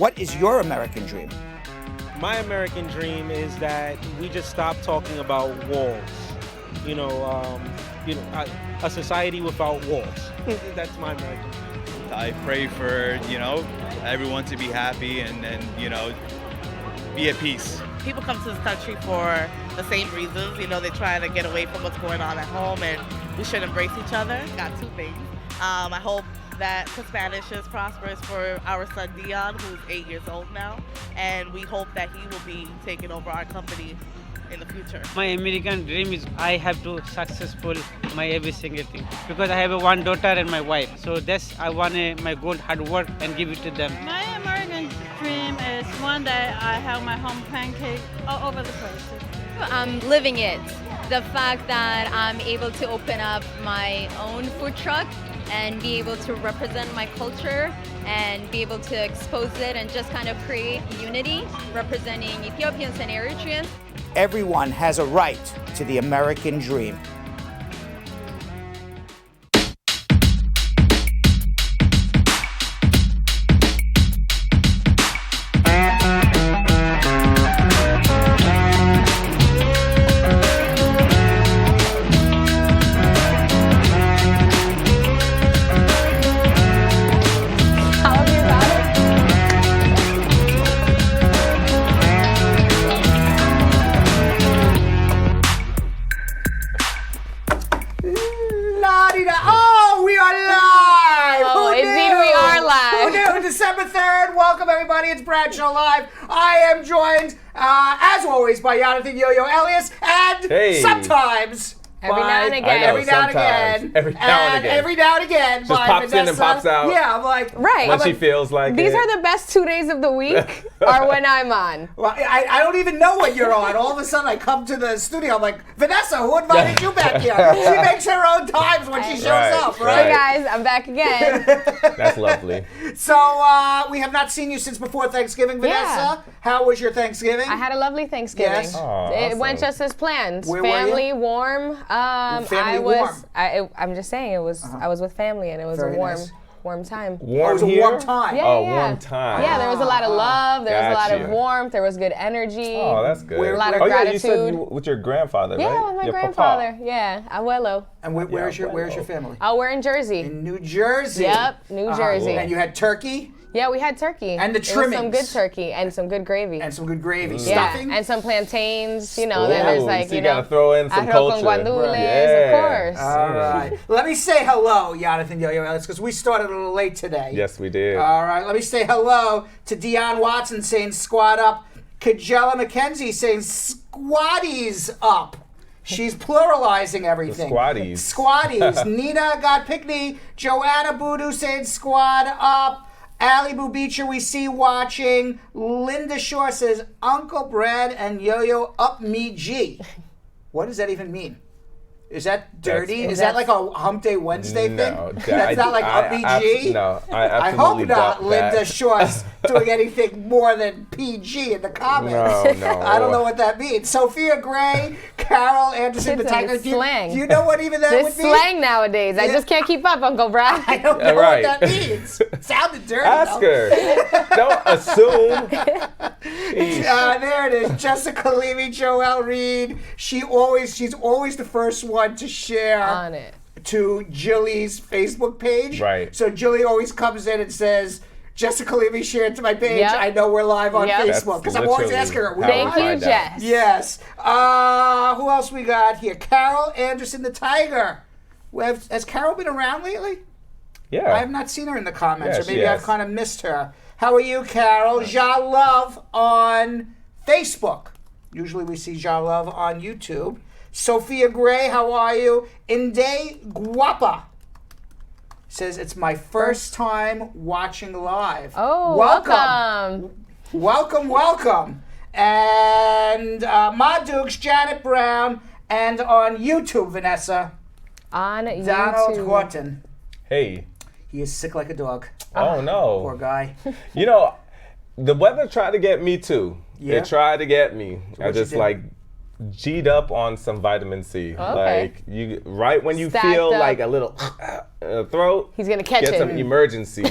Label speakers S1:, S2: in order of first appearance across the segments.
S1: What is your American dream?
S2: My American dream is that we just stop talking about walls. A society without walls. That's my American dream.
S3: I pray for, everyone to be happy and be at peace.
S4: People come to this country for the same reasons. They try to get away from what's going on at home, and we should embrace each other. Got two things. I hope that Spanish is prosperous for our son Dion, who's 8 years old now, and we hope that he will be taking over our company in the future.
S5: My American dream is I have to successful my every single thing because I have one daughter and my wife. So that's I want my good hard work and give it to them.
S6: My American dream is one day I have my home pancake all over the place.
S7: I'm living it. The fact that I'm able to open up my own food truck and be able to represent my culture and be able to expose it and just kind of create unity representing Ethiopians and Eritreans.
S1: Everyone has a right to the American dream. December 3rd. Welcome, everybody. It's Bradshaw Live. I am joined, as always, by Yonathan, Yo-Yo, Elias, and sometimes...
S8: Every now and again.
S1: Every now and again. Every now and again.
S8: Just pops
S1: Vanessa.
S8: in and pops out.
S1: Yeah, I'm like...
S8: Right. When she feels like
S9: These are the best 2 days of the week or when I'm on.
S1: Well, I don't even know when you're on. All of a sudden, I come to the studio. I'm like, Vanessa, who invited you back here? She makes her own times when she shows up, right?
S9: Hey, guys, I'm back again.
S8: That's lovely.
S1: So, we have not seen you since before Thanksgiving, Vanessa.
S9: Yeah.
S1: How was your Thanksgiving?
S9: I had a lovely Thanksgiving.
S1: Yes.
S8: Oh,
S9: it went just as planned.
S1: Where
S9: family,
S1: were you?
S9: warm.
S1: Family warm.
S9: I'm just saying, I was with family, and it was
S1: Very
S9: a warm,
S1: nice.
S9: warm time.
S1: It was a warm time.
S9: Yeah,
S8: warm time.
S9: Yeah, there was a lot of love. There was a lot
S8: Gotcha.
S9: of warmth. There was good energy.
S8: Oh, that's good.
S9: A lot of
S8: Yeah,
S9: gratitude.
S8: you said you with your grandfather, right?
S9: Yeah, with my
S8: your
S9: grandfather.
S8: Papa.
S9: Yeah, abuelo.
S1: And where's your family?
S9: Oh, we're in Jersey.
S1: In New Jersey.
S9: Yep, New Jersey.
S1: And you had turkey?
S9: Yeah, we had turkey.
S1: And the
S9: It was
S1: trimmings.
S9: some good turkey and some good gravy.
S1: And some good gravy.
S9: Yeah,
S1: Stuffing?
S9: and some plantains. Then
S8: Ooh,
S9: there's like,
S8: so you gotta throw in some
S9: arroz
S8: culture.
S9: con guandules,
S8: Yeah.
S9: of course.
S1: All right. Let me say hello, Yonathan, Yo-Yo, Alex, because we started a little late today.
S8: Yes, we did.
S1: All right. Let me say hello to Dion Watson saying squat up. Kajella McKenzie saying squatties up. She's pluralizing everything.
S8: The squatties.
S1: Squatties. Nina got Pickney. Joanna Boodoo saying squad up. Ali Bubicha we see watching. Linda Shore says Uncle Brad and Yo-Yo up me G. What does that even mean? Is that dirty? Is that like a Hump Day Wednesday thing? That's not like up me G?
S8: No, I
S1: I
S8: absolutely
S1: hope not.
S8: doubt
S1: Linda
S8: that.
S1: Shore's doing anything more than PG in the comments.
S8: No.
S1: I don't know what that means. Sophia Gray, Carol Anderson, the
S9: It's
S1: Tiger.
S9: like slang.
S1: Do you know what even that
S9: This
S1: would mean?
S9: slang nowadays. I just can't keep up, Uncle Brad.
S1: I don't know
S8: Right.
S1: what that means. Sounded dirty.
S8: Ask
S1: though.
S8: her. Don't assume.
S1: There it is. Jessica Levy, Joelle Reed. She's always the first one to share
S9: On it.
S1: to Jilly's Facebook page.
S8: Right.
S1: So Jilly always comes in and says, Jessica Levy shared to my page.
S9: Yep.
S1: I know we're live on
S9: Yep.
S1: Facebook. Because I'm always
S8: literally
S1: asking her.
S8: how
S9: Thank
S8: I
S9: you,
S8: find out.
S9: Jess.
S1: Yes. Who else we got here? Carol Anderson, the Tiger. Has Carol been around lately?
S8: Yeah.
S1: I have not seen her in the comments,
S8: Yeah,
S1: or maybe
S8: she
S1: I've
S8: has.
S1: kind of missed her. How are you, Carol? Ja Love on Facebook. Usually we see Ja Love on YouTube. Sophia Gray, how are you? Inde Guapa says, it's my first time watching live.
S9: Oh, welcome.
S1: Welcome. And Ma Dukes, Janet Brown, and on YouTube, Vanessa,
S9: On
S1: Donald
S9: YouTube.
S1: Horton.
S8: Hey.
S1: He is sick like a dog.
S8: Oh, no.
S1: Poor guy.
S8: You know, the weather tried to get me too.
S1: Yeah?
S8: It tried to get me. I
S1: what'd you
S8: just
S1: do?
S8: like G'd up on some vitamin C.
S9: Okay.
S8: Like you, right when you
S9: Stacked
S8: feel
S9: up.
S8: like a little throat,
S9: He's gonna catch
S8: get
S9: it.
S8: some emergency.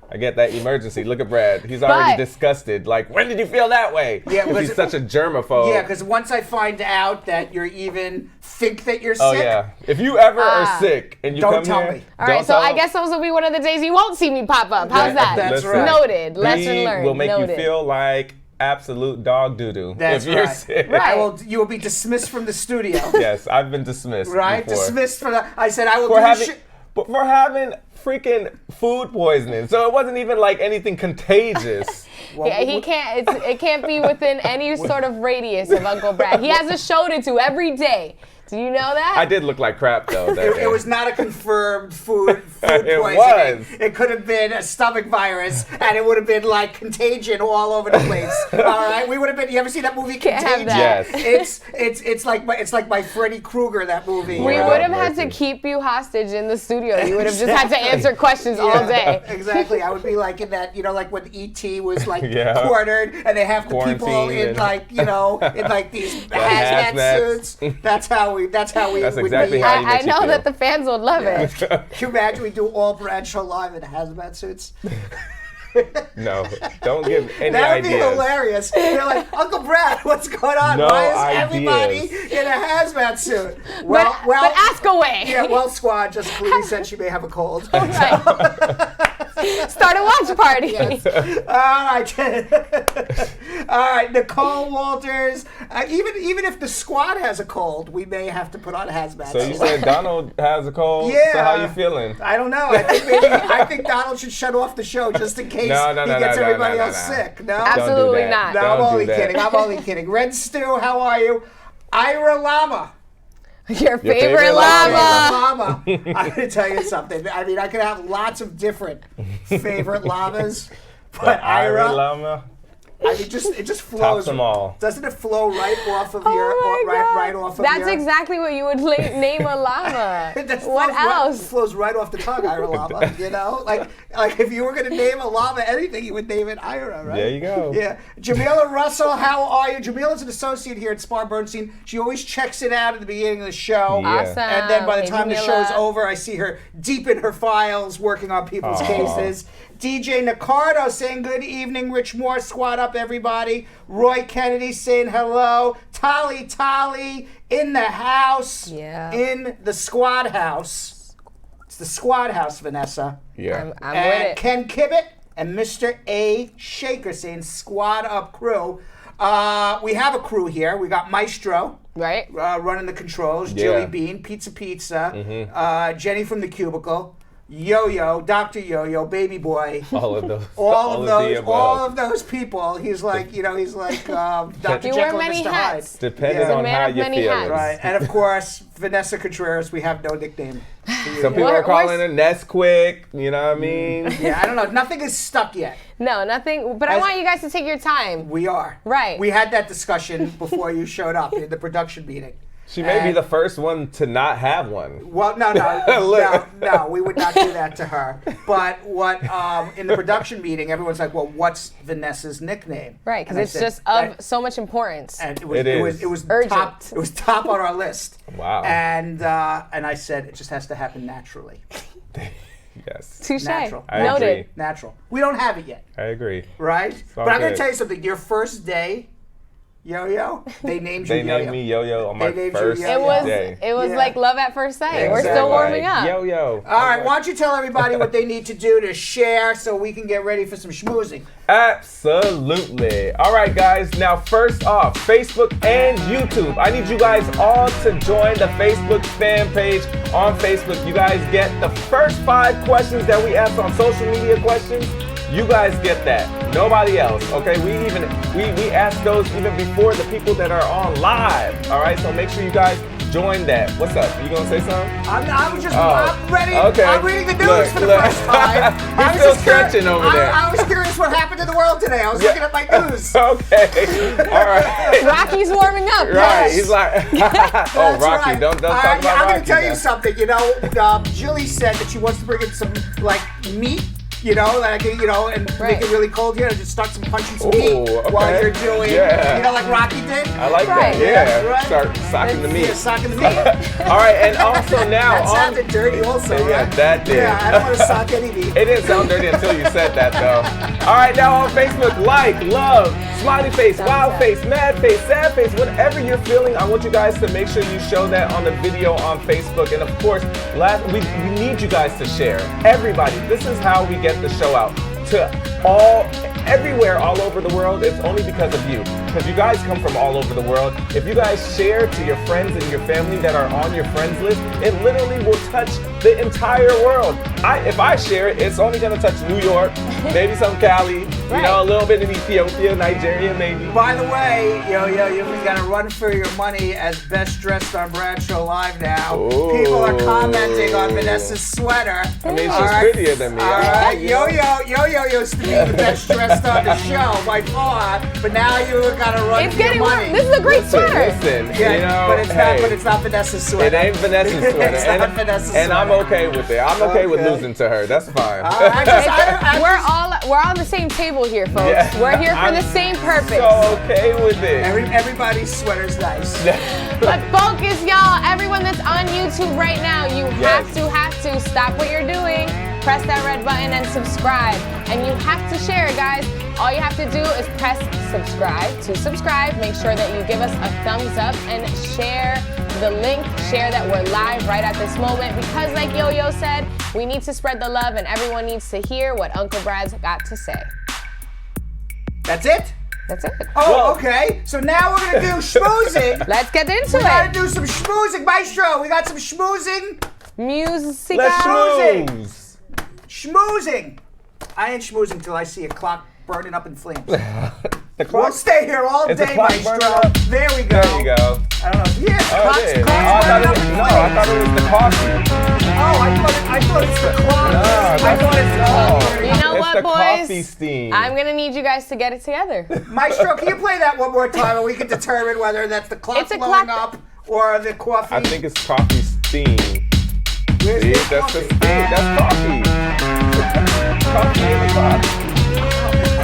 S8: I get that emergency. Look at Brad. He's already disgusted. Like, when did you feel that way?
S1: Yeah,
S8: because he's such a germaphobe.
S1: Yeah, because once I find out that you're even think that you're
S8: Oh
S1: sick.
S8: yeah. If you ever are sick and you
S1: don't
S8: come
S1: tell
S8: here,
S1: me.
S9: All right, so I guess those will be one of the days you won't see me pop up. How's that?
S1: That's right.
S9: Noted. Lesson learned.
S8: Will make
S9: Noted.
S8: you feel like absolute dog doo-doo.
S1: That's
S8: if you're
S1: right.
S8: sick.
S9: Right.
S1: You will be dismissed from the studio.
S8: Yes, I've been dismissed.
S1: Right?
S8: before.
S1: Dismissed from the. I said I will
S8: For
S1: do
S8: having,
S1: shit.
S8: for having freaking food poisoning. So it wasn't even like anything contagious.
S9: Yeah, he can't. It can't be within any sort of radius of Uncle Brad. He has a show to do every day. Do you know that?
S8: I did look like crap though. That day.
S1: It was not a confirmed food
S8: It
S1: poisoning.
S8: was.
S1: It could have been a stomach virus, and it would have been like Contagion all over the place. All right, we would have been. You ever seen that movie
S9: Can't have
S1: Contagion?
S9: that.
S8: Yes.
S1: It's like my Freddy Krueger, that movie.
S9: We
S1: you know?
S9: would have had to
S8: mercy.
S9: keep you hostage in the studio. You would have just had to answer questions all day.
S1: Exactly. I would be like in that, like when E.T. was like
S8: Yeah.
S1: cornered, and they have the people
S8: Quarantine
S1: in
S8: and-
S1: like, in like these hazmat
S8: hazmats.
S1: suits. That's how we. That's
S8: That's
S1: would
S8: exactly
S1: be.
S8: how you
S9: I
S8: makes you
S9: know
S8: feel.
S9: that the fans would love it.
S1: Can you imagine we do all Bradshaw live in hazmat suits?
S8: No, don't give any
S1: That would be
S8: ideas.
S1: hilarious. They're like, Uncle Brad, what's going on?
S8: No
S1: Why is
S8: ideas.
S1: everybody in a hazmat suit?
S9: But ask away.
S1: Yeah, well, squad, just Clooney said she may have a cold.
S9: Start a watch party.
S1: All right. All right, Nicole Walters. Even if the squad has a cold, we may have to put on hazmat.
S8: So you said Donald has a cold.
S1: Yeah.
S8: So how you feeling?
S1: I don't know. I think Donald should shut off the show just in case he gets everybody else sick. No,
S9: Absolutely
S8: Don't do that.
S9: not.
S1: no, I'm
S8: Don't do
S1: only
S8: that.
S1: kidding. I'm only kidding. Red Stew, how are you? Ira Lama.
S9: Your
S8: favorite
S9: favorite
S8: llama.
S9: llama.
S1: I'm going to tell you something. I mean, I could have lots of different favorite llamas, but Ira,
S8: Llama
S1: I mean, it just flows.
S8: tops them all.
S1: Doesn't it flow right off of
S9: Oh
S1: your
S9: my God.
S1: right off of
S9: That's
S1: your?
S9: exactly what you would name a llama.
S1: That
S9: What
S1: flows
S9: else?
S1: flows right off the tongue, Ira Lama. Like if you were going to name a llama anything, you would name it Ira, right?
S8: There you go.
S1: Yeah. Jamila Russell, how are you? Jamila's an associate here at Spar Bernstein. She always checks it out at the beginning of the show.
S8: Yeah.
S9: Awesome.
S1: And then by the
S9: Hey,
S1: time the
S9: Jamila.
S1: show's over, I see her deep in her files working on people's
S8: Aw.
S1: cases. DJ Nicardo saying good evening. Rich Moore, squad up, everybody. Roy Kennedy saying hello. Tolly in the house.
S9: Yeah.
S1: In the squad house. It's the squad house, Vanessa.
S8: Yeah.
S9: I'm
S1: And
S9: with it.
S1: Ken Kibbett and Mr. A. Shaker saying squad up crew. We have a crew here. We got Maestro
S9: Right?
S1: running the controls,
S8: Yeah.
S1: Jilly Bean, Pizza, Jenny from the Cubicle, Yo-Yo, Dr. Yo-Yo, Baby Boy.
S8: All of those.
S1: All
S8: the above.
S1: of those people. He's like, Dr.
S9: You
S1: Jekyll
S9: wear
S1: and
S9: many
S1: Mr.
S9: hats.
S1: Hyde.
S8: Depending
S1: Yeah.
S8: on
S9: man
S8: how
S9: of
S8: you
S9: many
S8: feel.
S9: hats.
S1: Right, and of course, Vanessa Contreras. We have no nickname.
S8: Some people are calling her Nesquik. You know what I mean?
S1: Yeah, I don't know. Nothing is stuck yet.
S9: No, nothing. But I want you guys to take your time.
S1: We are.
S9: Right.
S1: We had that discussion before you showed up in the production meeting.
S8: She may be
S1: And-
S8: the first one to not have one.
S1: Well, no, we would not do that to her. But what in the production meeting, everyone's like, "Well, what's Vanessa's nickname?"
S9: Right, because
S1: And I
S9: it's
S1: said,
S9: just of so much importance.
S1: and it was
S8: It
S1: it was
S8: is.
S1: it was
S9: Urgent.
S1: top. It was top on our list.
S8: Wow.
S1: And I said it just has to happen naturally.
S8: Yes.
S9: Touche.
S1: Natural.
S8: I
S9: Noted.
S8: agree.
S1: Natural. We don't have it yet,
S8: I agree.
S1: right?
S8: all
S1: But I'm going
S8: good.
S1: to tell you something. Your first day, Yo-Yo, they named you
S8: They
S1: Yo-Yo.
S8: named me Yo-Yo on my
S1: They named you
S8: first
S1: Yo-Yo.
S8: day.
S9: It was
S1: Yeah.
S9: like love at first sight. We're
S1: Exactly.
S9: still warming up.
S8: Yo-Yo.
S1: All right, why don't you tell everybody what they need to do to share so we can get ready for some schmoozing?
S8: Absolutely. All right, guys. Now, first off, Facebook and YouTube. I need you guys all to join the Facebook fan page on Facebook. You guys get the first 5 questions that we ask on social media questions. You guys get that. Nobody else. Okay, we ask those even before the people that are on live. All right, so make sure you guys join that. What's up? You gonna say something?
S1: I'm ready.
S8: Okay.
S1: I'm reading the news
S8: Look,
S1: for the
S8: look.
S1: first time.
S8: He's still stretching over there.
S1: I was curious what happened to the world today. I was looking at my news.
S8: Okay. All right.
S9: Rocky's warming up.
S8: Right.
S9: Yes.
S8: He's like, oh,
S1: That's
S8: Rocky.
S1: right.
S8: Don't talk about
S1: I'm
S8: Rocky.
S1: going to tell you
S8: now.
S1: something. Jilly said that she wants to bring in some like meat You know, like, you know, and make it really cold here, and just start some punching some meat
S8: okay.
S1: while you're doing, you know, like Rocky did.
S8: I like that. Yeah. Start socking the meat.
S1: Yeah, socking the meat.
S8: All right, and also now
S1: that sounded dirty, also.
S8: Yeah,
S1: right?
S8: that did.
S1: Yeah, I don't want to sock any meat.
S8: It didn't sound dirty until you said that, though. All right, now on Facebook, like, love, smiley face, wild face, mad face, sad face, whatever you're feeling. I want you guys to make sure you show that on the video on Facebook, and of course, we need you guys to share. Everybody, this is how we get the show out to everywhere, all over the world. It's only because of you. Because you guys come from all over the world. If you guys share to your friends and your family that are on your friends list, it literally will touch the entire world. If I share it, it's only gonna touch New York, maybe some Cali, you know, a little bit in Ethiopia, Nigeria, maybe.
S1: By the way, you gotta run for your money as best dressed on Bradshaw Live now.
S8: Ooh.
S1: People are commenting on Vanessa's sweater.
S8: I mean, she's prettier than me.
S1: All right, Yo-Yo used to be the best dressed on the show by far, but now you gotta run for your money.
S9: This is a great sweater.
S8: Listen,
S1: Yeah,
S8: you know,
S1: but it's not Vanessa's sweater.
S8: It ain't Vanessa's sweater.
S1: It's not Vanessa's
S8: and I'm
S1: sweater.
S8: okay with it. I'm okay with losing to her. That's fine.
S9: We're on the same table here, folks.
S8: Yeah.
S9: We're here for the same purpose.
S8: So okay with it.
S1: Everybody's sweater's nice.
S9: But focus, y'all. Everyone that's on YouTube right now, you have to stop what you're doing. Press that red button and subscribe. And you have to share, guys. All you have to do is press subscribe to subscribe. Make sure that you give us a thumbs up and share the link. Share that we're live right at this moment. Because like Yo-Yo said, we need to spread the love and everyone needs to hear what Uncle Brad's got to say.
S1: That's it?
S9: That's it.
S1: Oh, okay. So now we're gonna do schmoozing.
S9: Let's get into
S1: We gotta
S9: it.
S1: do some schmoozing, Maestro. We got some schmoozing.
S9: Music.
S8: Let's schmooze.
S1: Schmoozing. I ain't schmoozing till I see a clock burning up in flames.
S8: The
S1: We'll
S8: clock.
S1: stay here all
S8: Is the
S1: day,
S8: clock
S1: Maestro.
S8: burning up?
S1: There we go.
S8: There you go.
S1: I don't know. Yeah,
S8: Oh, it is.
S1: clock's
S8: I
S1: burning up in
S8: thought
S1: flames.
S8: it was the coffee.
S1: Oh, I thought it's the clock.
S8: No,
S1: I thought it's the clock.
S9: You know
S8: It's
S9: what,
S8: the
S9: boys?
S8: coffee steam.
S9: I'm gonna need you guys to get it together.
S1: Maestro, can you play that one more time and we can determine whether that's the clock
S9: It's a
S1: blowing
S9: clock.
S1: up or the coffee?
S8: I think it's coffee steam.
S1: Where's
S8: See,
S1: the
S8: that's the
S1: coffee?
S8: steam. That's coffee. Coffee in the clock.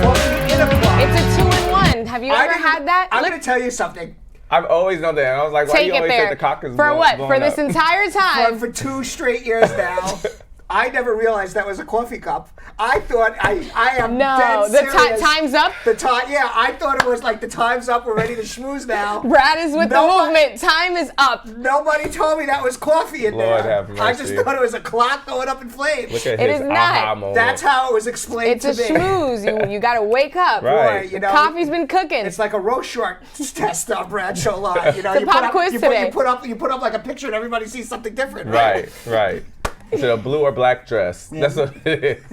S1: Coffee in a clock.
S9: It's a 2-in-1. Have you ever had that?
S1: I'm
S9: Look,
S1: going to tell you something.
S8: I've always known that. I was like, why
S9: take
S8: you
S9: it
S8: always say
S9: there.
S8: the cock is
S9: For
S8: blowing
S9: what? For this
S8: up?
S9: entire time.
S1: For 2 straight years now, I never realized that was a coffee cup. I thought I am
S9: No,
S1: dead
S9: the
S1: serious.
S9: time's up.
S1: The time, yeah, I thought it was like the time's up. We're ready to schmooze now.
S9: Brad is with the movement. Time is up.
S1: Nobody told me that was coffee in
S8: Lord
S1: there.
S8: have
S1: I just
S8: mercy.
S1: thought it was a clock going up in flames.
S8: Look at
S9: It
S8: his
S9: is not.
S8: aha moment.
S1: That's how it was explained
S9: It's
S1: to
S9: a
S1: me.
S9: schmooze. You gotta wake up.
S8: Right.
S1: Boy, you know,
S9: Coffee's been cooking.
S1: It's like a Rorschach test on Bradshaw Live. You know,
S9: The
S1: you
S9: pop
S1: put up,
S9: quiz
S1: you
S9: today.
S1: put up like a picture and everybody sees something different.
S8: Right, right. Is it a blue or black dress? That's what it is.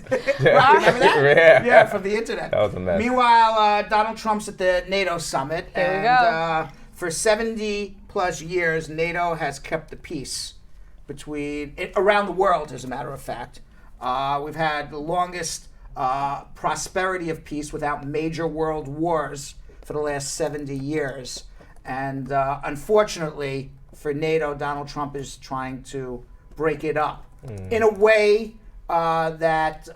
S1: Right, remember that?
S8: Yeah.
S1: Yeah, from the internet.
S8: That was a mess.
S1: Meanwhile, Donald Trump's at the NATO summit.
S9: There we
S1: and, for 70 plus years, NATO has kept the peace around the world, as a matter of fact. We've had the longest prosperity of peace without major world wars for the last 70 years. And unfortunately, for NATO, Donald Trump is trying to break it up in a way that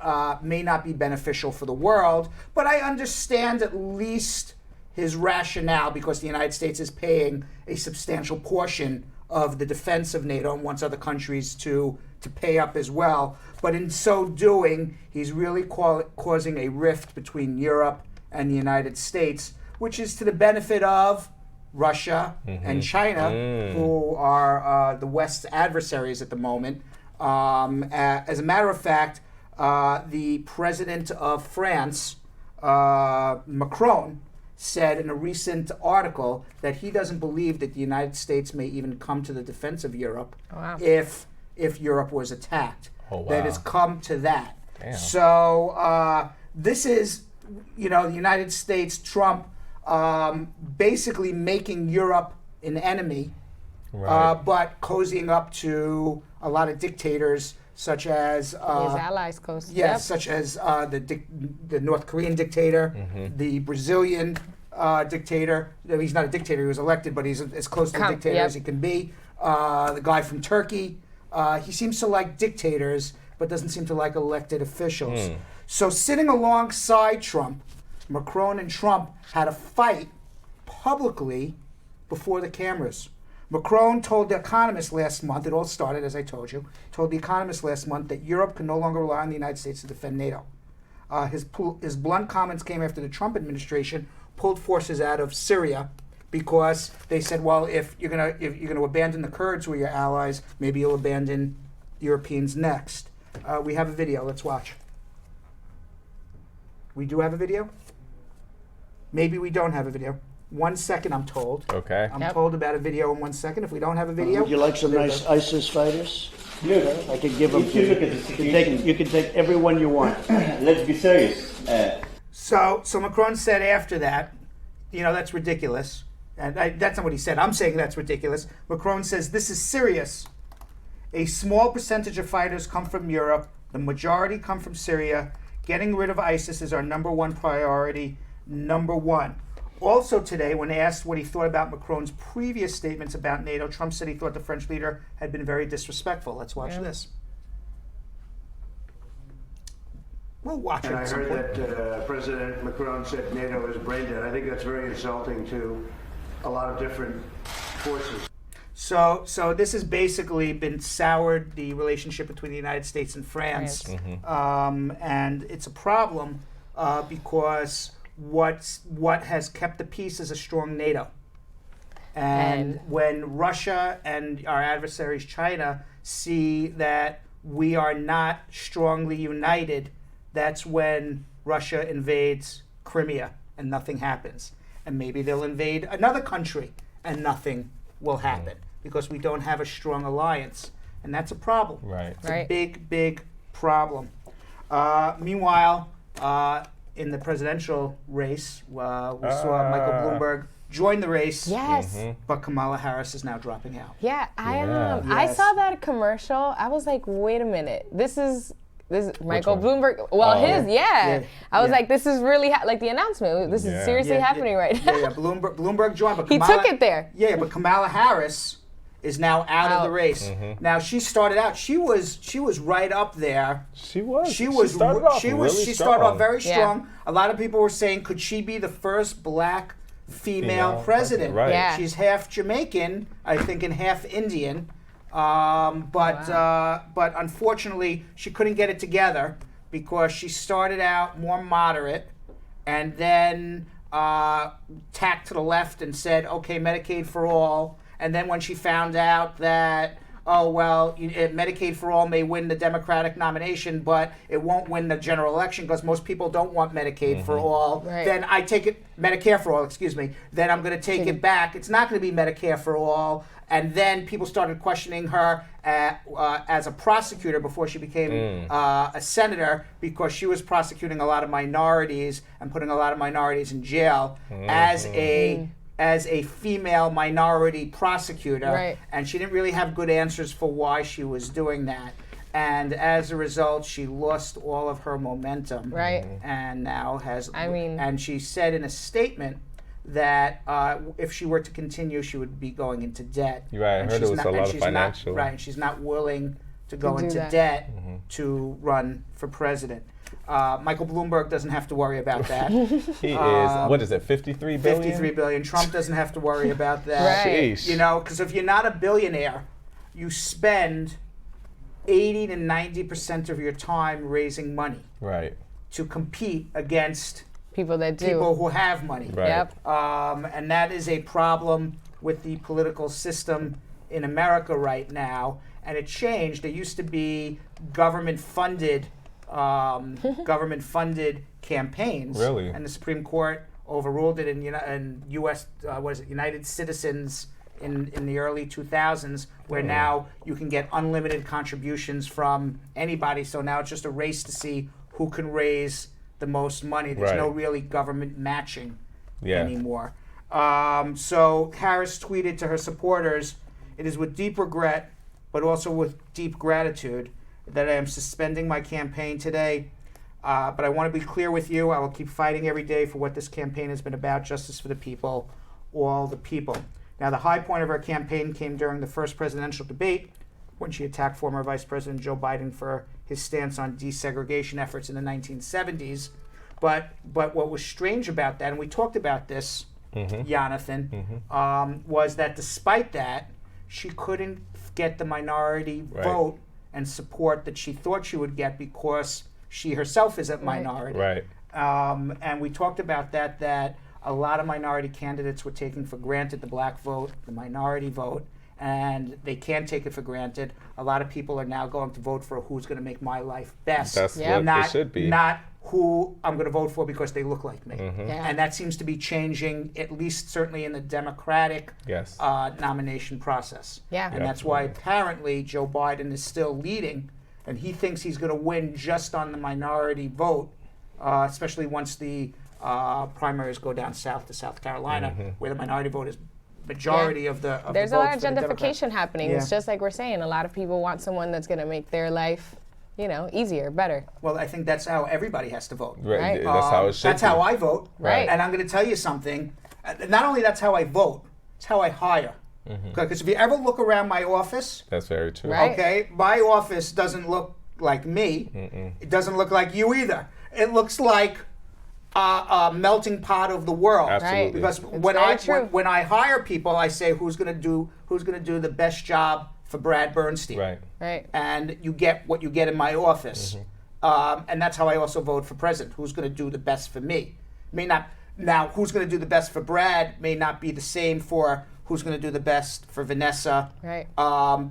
S1: may not be beneficial for the world. But I understand at least his rationale, because the United States is paying a substantial portion of the defense of NATO and wants other countries to pay up as well. But in so doing, he's really causing a rift between Europe and the United States, which is to the benefit of Russia and China, who are the West's adversaries at the moment. As a matter of fact, the president of France, Macron, said in a recent article that he doesn't believe that the United States may even come to the defense of Europe if Europe was attacked. That it's come to that.
S8: Damn.
S1: So this is, the United States, Trump, basically making Europe an enemy, but cozying up to a lot of dictators, such as
S9: His allies coast.
S1: such as the North Korean dictator, the Brazilian dictator. He's not a dictator; he was elected, but he's as close to a dictator as he can be. The guy from Turkey. He seems to like dictators, but doesn't seem to like elected officials. So sitting alongside Trump, Macron and Trump had a fight publicly before the cameras. Macron told The Economist last month, it all started, as I told you, told The Economist last month that Europe can no longer rely on the United States to defend NATO. His blunt comments came after the Trump administration pulled forces out of Syria because they said, well, if you're gonna abandon the Kurds who are your allies, maybe you'll abandon Europeans next. We have a video. Let's watch. We do have a video? Maybe we don't have a video. 1 second, I'm told.
S8: Okay.
S1: I'm told about a video in 1 second. If we don't have a video,
S10: would you like some nice ISIS fighters? Yes. I can give them to you. You can take every one you want.
S11: Let's be serious.
S1: So Macron said after that, that's ridiculous. And that's not what he said. I'm saying that's ridiculous. Macron says this is serious. A small percentage of fighters come from Europe. The majority come from Syria. Getting rid of ISIS is our number one priority. Number one. Also today, when asked what he thought about Macron's previous statements about NATO, Trump said he thought the French leader had been very disrespectful. Let's watch this. We'll watch it.
S12: I heard that President Macron said NATO is brain dead. I think that's very insulting to a lot of different forces.
S1: So this has basically been soured the relationship between the United States and France. And it's a problem because what has kept the peace is a strong NATO. And when Russia and our adversaries, China, see that we are not strongly united, that's when Russia invades Crimea and nothing happens. And maybe they'll invade another country and nothing will happen because we don't have a strong alliance. And that's a problem.
S8: Right.
S1: It's a big, big problem. Meanwhile, in the presidential race, we saw Michael Bloomberg join the race.
S9: Yes.
S1: But Kamala Harris is now dropping out.
S9: Yeah, I saw that commercial. I was like, wait a minute. This is Michael Bloomberg. Well, I was like, this is really like the announcement. This is seriously happening right now.
S1: Yeah. Bloomberg joined, but
S9: he took it there.
S1: Yeah, but Kamala Harris is now out of the race. Now she started out. She was right up there.
S8: She started
S1: off very strong. A lot of people were saying, could she be the first black female president?
S8: Right.
S9: Yeah.
S1: She's half Jamaican, I think, and half Indian. But unfortunately, she couldn't get it together because she started out more moderate and then tacked to the left and said, okay, Medicaid for all. And then when she found out that, Medicaid for all may win the Democratic nomination, but it won't win the general election because most people don't want Medicaid for all, then I take it, Medicare for all, excuse me, then I'm going to take it back. It's not going to be Medicare for all. And then people started questioning her as a prosecutor before she became a senator because she was prosecuting a lot of minorities and putting a lot of minorities in jail as a female minority prosecutor. And she didn't really have good answers for why she was doing that. And as a result, she lost all of her momentum. And now and she said in a statement that if she were to continue, she would be going into debt.
S8: Right, I heard it was a lot of financial.
S1: And she's not willing to go into debt to run for president. Michael Bloomberg doesn't have to worry about that.
S8: He is, what is it, 53 billion?
S1: 53 billion. Trump doesn't have to worry about that. Because if you're not a billionaire, you spend 80 to 90% of your time raising money to compete against people who have money. And that is a problem with the political system in America right now. And it changed. There used to be government-funded campaigns.
S8: Really?
S1: And the Supreme Court overruled it in U.S. United Citizens in the early 2000s, where now you can get unlimited contributions from anybody. So now it's just a race to see who can raise the most money. There's no really government matching anymore. So Harris tweeted to her supporters, "It is with deep regret, but also with deep gratitude, that I am suspending my campaign today. But I want to be clear with you. I will keep fighting every day for what this campaign has been about, justice for the people, all the people." Now, the high point of her campaign came during the first presidential debate, when she attacked former Vice President Joe Biden for his stance on desegregation efforts in the 1970s. But what was strange about that, and we talked about this, Yonathan, was that despite that, she couldn't get the minority vote and support that she thought she would get because she herself is a minority.
S8: Right.
S1: And we talked about that a lot of minority candidates were taking for granted the black vote, the minority vote, and they can't take it for granted. A lot of people are now going to vote for who's going to make my life best.
S8: That's what it should be.
S1: Not who I'm going to vote for because they look like me. And that seems to be changing, at least certainly in the Democratic nomination process. And that's why apparently Joe Biden is still leading, and he thinks he's going to win just on the minority vote, especially once the primaries go down south to South Carolina, where the minority vote is majority of the
S9: There's
S1: the
S9: a lot of
S1: votes for the
S9: gentrification happening. It's just like we're saying, a lot of people want someone that's going to make their life, you know, easier, better.
S1: Well, I think that's how everybody has to vote.
S8: Right. That's how it should
S1: That's how I vote.
S9: Right.
S1: And I'm going to tell you something. Not only that's how I vote, it's how I hire. Because if you ever look around my office,
S8: that's very true.
S1: Okay, my office doesn't look like me. It doesn't look like you either. It looks like a melting pot of the world.
S8: Absolutely.
S1: Because when I hire people, I say who's going to do the best job for Brad Bernstein.
S9: Right.
S1: And you get what you get in my office. And that's how I also vote for president. Who's going to do the best for me? May not. Now, who's going to do the best for Brad may not be the same for who's going to do the best for Vanessa.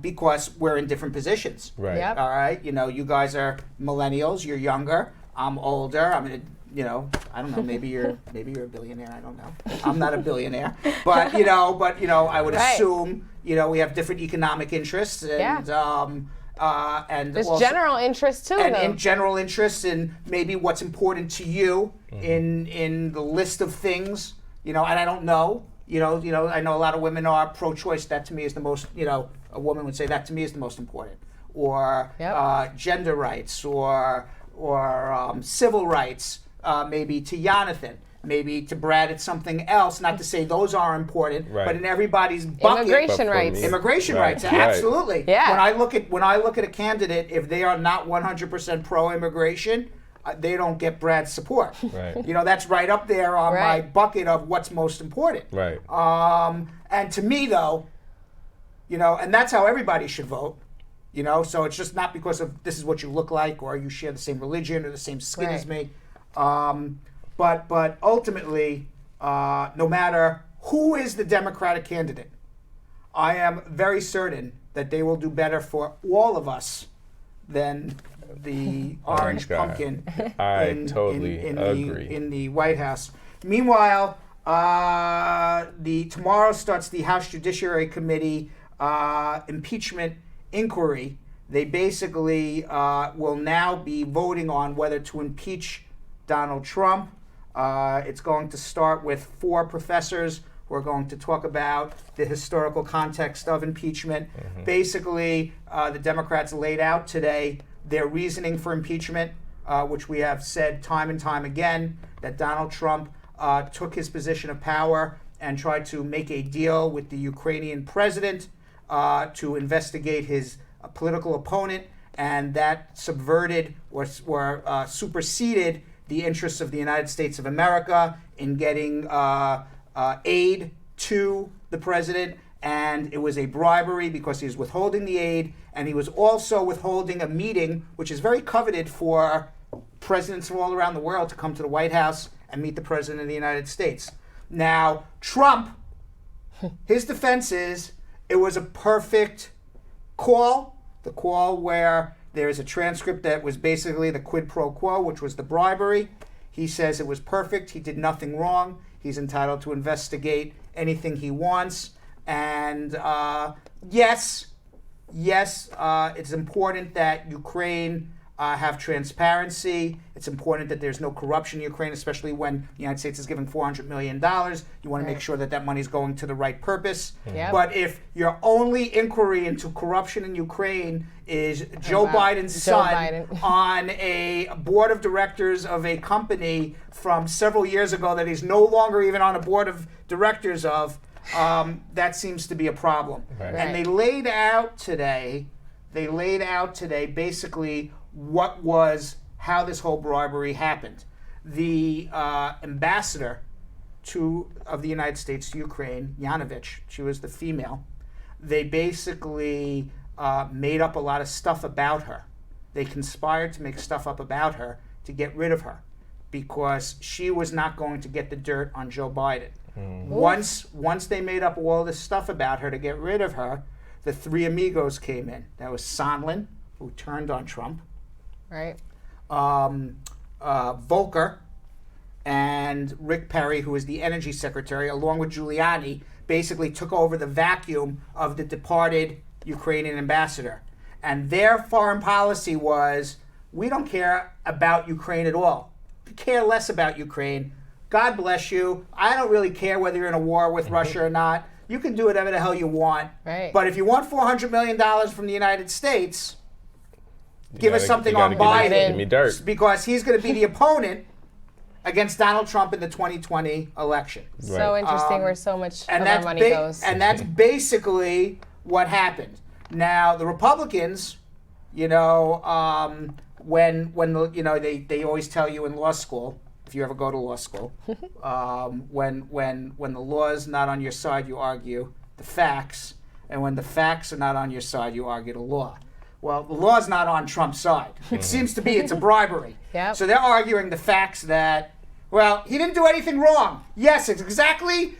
S1: Because we're in different positions.
S8: Right.
S1: All right. You know, you guys are millennials. You're younger. I'm older. I'm in a, you know, I don't know. Maybe you're a billionaire. I don't know. I'm not a billionaire. But you know, I would assume, you know, we have different economic interests and and
S9: there's
S1: also,
S9: general interest too.
S1: And in general interests in maybe what's important to you in the list of things. You know, and I don't know. You know, I know a lot of women are pro-choice. That to me is the most. You know, a woman would say that to me is the most important. Or gender rights, or civil rights. Maybe to Yonathan, maybe to Brad, it's something else. Not to say those are important, but in everybody's bucket,
S9: immigration rights.
S1: Immigration rights, absolutely. Yeah. When I look at a candidate, if they are not 100% pro-immigration, they don't get Brad's support.
S8: Right.
S1: You know, that's right up there on my bucket of what's most important.
S8: Right.
S1: And to me, though, you know, and that's how everybody should vote. You know, so it's just not because of this is what you look like or you share the same religion or the same skin as me. But ultimately, no matter who is the Democratic candidate, I am very certain that they will do better for all of us than the orange pumpkin in the White House. Meanwhile, tomorrow starts the House Judiciary Committee impeachment inquiry. They basically will now be voting on whether to impeach Donald Trump. It's going to start with 4 professors who are going to talk about the historical context of impeachment. Basically, the Democrats laid out today their reasoning for impeachment, which we have said time and time again, that Donald Trump took his position of power and tried to make a deal with the Ukrainian president to investigate his political opponent, and that subverted or superseded the interests of the United States of America in getting aid to the president, and it was a bribery because he was withholding the aid, and he was also withholding a meeting, which is very coveted for presidents from all around the world to come to the White House and meet the president of the United States. Now, Trump, his defense is it was a perfect call, the call where there is a transcript that was basically the quid pro quo, which was the bribery. He says it was perfect. He did nothing wrong. He's entitled to investigate anything he wants. And yes, it's important that Ukraine have transparency. It's important that there's no corruption in Ukraine, especially when the United States is giving $400 million. You want to make sure that that money is going to the right purpose. But if your only inquiry into corruption in Ukraine is Joe Biden's son on a board of directors of a company from several years ago that he's no longer even on a board of directors of, that seems to be a problem. And they laid out today they laid out today basically how this whole bribery happened. The ambassador of the United States to Ukraine, Yonathan, she was the female, they basically made up a lot of stuff about her. They conspired to make stuff up about her to get rid of her because she was not going to get the dirt on Joe Biden. Once they made up all this stuff about her to get rid of her, the three amigos came in. That was Sondland, who turned on Trump.
S9: Right.
S1: Volker and Rick Perry, who was the energy secretary, along with Giuliani, basically took over the vacuum of the departed Ukrainian ambassador. And their foreign policy was, we don't care about Ukraine at all. We care less about Ukraine. God bless you. I don't really care whether you're in a war with Russia or not. You can do whatever the hell you want.
S9: Right.
S1: But if you want $400 million from the United States, give us something on Biden.
S8: Give me dirt.
S1: Because he's going to be the opponent against Donald Trump in the 2020 election.
S9: So interesting where so much of our money goes.
S1: And that's basically what happened. Now, the Republicans, when they always tell you in law school, if you ever go to law school, when the law is not on your side, you argue the facts, and when the facts are not on your side, you argue the law. Well, the law is not on Trump's side. It seems to be it's a bribery.
S9: Yep.
S1: So they're arguing the facts that, well, he didn't do anything wrong. Yes, it's exactly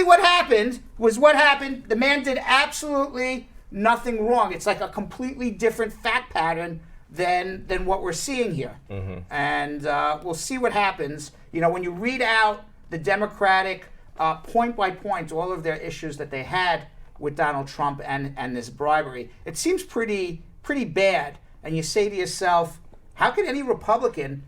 S1: what happened was what happened. The man did absolutely nothing wrong. It's like a completely different fact pattern than what we're seeing here. And we'll see what happens. When you read out the Democratic point by point, all of their issues that they had with Donald Trump and this bribery, it seems pretty bad. And you say to yourself, how can any Republican,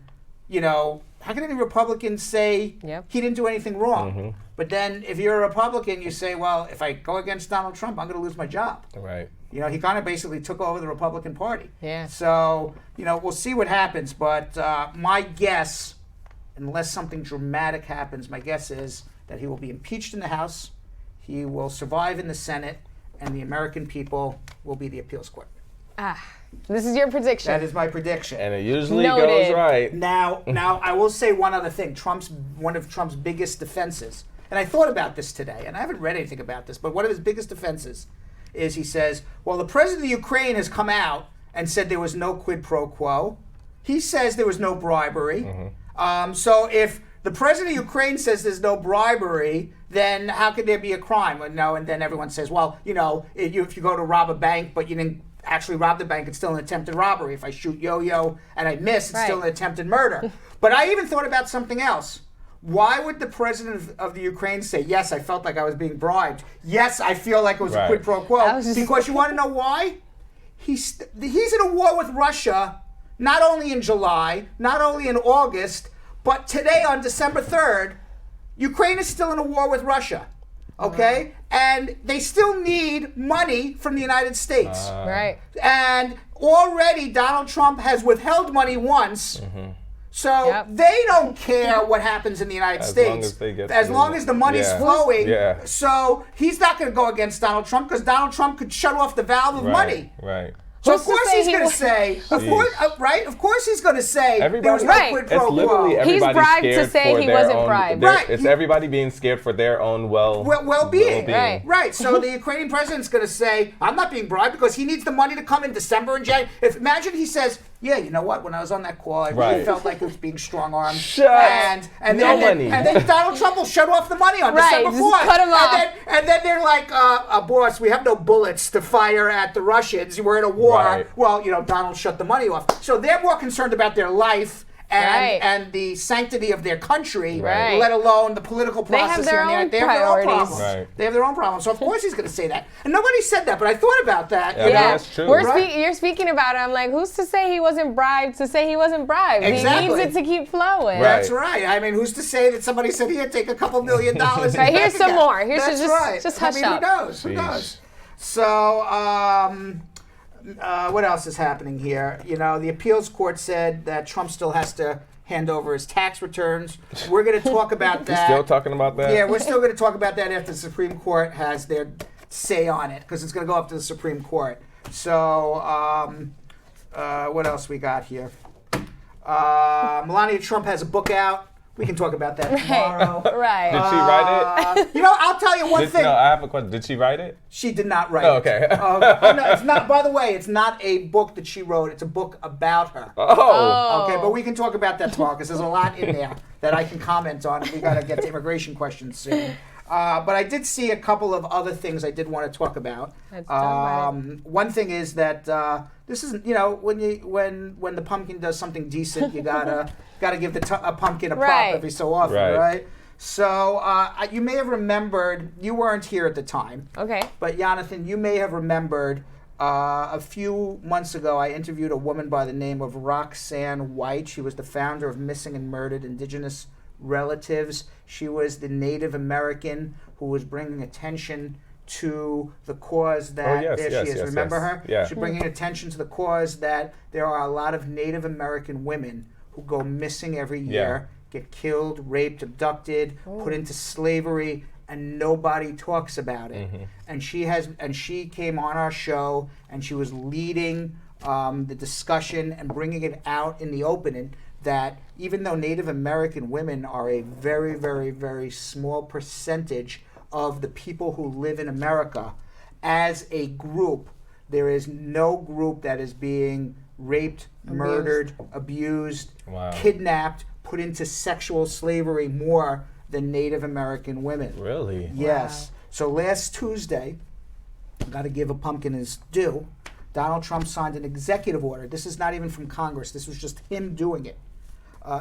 S1: say he didn't do anything wrong? But then if you're a Republican, you say, well, if I go against Donald Trump, I'm going to lose my job.
S8: Right.
S1: He kind of basically took over the Republican Party.
S9: Yeah.
S1: So, we'll see what happens. But my guess, unless something dramatic happens, my guess is that he will be impeached in the House, he will survive in the Senate, and the American people will be the appeals court.
S9: This is your prediction.
S1: That is my prediction.
S8: And it usually goes right.
S1: Now, I will say one other thing. One of Trump's biggest defenses, and I thought about this today, and I haven't read anything about this, but one of his biggest defenses is he says, well, the president of Ukraine has come out and said there was no quid pro quo. He says there was no bribery. So if the president of Ukraine says there's no bribery, then how could there be a crime? Well, no, and then everyone says, well, if you go to rob a bank, but you didn't actually rob the bank, it's still an attempted robbery. If I shoot yo-yo and I miss, it's still an attempted murder. But I even thought about something else. Why would the president of the Ukraine say, yes, I felt like I was being bribed. Yes, I feel like it was a quid pro quo. Because you want to know why? He's in a war with Russia, not only in July, not only in August, but today on December 3rd, Ukraine is still in a war with Russia. Okay? And they still need money from the United States.
S9: Right.
S1: And already Donald Trump has withheld money once. So they don't care what happens in the United States. As long as the money's flowing. So he's not going to go against Donald Trump because Donald Trump could shut off the valve of money.
S8: Right.
S1: So of course he's going to say, of course he's going to say there was no quid pro quo.
S9: He's bribed to say he wasn't bribed.
S8: It's everybody being scared for their own
S1: well-being. Right. So the Ukrainian president's going to say, I'm not being bribed because he needs the money to come in December and January. Imagine he says, yeah, you know what? When I was on that call, I really felt like it was being strong-armed. And then Donald Trump will shut off the money on December 4th.
S9: Cut him off.
S1: And then they're like, boss, we have no bullets to fire at the Russians. We're in a war. Well, Donald shut the money off. So they're more concerned about their life and the sanctity of their country, let alone the political process.
S9: They have their own priorities.
S1: They have their own problems. So of course he's going to say that. And nobody said that, but I thought about that.
S8: That's true.
S9: You're speaking about it. I'm like, who's to say he wasn't bribed to say he wasn't bribed?
S1: Exactly.
S9: He needs it to keep flowing.
S1: That's right. I mean, who's to say that somebody said, here, take a couple $1 million.
S9: Here's some more. Just hush up.
S1: Who knows? Who knows? So, what else is happening here? The appeals court said that Trump still has to hand over his tax returns. We're going to talk about that.
S8: Still talking about that?
S1: Yeah, we're still going to talk about that after the Supreme Court has their say on it, because it's going to go up to the Supreme Court. So, what else we got here? Melania Trump has a book out. We can talk about that tomorrow.
S9: Right.
S8: Did she write it?
S1: I'll tell you one thing.
S8: No, I have a question. Did she write it?
S1: She did not write
S8: Oh, okay.
S1: it. No, it's not. By the way, it's not a book that she wrote. It's a book about her.
S8: Oh.
S1: Okay, but we can talk about that tomorrow because there's a lot in there that I can comment on. We got to get to immigration questions soon. But I did see a couple of other things I did want to talk about.
S9: Let's talk about
S1: One thing is that this isn't, when the pumpkin does something decent, you gotta give a pumpkin a prop
S9: Right.
S1: every so often, right? So you may have remembered, you weren't here at the time.
S9: Okay.
S1: But Yonathan, you may have remembered a few months ago, I interviewed a woman by the name of Roxanne White. She was the founder of Missing and Murdered Indigenous Relatives. She was the Native American who was bringing attention to the cause that there she is. Remember her?
S8: Yeah.
S1: She's bringing attention to the cause that there are a lot of Native American women who go missing every year, get killed, raped, abducted, put into slavery, and nobody talks about it. And she came on our show and she was leading the discussion and bringing it out in the open that even though Native American women are a very, very, very small percentage of the people who live in America, as a group, there is no group that is being raped, murdered, abused, kidnapped, put into sexual slavery more than Native American women.
S8: Really?
S1: Yes. Wow. So last Tuesday, got to give a pumpkin his due, Donald Trump signed an executive order. This is not even from Congress. This was just him doing it.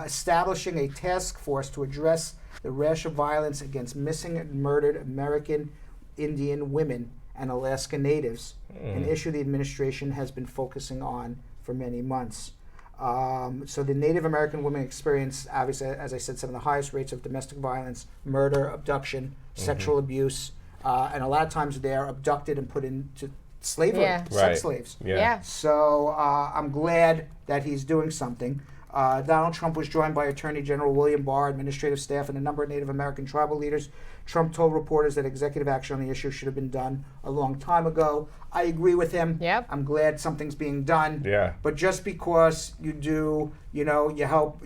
S1: Establishing a task force to address the rash of violence against missing and murdered American Indian women and Alaska Natives, an issue the administration has been focusing on for many months. So the Native American women experience, obviously, as I said, some of the highest rates of domestic violence, murder, abduction, sexual abuse, and a lot of times they're abducted and put into slavery, sex slaves. So I'm glad that he's doing something. Donald Trump was joined by Attorney General William Barr, administrative staff, and a number of Native American tribal leaders. Trump told reporters that executive action on the issue should have been done a long time ago. I agree with him. I'm glad something's being done. But just because you do, you help,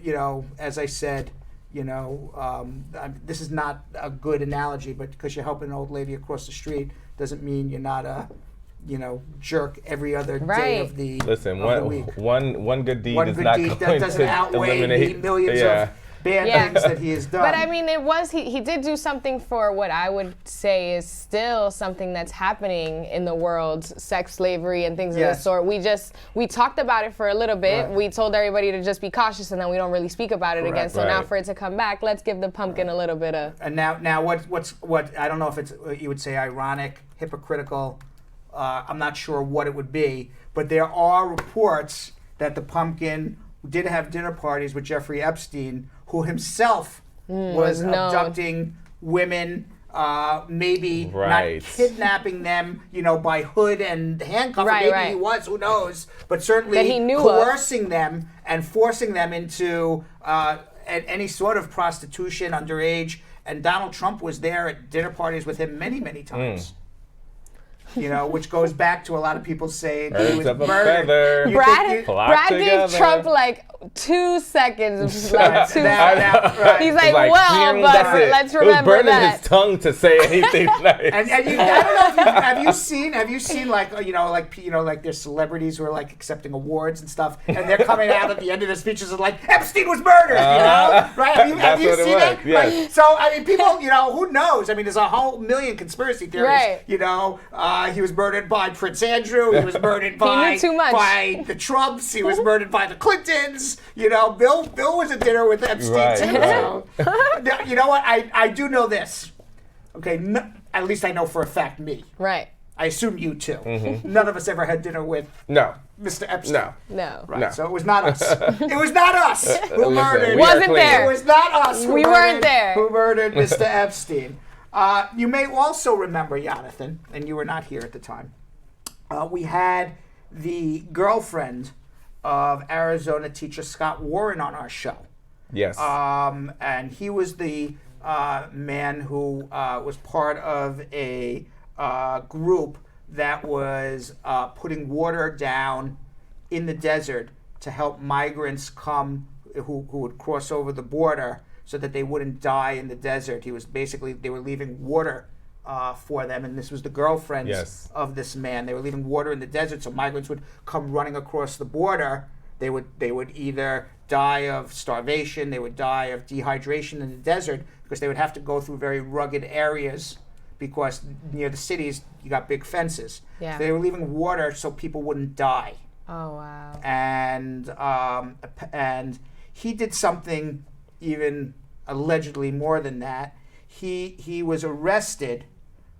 S1: as I said, this is not a good analogy, but because you're helping an old lady across the street doesn't mean you're not a jerk every other day of the week.
S8: One good deed
S1: doesn't outweigh the millions of bad things that he has done.
S9: But I mean, he did do something for what I would say is still something that's happening in the world, sex slavery and things of the sort. We talked about it for a little bit. We told everybody to just be cautious, and then we don't really speak about it again. So now for it to come back, let's give the pumpkin a little bit of.
S1: And now what I don't know if it's you would say ironic, hypocritical. I'm not sure what it would be, but there are reports that the pumpkin did have dinner parties with Jeffrey Epstein, who himself was abducting women, maybe not kidnapping them, by hood and handcuffing. Maybe he was, who knows? But certainly coercing them and forcing them into any sort of prostitution underage. And Donald Trump was there at dinner parties with him many, many times. Which goes back to a lot of people saying he was murdered.
S9: Brad gave Trump like 2 seconds. He's like, well, but let's remember
S8: it was burning his tongue to say anything nice.
S1: And I don't know if have you seen like there's celebrities who are like accepting awards and stuff, and they're coming out at the end of the speeches and like Epstein was murdered, right? Have you seen that?
S8: Yes.
S1: Right? So I mean, people, who knows? I mean, there's a whole million conspiracy theories. He was murdered by Prince Andrew. He was murdered by the Trumps. He was murdered by the Clintons. Bill was at dinner with Epstein too. So, you know what? I do know this. Okay, at least I know for a fact me.
S9: Right.
S1: I assume you too. None of us ever had dinner with Mr. Epstein.
S9: No.
S1: Right. No. So it was not us. It was not us who murdered.
S9: Wasn't there.
S1: It was not us.
S9: We weren't there.
S1: Who murdered Mr. Epstein? You may also remember, Yonathan, and you were not here at the time. We had the girlfriend of Arizona teacher Scott Warren on our show.
S8: Yes.
S1: And he was the man who was part of a group that was putting water down in the desert to help migrants come who would cross over the border so that they wouldn't die in the desert. He was basically, they were leaving water for them, and this was the girlfriends of this man. They were leaving water in the desert so migrants would come running across the border. They would either die of starvation, they would die of dehydration in the desert, because they would have to go through very rugged areas, because near the cities you got big fences.
S9: Yeah.
S1: So they were leaving water so people wouldn't die.
S9: Oh, wow.
S1: And he did something even allegedly more than that. He was arrested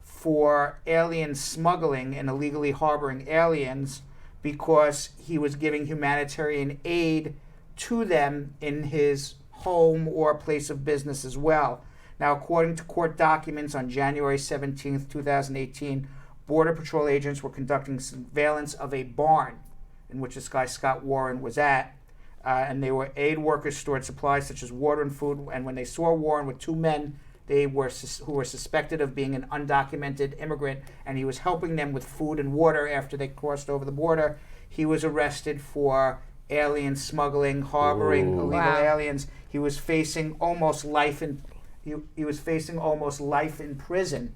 S1: for alien smuggling and illegally harboring aliens because he was giving humanitarian aid to them in his home or place of business as well. Now, according to court documents on January 17th, 2018, Border Patrol agents were conducting surveillance of a barn in which this guy Scott Warren was at. And they were aid workers stored supplies such as water and food. And when they saw Warren with two men who were suspected of being an undocumented immigrant, and he was helping them with food and water after they crossed over the border, he was arrested for alien smuggling, harboring illegal aliens. He was facing almost life in prison.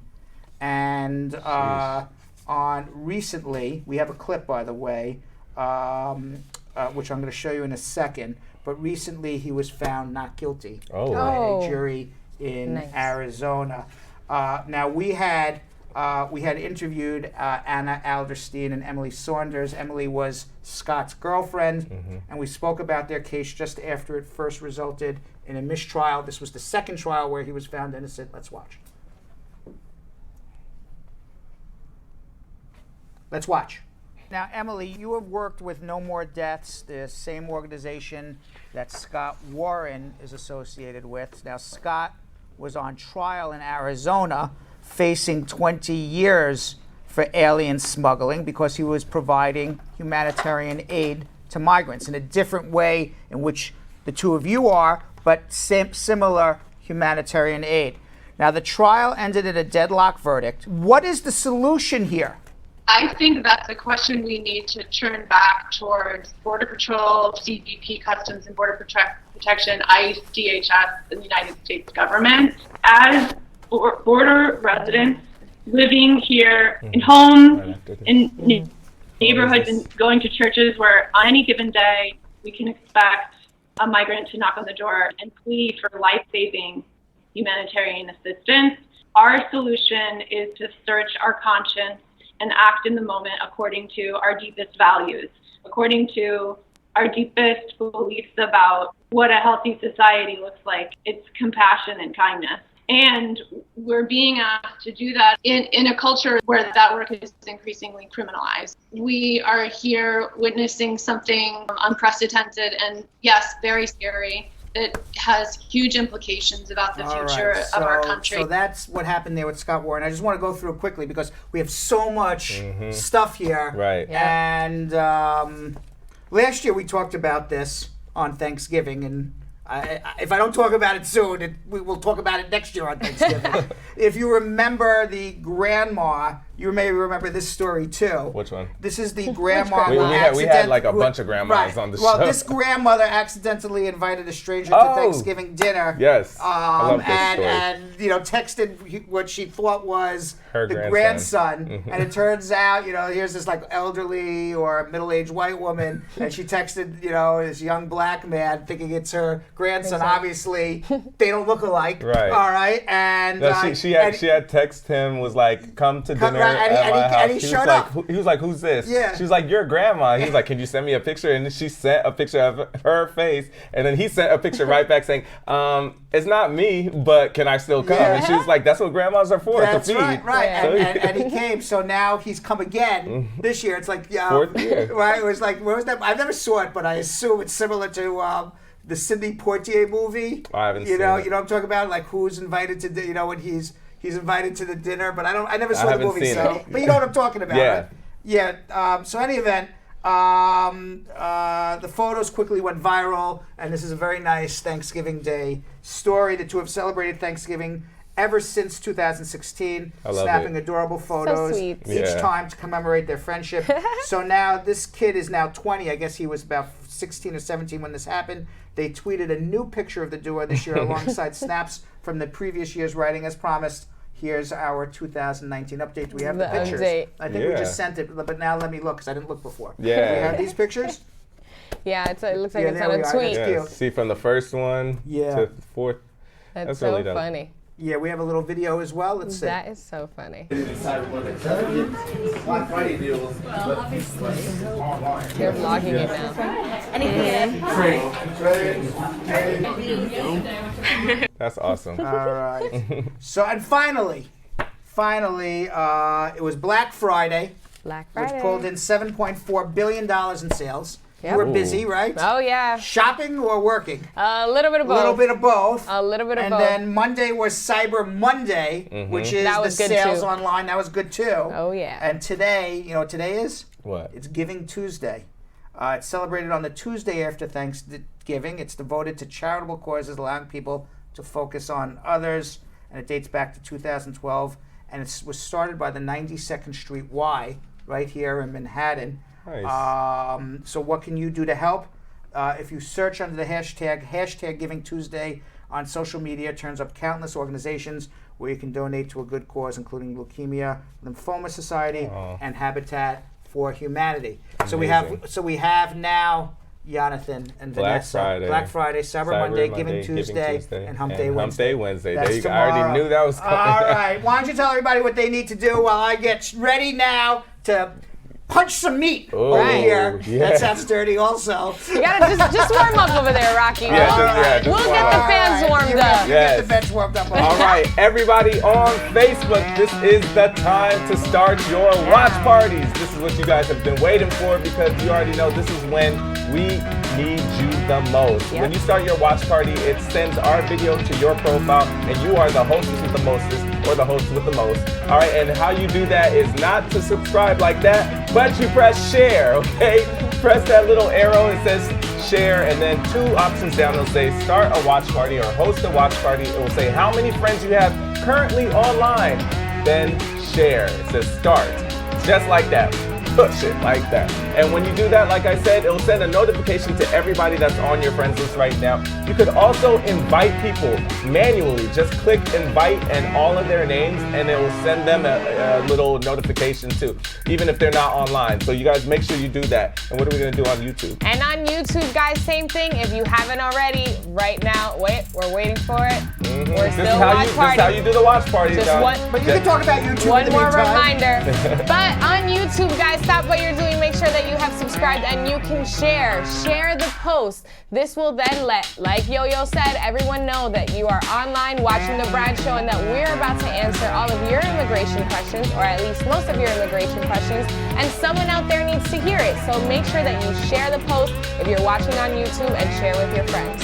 S1: And on recently, we have a clip, by the way, which I'm going to show you in a second. But recently, he was found not guilty by a jury in Arizona. Now we had interviewed Anna Alderstein and Emily Saunders. Emily was Scott's girlfriend, and we spoke about their case just after it first resulted in a mistrial. This was the second trial where he was found innocent. Let's watch. Let's watch. Now, Emily, you have worked with No More Deaths, the same organization that Scott Warren is associated with. Now, Scott was on trial in Arizona facing 20 years for alien smuggling because he was providing humanitarian aid to migrants in a different way in which the two of you are, but similar humanitarian aid. Now, the trial ended in a deadlock verdict. What is the solution here?
S11: I think that's a question we need to turn back towards Border Patrol, CBP, Customs and Border Protection, ICE, DHS, and the United States government. As border residents living here in homes, in neighborhoods, and going to churches where on any given day we can expect a migrant to knock on the door and plead for life-saving humanitarian assistance, our solution is to search our conscience and act in the moment according to our deepest values, according to our deepest beliefs about what a healthy society looks like. It's compassion and kindness. And we're being asked to do that in a culture where that work is increasingly criminalized. We are here witnessing something unprecedented and, yes, very scary. It has huge implications about the future of our country.
S1: So that's what happened there with Scott Warren. I just want to go through it quickly because we have so much stuff here.
S8: Right.
S1: Yeah. And last year we talked about this on Thanksgiving, and if I don't talk about it soon, we will talk about it next year on Thanksgiving. If you remember the grandma, you may remember this story too.
S8: Which one?
S1: This is the grandma.
S8: We had like a bunch of grandmas on the show.
S1: Well, this grandmother accidentally invited a stranger to Thanksgiving dinner.
S8: Yes, I love this story.
S1: And texted what she thought was
S8: her
S1: grandson. And it turns out, here's this like elderly or middle-aged white woman, and she texted, this young black man thinking it's her grandson. Obviously, they don't look alike.
S8: Right.
S1: All right. And
S8: she had text him, was like, come to dinner at my house.
S1: And he showed up.
S8: He was like, who's this?
S1: Yeah.
S8: She was like, your grandma. He was like, can you send me a picture? And then she sent a picture of her face, and then he sent a picture right back saying, it's not me, but can I still come? Yeah. And she was like, that's what grandmas are for,
S1: that's
S8: to feed.
S1: Right. And he came, so now he's come again this year. It's like,
S8: fourth year.
S1: Right, it was like, where was that? I never saw it, but I assume it's similar to the Sidney Poitier movie.
S8: I haven't seen it.
S1: You know what I'm talking about? Like who's invited to, when he's invited to the dinner, but I never saw the movie, but you know what I'm talking about, right? Yeah. So any event, the photos quickly went viral, and this is a very nice Thanksgiving Day story. The two have celebrated Thanksgiving ever since 2016,
S8: I love
S1: snapping
S8: it.
S1: adorable photos
S9: sweet.
S1: each
S8: Yeah.
S1: time to commemorate their friendship. So now this kid is now 20. I guess he was about 16 or 17 when this happened. They tweeted a new picture of the duo this year alongside snaps from the previous year's writing as promised. Here's our 2019 update. Do we have the pictures?
S9: update.
S1: I think we
S8: Yeah.
S1: just sent it, but now let me look because I didn't look before.
S8: Yeah.
S1: Do we have these pictures?
S9: Yeah, it looks like
S1: Yeah,
S9: it's
S1: there
S9: on
S1: we
S9: a
S1: are.
S9: tweet.
S1: That's
S8: Yeah,
S1: cute.
S8: see from the first one
S1: Yeah.
S8: to the fourth.
S9: That's
S8: really
S9: so
S8: dope.
S9: funny.
S1: Yeah, we have a little video as well. Let's see.
S9: That is so funny.
S13: Black Friday deals.
S7: Well, obviously.
S9: They're vlogging it now.
S8: That's awesome.
S1: All right. So, and finally, it was Black Friday,
S9: Black
S1: which
S9: Friday.
S1: pulled in $7.4 billion in sales.
S9: Yep.
S1: You were
S8: Ooh.
S1: busy, right?
S9: Oh yeah.
S1: Shopping or working?
S9: A little bit of
S1: A
S9: both.
S1: little bit of both.
S9: A little bit of
S1: And
S9: both.
S1: then Monday was Cyber Monday, which is
S9: That
S1: the
S9: was good,
S1: sales
S9: too.
S1: online. That was good too.
S9: Oh yeah.
S1: And today, you know what today is?
S8: What?
S1: It's Giving Tuesday. It's celebrated on the Tuesday after Thanksgiving. It's devoted to charitable causes, allowing people to focus on others. And it dates back to 2012. And it was started by the 92nd Street Y right here in Manhattan.
S8: Nice.
S1: So what can you do to help? If you search under the hashtag Giving Tuesday on social media, it turns up countless organizations where you can donate to a good cause, including Leukemia Lymphoma Society and Habitat for Humanity. So we have now Yonathan and Vanessa. Black Friday, Cyber Monday, Giving Tuesday, and Hump Day Wednesday.
S8: There
S1: That's
S8: you go. I already knew that was coming.
S1: All right. Why don't you tell everybody what they need to do while I get ready now to punch some meat over here.
S8: yeah.
S1: That sounds dirty also.
S9: You gotta just warm up over there, Rocky.
S8: Just
S9: We'll
S8: warm
S9: get the
S8: up.
S9: fans warmed
S1: You
S9: up.
S1: get the bench warmed up.
S8: All right, everybody on Facebook, this is the time to start your watch parties. This is what you guys have been waiting for because you already know this is when we need you the most.
S9: Yep.
S8: When you start your watch party, it sends our video to your profile and you are the hostess with the mostest or the host with the most. All right, and how you do that is not to subscribe like that, but you press share, okay? Press that little arrow, it says share, and then two options down, it'll say start a watch party or host a watch party. It will say how many friends you have currently online, then share. It says start, just like that. Push it like that. And when you do that, like I said, it'll send a notification to everybody that's on your friends list right now. You could also invite people manually. Just click invite and all of their names, and it will send them a little notification too, even if they're not online. So you guys make sure you do that. And what are we gonna do on YouTube?
S9: And on YouTube, guys, same thing. If you haven't already, right now, we're waiting for it. We're still watch party.
S8: This is how you do the watch party,
S9: Just
S8: John.
S1: But you can talk about YouTube.
S9: One
S1: in the
S9: more
S1: meantime.
S9: reminder. But on YouTube, guys, stop what you're doing. Make sure that you have subscribed and you can share. Share the post. This will then let, like Yo-Yo said, everyone know that you are online watching the Bradshaw and that we're about to answer all of your immigration questions, or at least most of your immigration questions, and someone out there needs to hear it. So make sure that you share the post if you're watching on YouTube and share with your friends.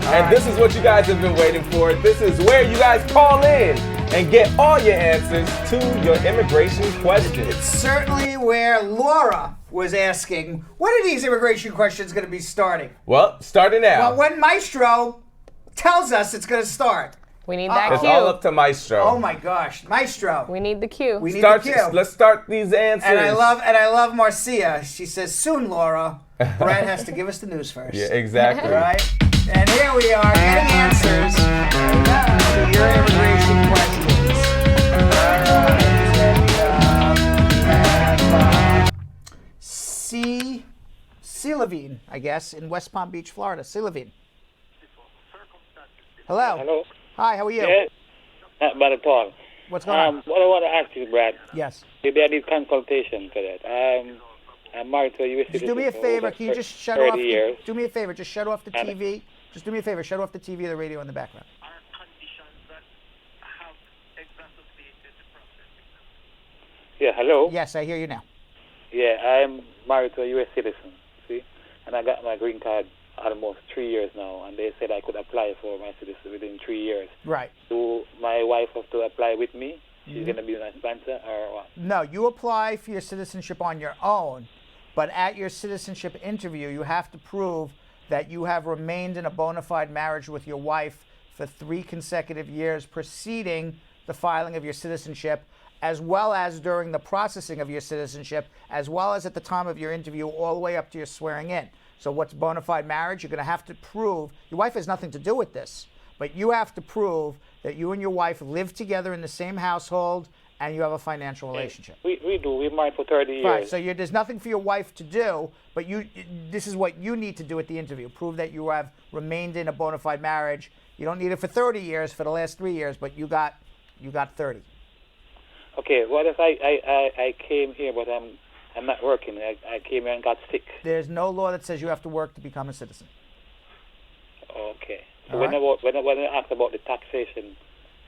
S8: And this is what you guys have been waiting for. This is where you guys call in and get all your answers to your immigration questions.
S1: It's certainly where Laura was asking, when are these immigration questions going to be starting?
S8: Well, starting now.
S1: Well, when Maestro tells us it's going to start.
S9: We need that
S8: It's
S9: cue.
S8: all up to Maestro.
S1: Oh my gosh, Maestro.
S9: We need the cue.
S1: We need
S8: Start,
S1: the cue.
S8: let's start these answers.
S1: And I love Marcia. She says, soon, Laura. Brad has to give us the news first.
S8: Yeah, exactly.
S1: All right? And here we are getting answers to your immigration questions. All right. And C. Levine, I guess, in West Palm Beach, Florida. C. Levine. Hello.
S14: Hello.
S1: Hi, how are you?
S14: Yeah, not bad at all.
S1: What's going on?
S14: What I want to ask you, Brad.
S1: Yes.
S14: Maybe I need consultation for that. I'm married to a U.S.
S1: Just do me a favor. Can you just shut
S14: 30
S1: off?
S14: years.
S1: Do me a favor. Just shut off the TV. Just do me a favor. Shut off the TV or the radio in the background.
S14: Yeah, hello?
S1: Yes, I hear you now.
S14: Yeah, I'm married to a U.S. citizen, see? And I got my green card almost 3 years now, and they said I could apply for my citizenship within 3 years.
S1: Right.
S14: Do my wife have to apply with me? She's going to be my sponsor, or what?
S1: No, you apply for your citizenship on your own, but at your citizenship interview, you have to prove that you have remained in a bona fide marriage with your wife for 3 consecutive years preceding the filing of your citizenship, as well as during the processing of your citizenship, as well as at the time of your interview, all the way up to your swearing in. So what's bona fide marriage? You're going to have to prove, your wife has nothing to do with this, but you have to prove that you and your wife live together in the same household and you have a financial relationship.
S14: We do. We're married for 30 years.
S1: Right, so there's nothing for your wife to do, but this is what you need to do at the interview. Prove that you have remained in a bona fide marriage. You don't need it for 30 years, for the last 3 years, but you got 30.
S14: Okay, what if I came here, but I'm not working. I came here and got sick.
S1: There's no law that says you have to work to become a citizen.
S14: Okay. So when I asked about the taxation,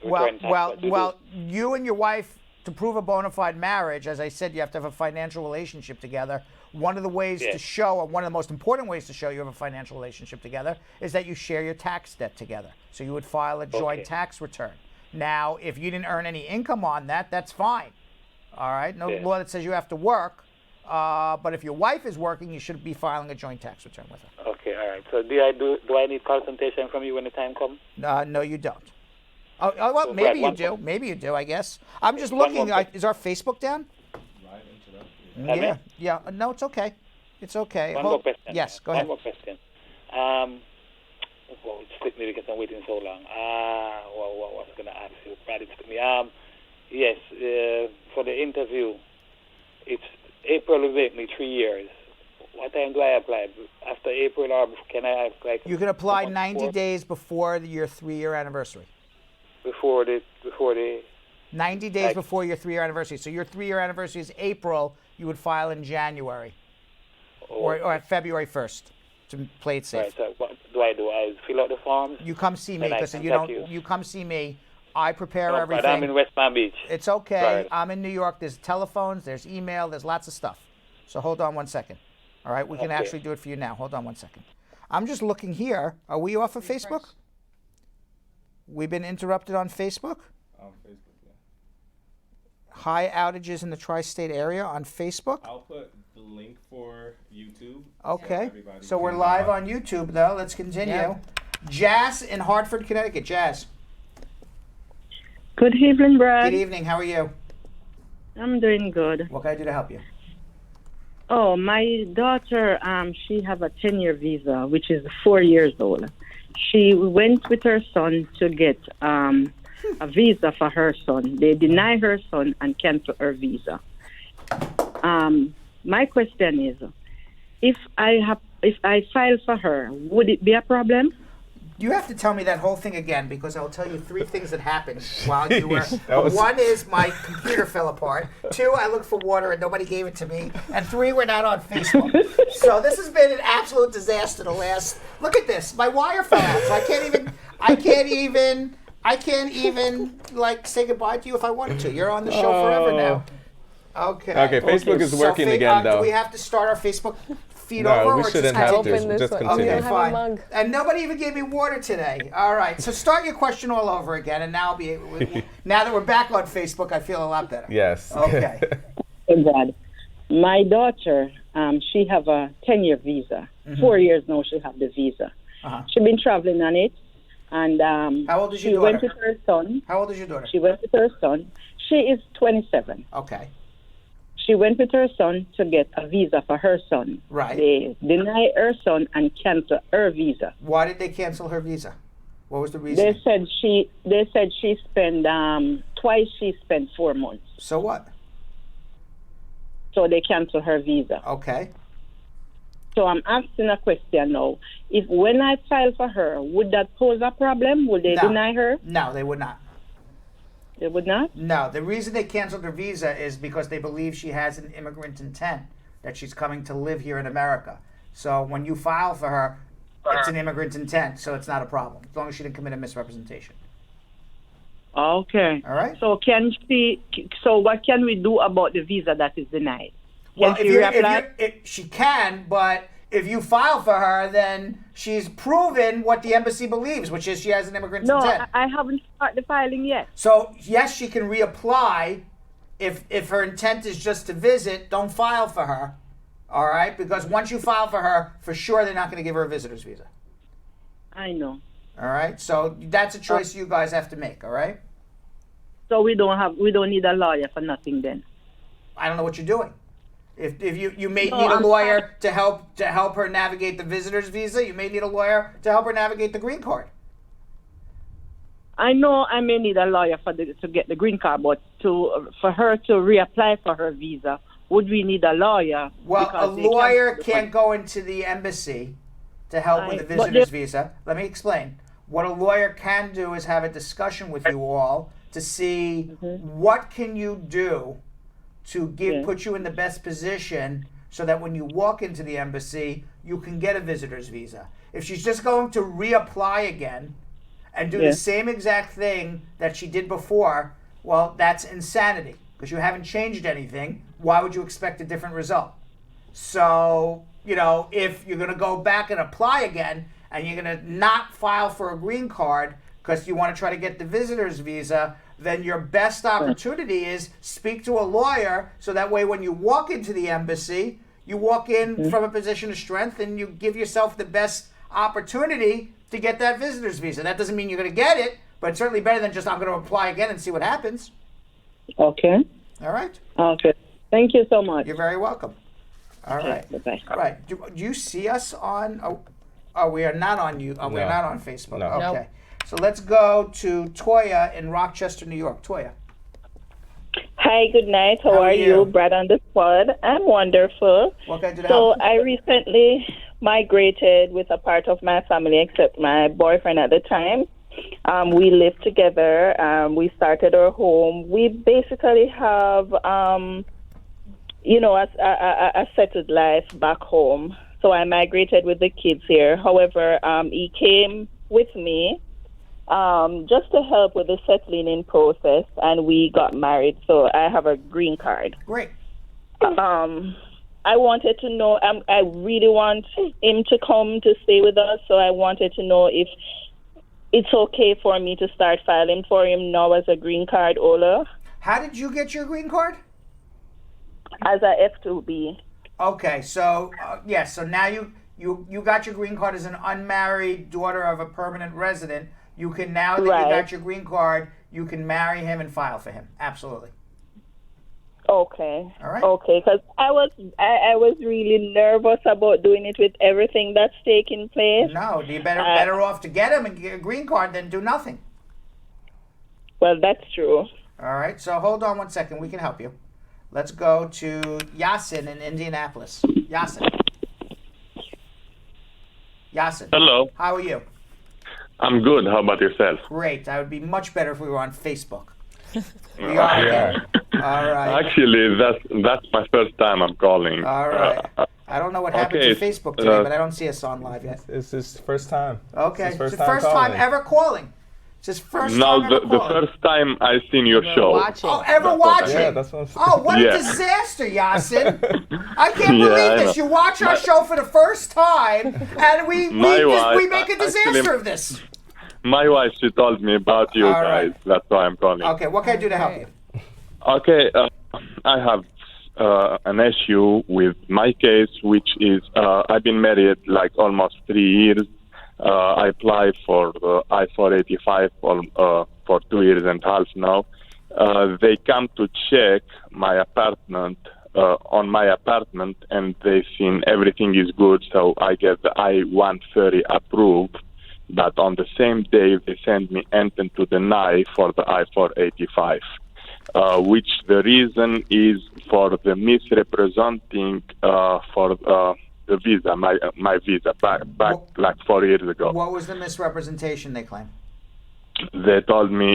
S1: well, you and your wife, to prove a bona fide marriage, as I said, you have to have a financial relationship together. One of the ways to show, or one of the most important ways to show you have a financial relationship together, is that you share your tax debt together. So you would file a joint tax return. Now, if you didn't earn any income on that, that's fine. All right? No law that says you have to work. But if your wife is working, you should be filing a joint tax return with her.
S14: Okay, all right. So do I need consultation from you when the time comes?
S1: No, you don't. Oh well, so maybe you do. Maybe you do, I guess. I'm just looking. Is our Facebook down? Yeah. No, it's okay. It's okay.
S14: One more question.
S1: Yes, go ahead.
S14: One more question. Well, it slipped me because I'm waiting so long. What was I going to ask you? It slipped me. Yes, for the interview, it's April will make me 3 years. What time do I apply? After April, or can I like?
S1: You can apply 90 days before your 3-year anniversary.
S14: Before the
S1: 90 days before your 3-year anniversary. So your 3-year anniversary is April. You would file in January or February 1st to play it safe.
S14: Right, so what do? I fill out the forms?
S1: You come see me because you come see me. I prepare everything.
S14: But I'm in West Palm Beach.
S1: It's okay. Right. I'm in New York. There's telephones. There's email. There's lots of stuff. So hold on one second. All right, we can actually do it for you now. Hold on one second. I'm just looking here. Are we off of Facebook? We've been interrupted on Facebook?
S8: On Facebook, yeah.
S1: High outages in the tri-state area on Facebook?
S8: I'll put the link for YouTube.
S1: Okay. So we're live on YouTube, though. Let's continue. Yeah. Jazz in Hartford, Connecticut. Jazz.
S13: Good evening, Brad.
S1: Good evening. How are you?
S13: I'm doing good.
S1: What can I do to help you?
S13: Oh, my daughter, she have a 10-year visa, which is 4 years old. She went with her son to get a visa for her son. They deny her son and cancel her visa. My question is, if I file for her, would it be a problem?
S1: You have to tell me that whole thing again because I'll tell you 3 things that happened while you were. One is my computer fell apart. 2, I looked for water and nobody gave it to me. And 3, we're not on Facebook. So this has been an absolute disaster. Look at this. My wire fell out, so I can't even like say goodbye to you if I wanted to. You're on the show forever now. Okay.
S8: Okay. Facebook is working again, though.
S1: Do we have to start our Facebook feed
S8: no,
S1: over?
S8: we shouldn't have to. Just continue.
S1: Okay, fine. And nobody even gave me water today. All right. So start your question all over again, and now now that we're back on Facebook, I feel a lot better.
S8: Yes.
S1: Okay.
S13: Brad, my daughter, she have a 10-year visa. 4 years now she have the visa. She's been traveling on it, and
S1: how old is your
S13: she
S1: daughter?
S13: went with her son.
S1: How old is your daughter?
S13: She went with her son. She is 27.
S1: Okay.
S13: She went with her son to get a visa for her son.
S1: Right.
S13: They deny her son and cancel her visa.
S1: Why did they cancel her visa? What was the reason?
S13: They said she spent twice. She spent 4 months.
S1: So what?
S13: So they canceled her visa.
S1: Okay.
S13: So I'm asking a question now. If when I file for her, would that pose a problem? Would they deny her?
S1: No, they would not.
S13: They would not?
S1: No. The reason they canceled her visa is because they believe she has an immigrant intent, that she's coming to live here in America. So when you file for her, it's an immigrant intent, so it's not a problem, as long as she didn't commit a misrepresentation.
S13: Okay.
S1: All right.
S13: So So what can we do about the visa that is denied?
S1: Well, she can, but if you file for her, then she's proven what the embassy believes, which is she has an immigrant intent.
S13: No, I haven't started the filing yet.
S1: So, yes, she can reapply. If her intent is just to visit, don't file for her, all right? Because once you file for her, for sure they're not going to give her a visitor's visa.
S13: I know.
S1: All right. So that's a choice you guys have to make. All right.
S13: So we don't need a lawyer for nothing then.
S1: I don't know what you're doing. If you may
S13: No,
S1: need a
S13: I'm
S1: lawyer to help her navigate the visitor's visa, you may need a lawyer to help her navigate the green card.
S13: I know I may need a lawyer to get the green card, but for her to reapply for her visa, would we need a lawyer?
S1: Well, a lawyer can't go into the embassy to help with the visitor's visa. Let me explain. What a lawyer can do is have a discussion with you all to see what can you do to put you in the best position so that when you walk into the embassy, you can get a visitor's visa. If she's just going to reapply again and do the same exact thing that she did before, well, that's insanity because you haven't changed anything. Why would you expect a different result? So, if you're going to go back and apply again and you're going to not file for a green card because you want to try to get the visitor's visa, then your best opportunity is speak to a lawyer so that way when you walk into the embassy, you walk in from a position of strength and you give yourself the best opportunity to get that visitor's visa. That doesn't mean you're going to get it, but it's certainly better than just I'm going to apply again and see what happens.
S13: Okay.
S1: All right.
S13: Okay. Thank you so much.
S1: You're very welcome. All right.
S13: Bye-bye.
S1: All right. Do you see us on? Oh, we are not on you. Oh, we're not on Facebook.
S8: No.
S1: Okay.
S8: Nope.
S1: So let's go to Toya in Rochester, New York. Toya.
S15: Hi, good night. How are you? Brad on the squad. I'm wonderful.
S1: What can I do to
S15: So
S1: help?
S15: I recently migrated with a part of my family, except my boyfriend at the time. We lived together. We started our home. We basically have, a settled life back home. So I migrated with the kids here. However, he came with me just to help with the settling in process, and we got married. So I have a green card.
S1: Great.
S15: I wanted to know, I really want him to come to stay with us, so I wanted to know if it's okay for me to start filing for him now as a green card holder.
S1: How did you get your green card?
S15: As a F2B.
S1: Okay, so so now you got your green card as an unmarried daughter of a permanent resident. You can now that you got your green card, you can marry him and file for him. Absolutely.
S15: Okay.
S1: All right.
S15: Okay, because I was really nervous about doing it with everything that's taking place.
S1: No, you're better off to get him and get a green card than do nothing.
S15: Well, that's true.
S1: All right, so hold on one second. We can help you. Let's go to Yasin in Indianapolis. Yasin.
S16: Hello.
S1: How are you?
S16: I'm good. How about yourself?
S1: Great. I would be much better if we were on Facebook. We are again. All right.
S16: Actually, that's my first time I'm calling.
S1: All right. I don't know what happened to Facebook today, but I don't see us on live yet.
S8: It's his first time.
S1: Okay.
S8: It's his
S1: It's the first time ever calling. It's his first time ever
S16: the
S1: calling.
S16: first time I've seen your show.
S1: Oh, ever watching?
S8: Yeah, that's what I'm saying.
S1: Oh, what
S16: Yeah.
S1: a disaster, Yasin. I can't
S16: Yeah,
S1: believe
S16: I
S1: this.
S16: know.
S1: You watch our show for the first time, and we
S16: My wife-
S1: make a disaster
S16: actually-
S1: of this.
S16: My wife, she told me about you
S1: All
S16: guys.
S1: right.
S16: That's why I'm calling.
S1: Okay, what can I do to help you?
S16: Okay, I have an issue with my case, which is I've been married like almost 3 years. I applied for the I-485 for 2 years and a half now. They come to check my apartment, on my apartment, and they seen everything is good, so I get the I-130 approved. But on the same day, they send me intent to deny for the I-485. Which the reason is for the misrepresenting for the visa, my visa back like 4 years ago.
S1: What was the misrepresentation they claim?
S16: They told me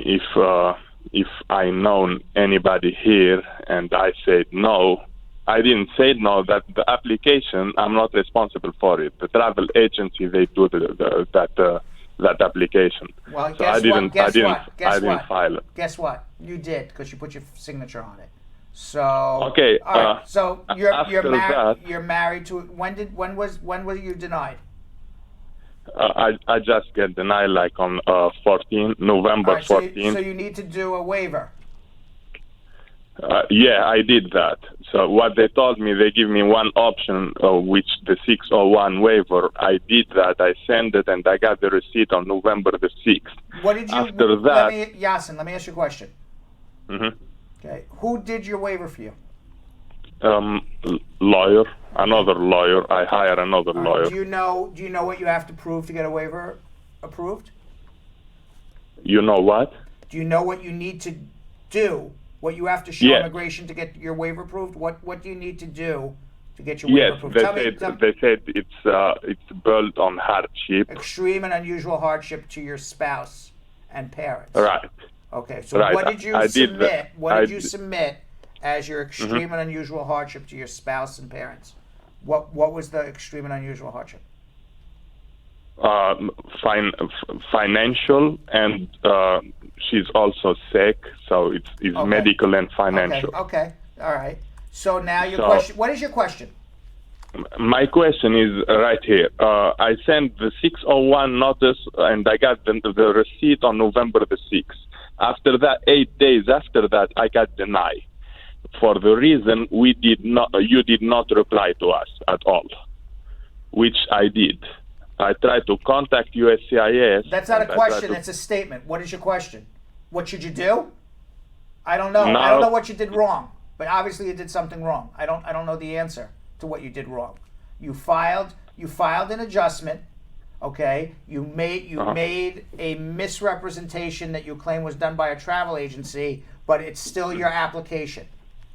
S16: if I known anybody here, and I said no. I didn't say no. That the application, I'm not responsible for it. The travel agency, they do that application.
S1: Well,
S16: So I didn't file it.
S1: Guess what? You did because you put your signature on it. So
S16: Okay,
S1: All right. So you're
S16: after
S1: married.
S16: that-
S1: You're married to. When were you denied?
S16: I just get denied like on November
S1: All right, so
S16: 14.
S1: you need to do a waiver.
S16: Yeah, I did that. So what they told me, they give me one option, which the 601 waiver. I did that. I sent it, and I got the receipt on November the 6th.
S1: What did you?
S16: After that,
S1: Yasin, let me ask you a question.
S16: Mhm.
S1: Okay, who did your waiver for you?
S16: Lawyer, another lawyer. I hire another lawyer.
S1: Do you know what you have to prove to get a waiver approved?
S16: You know what?
S1: Do you know what you need to do? What you have to show immigration to get your waiver approved? What do you need to do to get your waiver approved?
S16: They said it's built on hardship.
S1: Extreme and unusual hardship to your spouse and parents.
S16: Right.
S1: Okay, so
S16: right.
S1: what did you submit? What did you submit as your extreme and unusual hardship to your spouse and parents? What was the extreme and unusual hardship?
S16: Financial, and she's also sick, so it's medical and financial.
S1: Okay, all right. So now your question. What is your question?
S16: My question is right here. I sent the 601 notice, and I got the receipt on November the 6th. After that, 8 days after that, I got denied for the reason you did not reply to us at all, which I did. I tried to contact USCIS.
S1: That's not a question. That's a statement. What is your question? What should you do? I don't know. I don't know what you did wrong, but obviously you did something wrong. I don't know the answer to what you did wrong. You filed an adjustment. Okay, you made a misrepresentation that you claim was done by a travel agency, but it's still your application.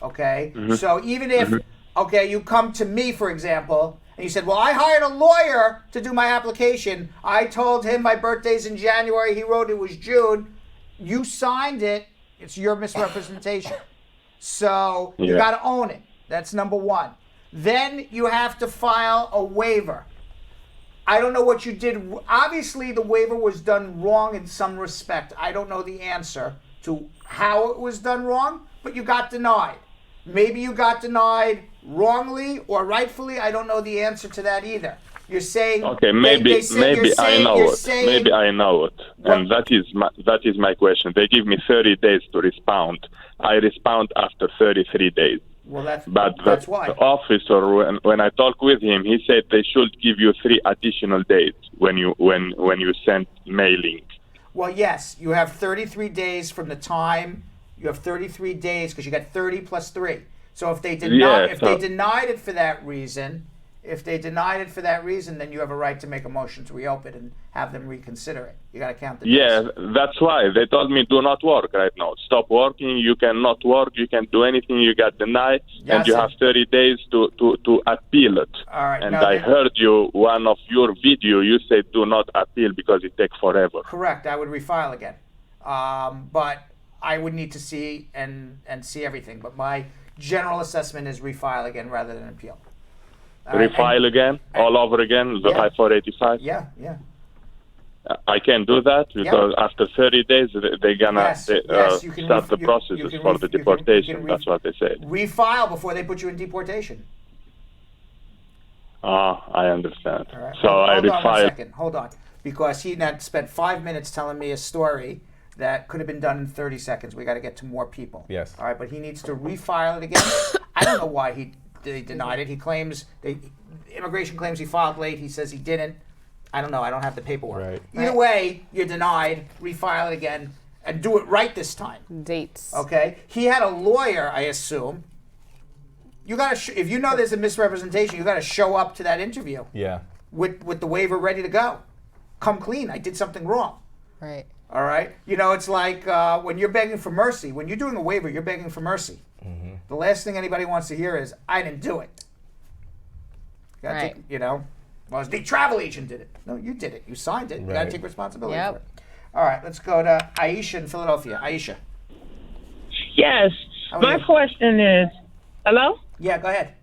S1: Okay, so even if you come to me, for example, and you said, well, I hired a lawyer to do my application. I told him my birthday's in January. He wrote it was June. You signed it. It's your misrepresentation. So you got to own it. That's number one. Then you have to file a waiver. I don't know what you did. Obviously, the waiver was done wrong in some respect. I don't know the answer to how it was done wrong, but you got denied. Maybe you got denied wrongly or rightfully. I don't know the answer to that either. You're saying
S16: maybe I know it, and that is my question. They give me 30 days to respond. I respond after 33 days.
S1: Well, that's why.
S16: The officer, when I talked with him, he said they should give you 3 additional days when you send mailing.
S1: Well, yes, you have 33 days from the time. You have 33 days because you got 30 plus 3. So if they denied it for that reason, then you have a right to make a motion to reopen and have them reconsider it. You got to count the days.
S16: Yeah, that's why they told me do not work right now. Stop working. You cannot work. You can't do anything. You got denied, and you have 30 days to appeal it.
S1: All right.
S16: And I heard you one of your video. You said do not appeal because it takes forever.
S1: Correct. I would refile again, but I would need to see and see everything. But my general assessment is refile again rather than appeal.
S16: Refile again, all over again, the I-485?
S1: Yeah.
S16: I can't do that because after 30 days, they're going to start the processes for the deportation. That's what they said.
S1: Refile before they put you in deportation.
S16: I understand.
S1: All right.
S16: So I refiled.
S1: Hold on 1 second. Hold on. Because he now spent 5 minutes telling me a story that could have been done in 30 seconds. We got to get to more people.
S8: Yes.
S1: All right, but he needs to refile it again. I don't know why they denied it. He claims immigration claims he filed late. He says he didn't. I don't know. I don't have the paperwork. Right. Either way, you're denied. Refile it again and do it right this time.
S9: Dates.
S1: Okay. He had a lawyer, I assume. You got to if you know there's a misrepresentation, you got to show up to that interview.
S8: Yeah.
S1: With the waiver ready to go. Come clean. I did something wrong.
S9: Right.
S1: All right. You know, it's like when you're begging for mercy. When you're doing a waiver, you're begging for mercy. Mm-hmm. The last thing anybody wants to hear is, I didn't do it. Well, the travel agent did it. No, you did it. You signed it. You got to take responsibility for it. All right. Let's go to Aisha in Philadelphia. Aisha.
S17: Yes. My question is, hello?
S1: Yeah, go ahead.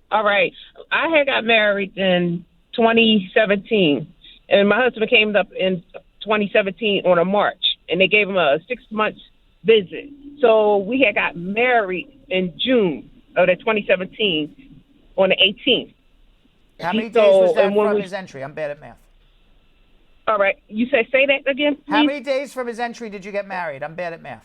S17: All right. I had got married in 2017, and my husband came up in 2017 on a March, and they gave him a 6-month visit. So we had got married in June of the 2017 on the 18th.
S1: How many days was that from his entry? I'm bad at math.
S17: All right. You say that again, please?
S1: How many days from his entry did you get married? I'm bad at math.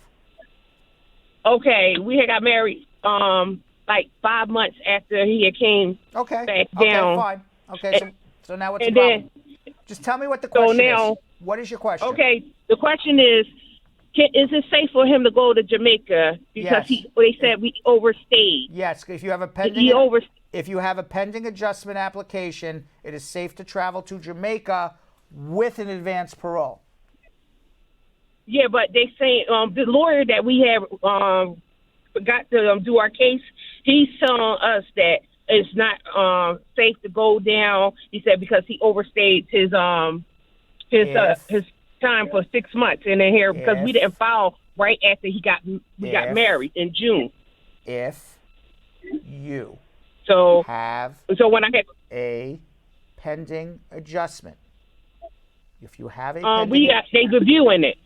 S17: Okay, we had got married like 5 months after he had came back down.
S1: Okay, fine. Okay, so now what's the
S17: And
S1: problem? Just tell me what the question
S17: now,
S1: is. What is your question?
S17: Okay, the question is it safe for him to go to Jamaica because
S1: Yes.
S17: they said we overstayed?
S1: Yes, if you have a pending if you have a pending adjustment application, it is safe to travel to Jamaica with an advance parole.
S17: Yeah, but they say the lawyer that we have got to do our case, he's telling us that it's not safe to go down. He said because he overstayed his time for 6 months in here because we didn't file right after we got married in June.
S1: If you
S17: have when I had
S1: a pending adjustment, if you have a
S17: they reviewing it.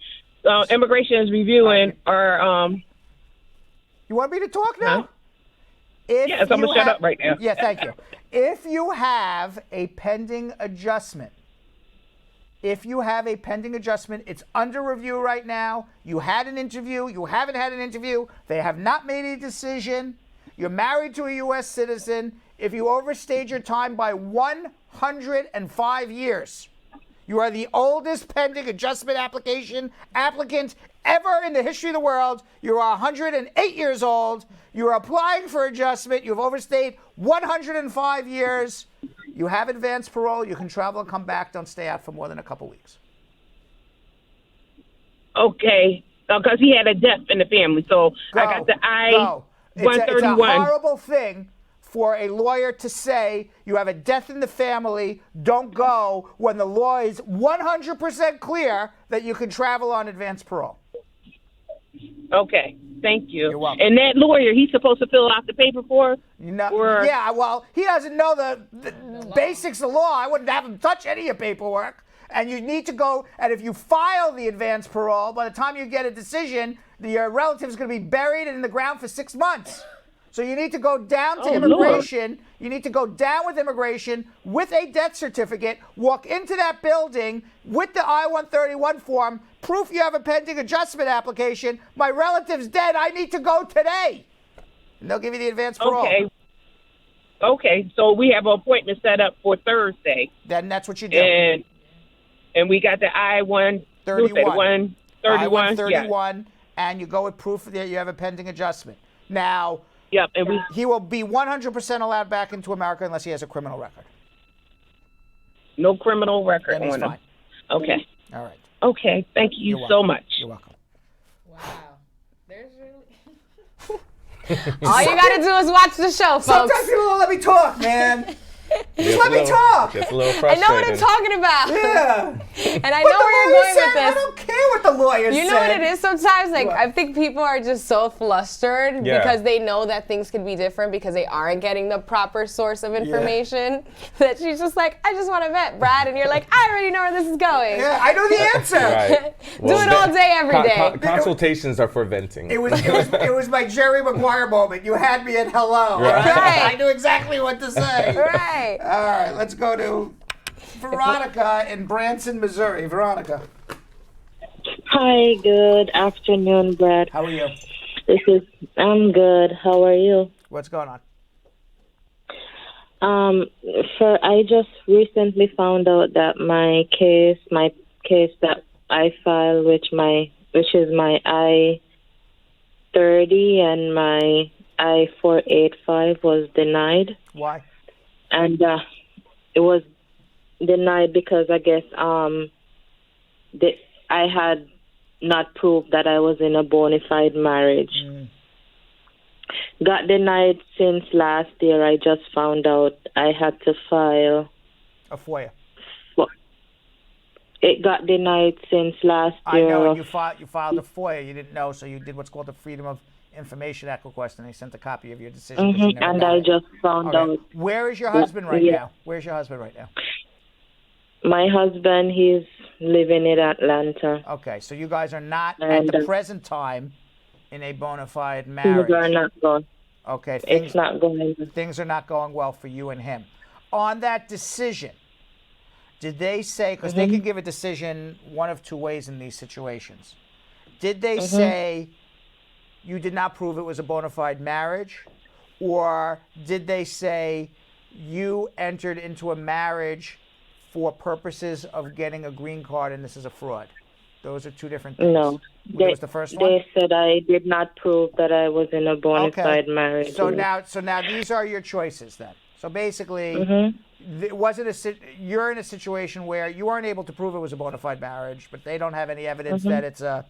S17: Immigration is reviewing our.
S1: You want me to talk now?
S17: Huh? Yes, I'm gonna shut up right now.
S1: Yeah, thank you. If you have a pending adjustment, it's under review right now. You had an interview. You haven't had an interview. They have not made a decision. You're married to a U.S. citizen. If you overstayed your time by 105 years, you are the oldest pending adjustment applicant ever in the history of the world. You are 108 years old. You are applying for adjustment. You've overstayed 105 years. You have advance parole. You can travel and come back. Don't stay out for more than a couple weeks.
S17: Okay, because he had a death in the family, so I got the I-131.
S1: It's a horrible thing for a lawyer to say you have a death in the family, don't go, when the law is 100% clear that you can travel on advance parole.
S17: Okay, thank you.
S1: You're welcome.
S17: And that lawyer, he's supposed to fill out the paper for?
S1: Yeah, well, he doesn't know the basics of law. I wouldn't have him touch any of your paperwork. And you need to go, and if you file the advance parole, by the time you get a decision, your relative is going to be buried in the ground for 6 months. So you need to go down to immigration. Lord. You need to go down with immigration with a death certificate, walk into that building with the I-131 form, proof you have a pending adjustment application. My relative's dead. I need to go today. And they'll give you the advance parole.
S17: Okay, so we have an appointment set up for Thursday.
S1: Then that's what you do.
S17: And we got the I-131.
S1: I-131, and you go with proof that you have a pending adjustment. Now, he will be 100% allowed back into America unless he has a criminal record.
S17: No criminal record
S1: then he's
S17: on
S1: fine.
S17: him. Okay.
S1: All right.
S17: Okay, thank you so much.
S1: You're welcome.
S9: All you gotta do is watch the show, folks.
S1: Sometimes people don't let me talk, man. Just let me talk.
S8: It's a little
S9: I
S8: frustrating.
S9: know what I'm talking about.
S1: Yeah.
S9: And I know where you're going with this.
S1: I don't care what the lawyer said.
S9: You know what it is sometimes? Like, I think people are just so flustered because they know that things could be different because they aren't getting the proper source of information. That she's just like, I just want to vet Brad. And you're like, I already know where this is going.
S1: Yeah, I know the answer.
S8: Right.
S9: Do it all day, every day.
S8: Consultations are for venting.
S1: It was my Jerry Maguire moment. You had me at hello.
S9: Right.
S1: I knew exactly what to say.
S9: Right.
S1: All right, let's go to Veronica in Branson, Missouri. Veronica.
S18: Hi, good afternoon, Brad.
S1: How are you?
S18: I'm good. How are you?
S1: What's going on?
S18: I just recently found out that my case that I filed, which is my I-30 and my I-485 was denied.
S1: Why?
S18: And it was denied because I guess I had not proved that I was in a bona fide marriage. Got denied since last year. I just found out I had to file
S1: a FOIA.
S18: It got denied since last year.
S1: I know, and you filed a FOIA. You didn't know, so you did what's called a Freedom of Information Act request, and they sent a copy of your decision.
S18: And I just found out.
S1: Where is your husband right now? Where's your husband right now?
S18: My husband, he's living in Atlanta.
S1: Okay, so you guys are not at the present time in a bona fide marriage.
S18: Things are not going.
S1: Okay,
S18: it's not going.
S1: Things are not going well for you and him. On that decision, did they say, because they can give a decision one of two ways in these situations, did they say you did not prove it was a bona fide marriage? Or did they say you entered into a marriage for purposes of getting a green card and this is a fraud? Those are two different things.
S18: No.
S1: That was the first one?
S18: They said I did not prove that I was in a bona fide marriage.
S1: So now these are your choices then. So basically, it wasn't you're in a situation where you weren't able to prove it was a bona fide marriage, but they don't have any evidence that it's a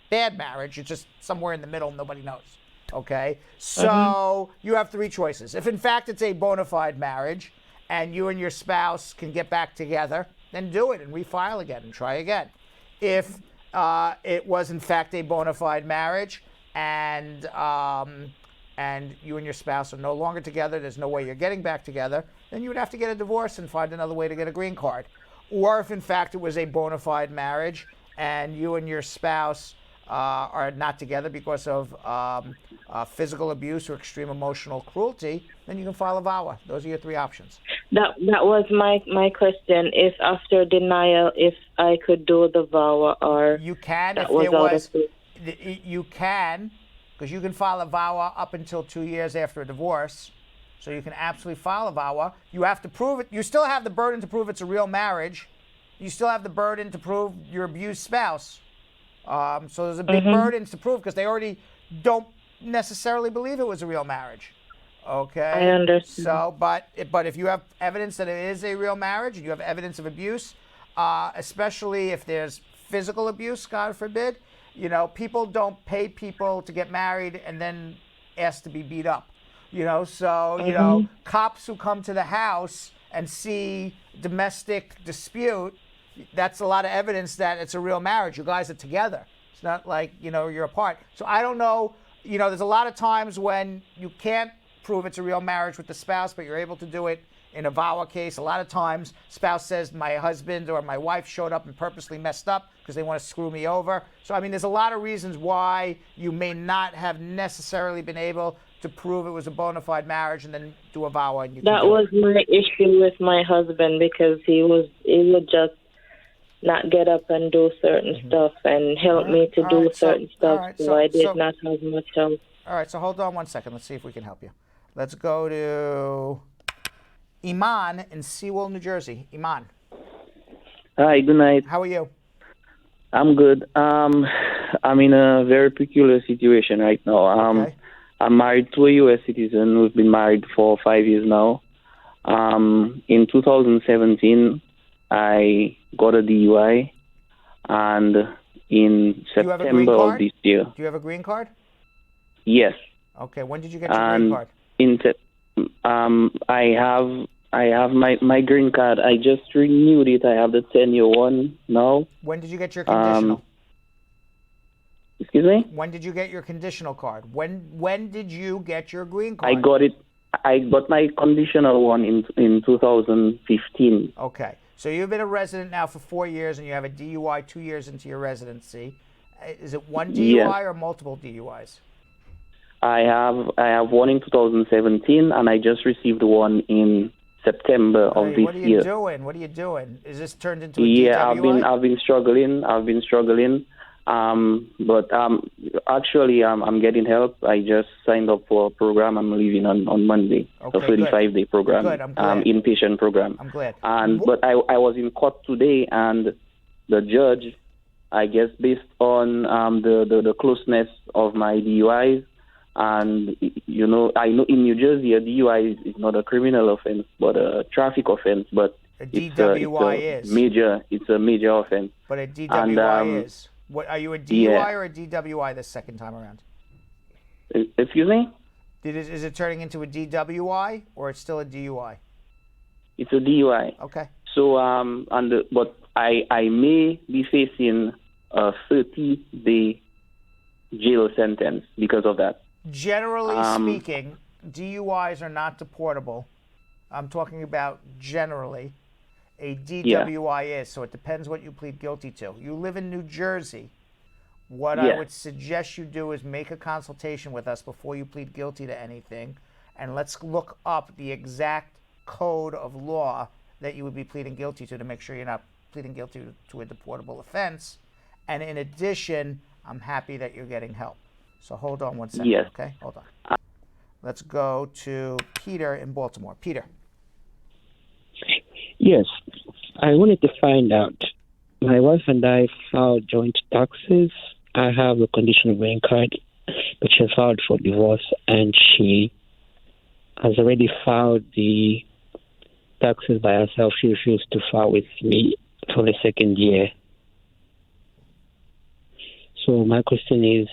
S1: bad marriage. It's just somewhere in the middle, nobody knows. Okay? So you have three choices. If in fact it's a bona fide marriage and you and your spouse can get back together, then do it and refile again and try again. If it was in fact a bona fide marriage and you and your spouse are no longer together, there's no way you're getting back together, then you would have to get a divorce and find another way to get a green card. Or if in fact it was a bona fide marriage and you and your spouse are not together because of physical abuse or extreme emotional cruelty, then you can file a Vawa. Those are your three options.
S18: That was my question. If after denial, if I could do the Vawa or
S1: you can,
S18: that
S1: if there was,
S18: out
S1: you can, because you can file a Vawa up until 2 years after a divorce. So you can absolutely file a Vawa. You have to prove it. You still have the burden to prove it's a real marriage. You still have the burden to prove your abused spouse. So there's a big burden to prove because they already don't necessarily believe it was a real marriage. Okay.
S18: I understand.
S1: So, but if you have evidence that it is a real marriage and you have evidence of abuse, especially if there's physical abuse, God forbid, people don't pay people to get married and then ask to be beat up. Cops who come to the house and see domestic dispute, that's a lot of evidence that it's a real marriage. You guys are together. It's not like, you're apart. So I don't know, there's a lot of times when you can't prove it's a real marriage with the spouse, but you're able to do it in a Vawa case. A lot of times, spouse says my husband or my wife showed up and purposely messed up because they want to screw me over. So, there's a lot of reasons why you may not have necessarily been able to prove it was a bona fide marriage and then do a Vawa. And
S18: that was my issue with my husband because he would just not get up and do certain stuff and help me to do certain stuff. So I did not have much help.
S1: All right, so hold on one second. Let's see if we can help you. Let's go to Iman in Sewell, New Jersey. Iman.
S19: Hi, good night.
S1: How are you?
S19: I'm good. I'm in a very peculiar situation right now. I'm married to a U.S. citizen. We've been married for 5 years now. In 2017, I got a DUI, and in September of this year.
S1: Do you have a green card?
S19: Yes.
S1: Okay. When did you get your green card?
S19: I have my green card. I just renewed it. I have the 10-year one now.
S1: When did you get your conditional?
S19: Excuse me?
S1: When did you get your conditional card? When did you get your green card?
S19: I got my conditional one in 2015.
S1: Okay. So you've been a resident now for 4 years and you have a DUI 2 years into your residency. Is it one DUI or multiple DUIs?
S19: I have one in 2017 and I just received one in September of this year.
S1: What are you doing? Is this turned into a
S19: DWI? I've been struggling. But actually, I'm getting help. I just signed up for a program. I'm leaving on Monday.
S1: Okay,
S19: a 35-day program.
S1: Good, I'm glad.
S19: Inpatient program.
S1: I'm glad.
S19: But I was in court today, and the judge, I guess, based on the closeness of my DUIs, and I know in New Jersey a DUI is not a criminal offense, but a traffic offense. But
S1: a DWI
S19: it's a major offense.
S1: But a DWI is. What are you, a DUI or a DWI this second time around?
S19: Excuse me?
S1: Is it turning into a DWI or it's still a DUI?
S19: It's a DUI.
S1: Okay.
S19: So but I may be facing a 30-day jail sentence because of that.
S1: Generally speaking, DUIs are not deportable. I'm talking about generally. A DWI is, so it depends what you plead guilty to. You live in New Jersey. What I would suggest you do is make a consultation with us before you plead guilty to anything, and let's look up the exact code of law that you would be pleading guilty to make sure you're not pleading guilty to a deportable offense. And in addition, I'm happy that you're getting help. So hold on one second,
S19: Yes.
S1: okay? Hold on. Let's go to Peter in Baltimore. Peter.
S20: Yes, I wanted to find out. My wife and I filed joint taxes. I have a conditional green card, but she filed for divorce, and she has already filed the taxes by herself. She refused to file with me for the second year. So my question is,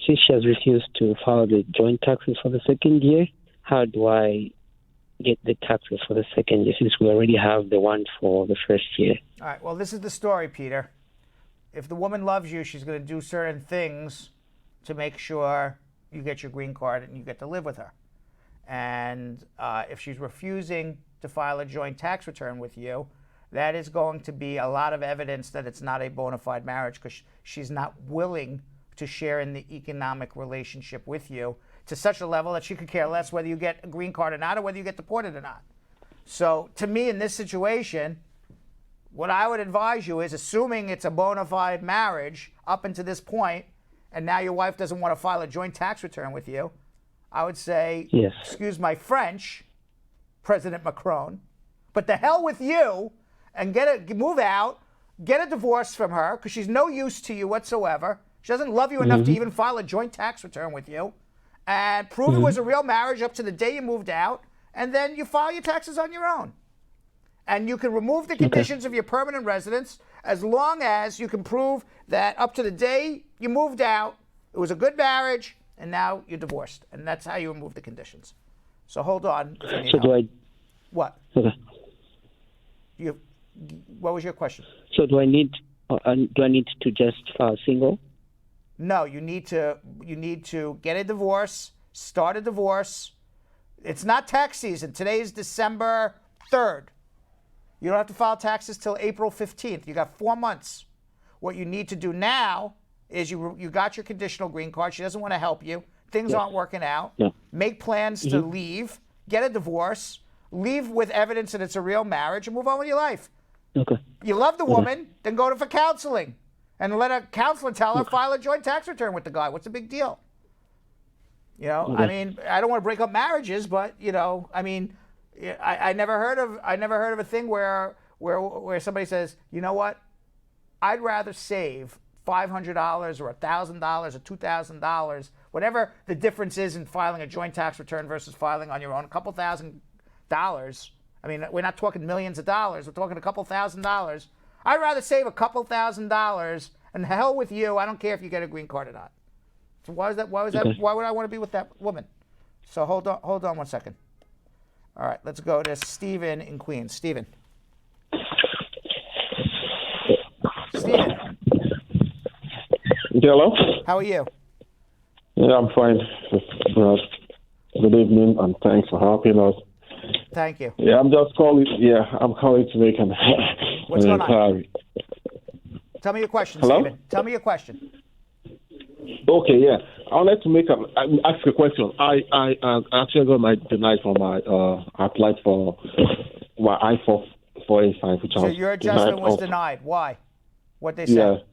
S20: since she has refused to file the joint taxes for the second year, how do I get the taxes for the second year, since we already have the one for the first year?
S1: All right, well, this is the story, Peter. If the woman loves you, she's going to do certain things to make sure you get your green card and you get to live with her. And if she's refusing to file a joint tax return with you, that is going to be a lot of evidence that it's not a bona fide marriage, because she's not willing to share in the economic relationship with you to such a level that she could care less whether you get a green card or not, or whether you get deported or not. So to me, in this situation, what I would advise you is, assuming it's a bona fide marriage up until this point, and now your wife doesn't want to file a joint tax return with you, I would say,
S20: yes,
S1: excuse my French, President Macron, but the hell with you, and move out, get a divorce from her, because she's no use to you whatsoever. She doesn't love you enough to even file a joint tax return with you, and prove it was a real marriage up to the day you moved out, and then you file your taxes on your own. And you can remove the conditions of your permanent residence as long as you can prove that up to the day you moved out, it was a good marriage, and now you're divorced. And that's how you remove the conditions. So hold on. If you need
S20: So do
S1: help.
S20: I?
S1: What?
S20: Okay.
S1: What was your question?
S20: So do I need to just file single?
S1: No, you need to get a divorce, start a divorce. It's not tax season. Today is December 3rd. You don't have to file taxes till April 15th. You got 4 months. What you need to do now is you got your conditional green card. She doesn't want to help you. Things aren't working out.
S20: Yeah.
S1: Make plans to leave, get a divorce, leave with evidence that it's a real marriage, and move on with your life.
S20: Okay.
S1: You love the woman, then go for counseling. And let a counselor tell her, file a joint tax return with the guy. What's the big deal? You know, I mean, I don't want to break up marriages, but, you know, I mean, I never heard of a thing where somebody says, you know what, I'd rather save $500 or $1,000 or $2,000, whatever the difference is in filing a joint tax return versus filing on your own, a couple $1,000. I mean, we're not talking millions of dollars. We're talking a couple $1,000s. I'd rather save a couple $1,000, and hell with you. I don't care if you get a green card or not. So why was that? Why would I want to be with that woman? So hold on 1 second. All right, let's go to Stephen in Queens. Stephen.
S21: Hello.
S1: How are you?
S21: Yeah, I'm fine. Good evening, and thanks for helping us.
S1: Thank you.
S21: Yeah, I'm just calling. Yeah, I'm calling to make an inquiry.
S1: Tell me your question,
S21: Hello?
S1: Stephen. Tell me your question.
S21: Okay, yeah. I would like to ask a question. I actually got my denied for my I applied for my I-485, which
S1: So your adjustment was denied. Why? What they said?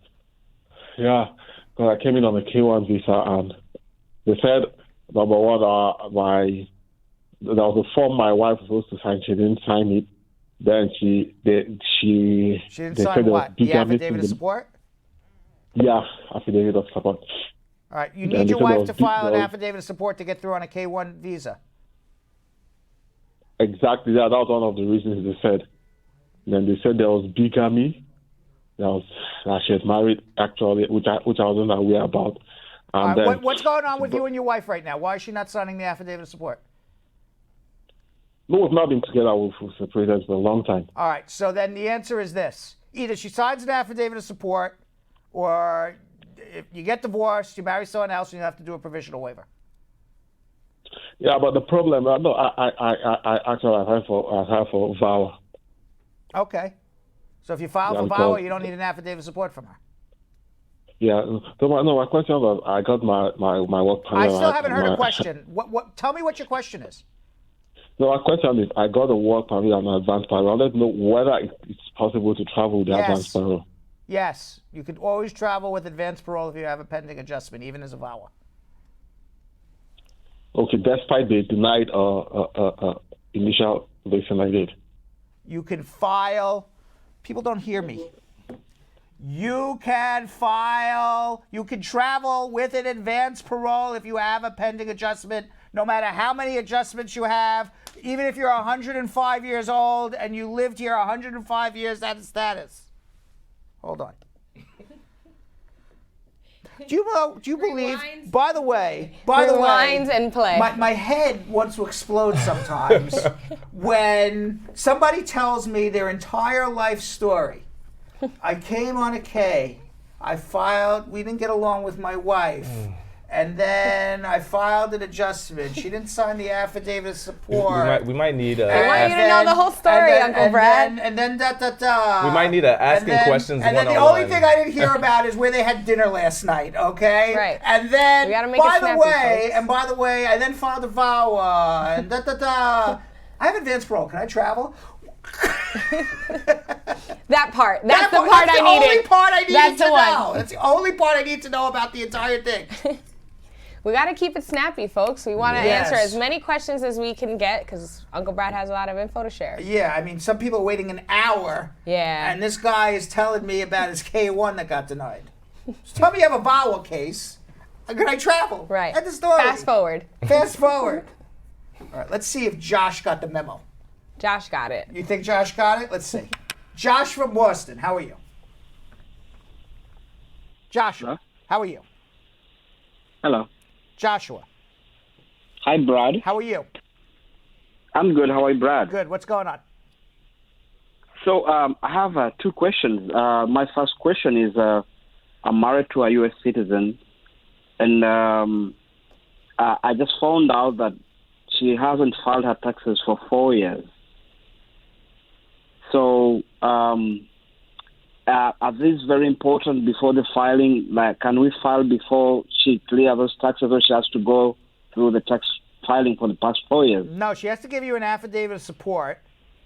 S21: Yeah. Because I came in on a K1 visa, and they said, number one, there was a form my wife was supposed to sign. She didn't sign it. Then she
S1: didn't sign what? The affidavit of support?
S21: Yeah, affidavit of support.
S1: All right, you need your wife to file an affidavit of support to get through on a K1 visa.
S21: Exactly, that was one of the reasons they said. Then they said there was bigamy. She was married, actually, which I wasn't aware about. And
S1: all right, what's going on with you and your wife right now? Why is she not signing the affidavit of support?
S21: No, we've not been together. We've separated for a long time.
S1: All right, so then the answer is this. Either she signs an affidavit of support, or if you get divorced, you marry someone else, and you have to do a provisional waiver.
S21: Yeah, but the problem, I actually applied for Vawa.
S1: Okay. So if you file for Vawa, you don't need an affidavit of support from her.
S21: Yeah. So my question was, I got my work permit.
S1: I still haven't heard a question. Tell me what your question is.
S21: No, my question is, I got a work permit and an advance permit. I wanted to know whether it's possible to travel with the advance permit.
S1: Yes, you could always travel with advanced parole if you have a pending adjustment, even as a VAWA.
S21: Okay, despite the denied initial visa I did.
S1: You can file. People don't hear me. You can file. You can travel with an advanced parole if you have a pending adjustment, no matter how many adjustments you have. Even if you're 105 years old and you lived here 105 years, that is status. Hold on. Do you believe? By the way,
S9: Rewinds and play.
S1: My head wants to explode sometimes when somebody tells me their entire life story. I came on a K. I filed. We didn't get along with my wife. And then I filed an adjustment. She didn't sign the affidavit of support.
S8: We might need a.
S9: I want you to know the whole story, Uncle Brad.
S1: And then da-da-da.
S8: We might need a asking questions
S1: and then the only thing I didn't hear about is where they had dinner last night, okay?
S9: Right.
S1: And then,
S9: We gotta make it
S1: by
S9: snappy,
S1: the way, I then filed a VAWA, and da-da-da. I have advanced parole. Can I travel?
S9: That part. That's the part I needed.
S1: That's the only part I needed
S9: That's
S1: to
S9: the one.
S1: know. That's the only part I need to know about the entire thing.
S9: We got to keep it snappy, folks. We want to
S1: Yes.
S9: answer as many questions as we can get because Uncle Brad has a lot of info to share.
S1: Yeah, I mean, some people are waiting an hour.
S9: Yeah.
S1: And this guy is telling me about his K1 that got denied. So tell me you have a VAWA case. Can I travel?
S9: Right.
S1: End the story.
S9: Fast forward.
S1: Fast forward. All right, let's see if Josh got the memo.
S9: Josh got it.
S1: You think Josh got it? Let's see. Josh from Boston, how are you? Joshua, how are you?
S2: Hello.
S1: Joshua.
S2: Hi, Brad.
S1: How are you?
S2: I'm good. How are you, Brad?
S1: Good. What's going on?
S2: So I have two questions. My first question is I'm married to a U.S. citizen, and I just found out that she hasn't filed her taxes for 4 years. So are these very important before the filing? Like, can we file before she clears those taxes, or she has to go through the tax filing for the past 4 years?
S1: No, she has to give you an affidavit of support,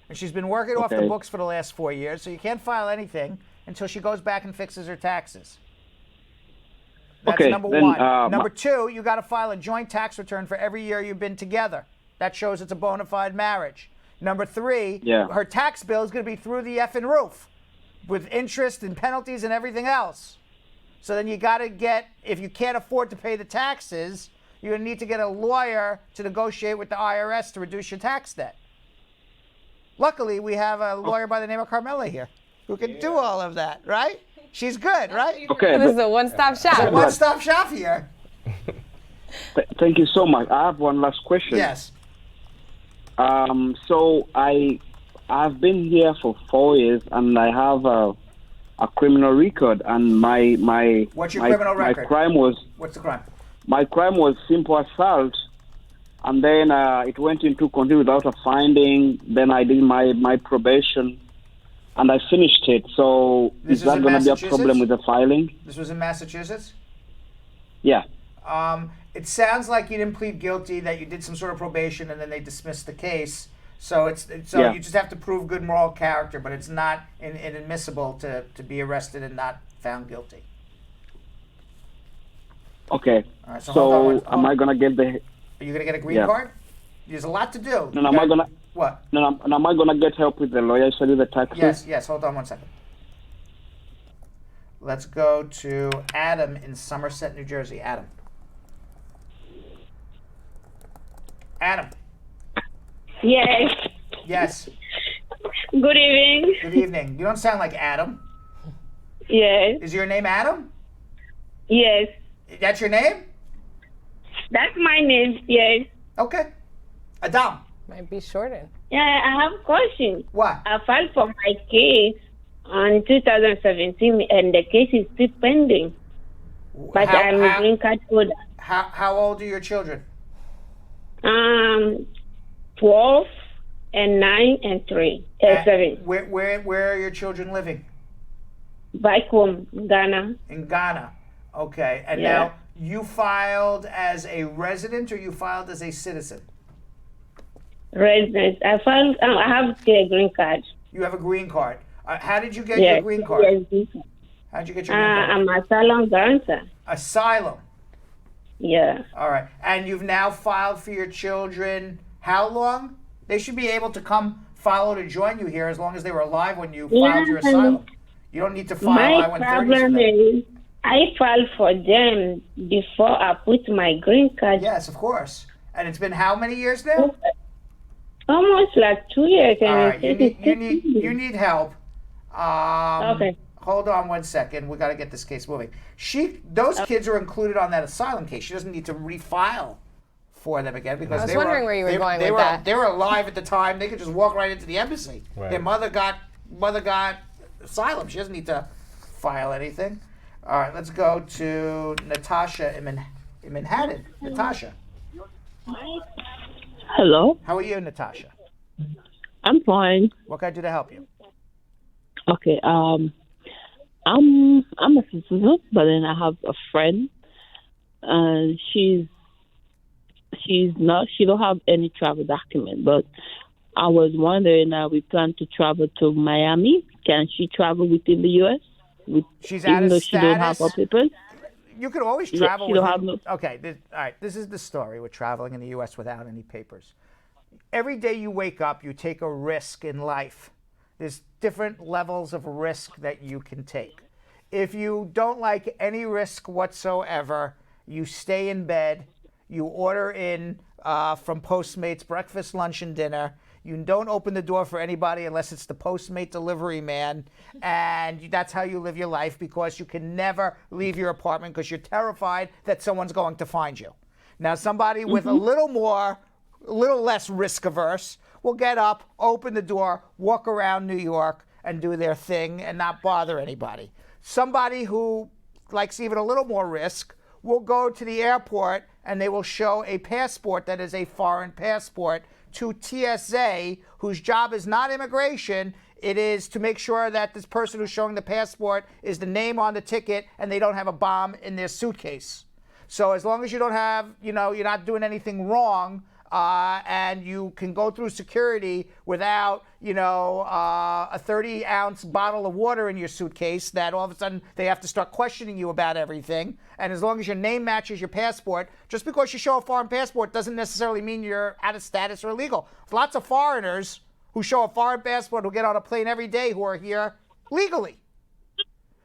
S1: and she's been working off the
S2: Okay.
S1: books for the last 4 years, so you can't file anything until she goes back and fixes her taxes. That's
S2: Okay,
S1: number
S2: then,
S1: one. Number two, you got to file a joint tax return for every year you've been together. That shows it's a bona fide marriage. Number three,
S2: Yeah.
S1: her tax bill is going to be through the effing roof with interest and penalties and everything else. So then you got to get, if you can't afford to pay the taxes, you're going to need to get a lawyer to negotiate with the IRS to reduce your tax debt. Luckily, we have a lawyer by the name of Carmela here who can do all of that, right? She's good, right?
S2: Okay.
S9: This is a one-stop shop.
S1: It's a one-stop shop here.
S2: Thank you so much. I have one last question.
S1: Yes.
S2: So I've been here for 4 years, and I have a criminal record, and my
S1: What's your
S2: my,
S1: criminal record?
S2: My crime was
S1: What's the crime?
S2: My crime was simple assault, and then it went into conviction without a finding. Then I did my probation, and I finished it. So
S1: This
S2: is
S1: is
S2: that
S1: in
S2: going to be a
S1: Massachusetts?
S2: problem with the filing?
S1: This was in Massachusetts?
S2: Yeah.
S1: It sounds like you didn't plead guilty, that you did some sort of probation, and then they dismissed the case. So
S2: Yeah.
S1: you just have to prove good moral character, but it's not inadmissible to be arrested and not found guilty.
S2: Okay.
S1: All right, so hold on one-
S2: am I going to get the?
S1: Are you going to get a green
S2: Yeah.
S1: card? There's a lot to do.
S2: No, am I going to?
S1: What?
S2: No, am I going to get help with the lawyer to do the taxes?
S1: Yes, hold on one second. Let's go to Adam in Somerset, New Jersey. Adam. Adam.
S22: Yes.
S1: Yes.
S22: Good evening.
S1: Good evening. You don't sound like Adam.
S22: Yes.
S1: Is your name Adam?
S22: Yes.
S1: That's your name?
S22: That's my name. Yes.
S1: Okay. Adam.
S9: Might be shortened.
S22: Yeah, I have a question.
S1: What?
S22: I filed for my case in 2017, and the case is still pending. But I'm a green card holder.
S1: How old are your children?
S22: 12 and 9 and 7.
S1: Where are your children living?
S22: Back home, Ghana.
S1: In Ghana. Okay. And
S22: Yeah.
S1: now you filed as a resident or you filed as a citizen?
S22: Residence. I filed. I have a green card.
S1: You have a green card. How did you get
S22: Yes,
S1: your green card?
S22: yes.
S1: How'd you get your green card?
S22: I'm asylum grantor.
S1: Asylum.
S22: Yeah.
S1: All right. And you've now filed for your children how long? They should be able to come follow to join you here as long as they were alive when you filed your asylum. You don't need to file
S22: My
S1: I-130s.
S22: problem is I filed for them before I put my green card.
S1: Yes, of course. And it's been how many years now?
S22: Almost like 2 years.
S1: All
S22: And
S1: right. You need help.
S22: Okay.
S1: Hold on 1 second. We got to get this case moving. Those kids are included on that asylum case. She doesn't need to refile for them again because
S9: I was wondering where you were going with that.
S1: They were alive at the time. They could just walk right into the embassy.
S8: Right.
S1: Their mother got asylum. She doesn't need to file anything. All right, let's go to Natasha in Manhattan. Natasha.
S3: Hello.
S1: How are you, Natasha?
S3: I'm fine.
S1: What can I do to help you?
S3: Okay. I'm a citizen, but then I have a friend, and she don't have any travel document. But I was wondering, we plan to travel to Miami. Can she travel within the U.S.?
S1: She's
S3: even
S1: out of
S3: though she don't have her
S1: status?
S3: papers?
S1: You could always
S3: Yeah,
S1: travel
S3: she
S1: with
S3: don't have no-
S1: Okay, all right. This is the story with traveling in the U.S. without any papers. Every day you wake up, you take a risk in life. There's different levels of risk that you can take. If you don't like any risk whatsoever, you stay in bed, you order in from Postmates breakfast, lunch, and dinner. You don't open the door for anybody unless it's the Postmate delivery man, and that's how you live your life because you can never leave your apartment because you're terrified that someone's going to find you. Now, somebody with a little less risk averse will get up, open the door, walk around New York, and do their thing and not bother anybody. Somebody who likes even a little more risk will go to the airport and they will show a passport that is a foreign passport to TSA, whose job is not immigration. It is to make sure that this person who's showing the passport is the name on the ticket and they don't have a bomb in their suitcase. So as long as you don't have, you're not doing anything wrong, and you can go through security without, a 30-ounce bottle of water in your suitcase that all of a sudden they have to start questioning you about everything. And as long as your name matches your passport, just because you show a foreign passport doesn't necessarily mean you're out of status or illegal. There's lots of foreigners who show a foreign passport who get on a plane every day who are here legally.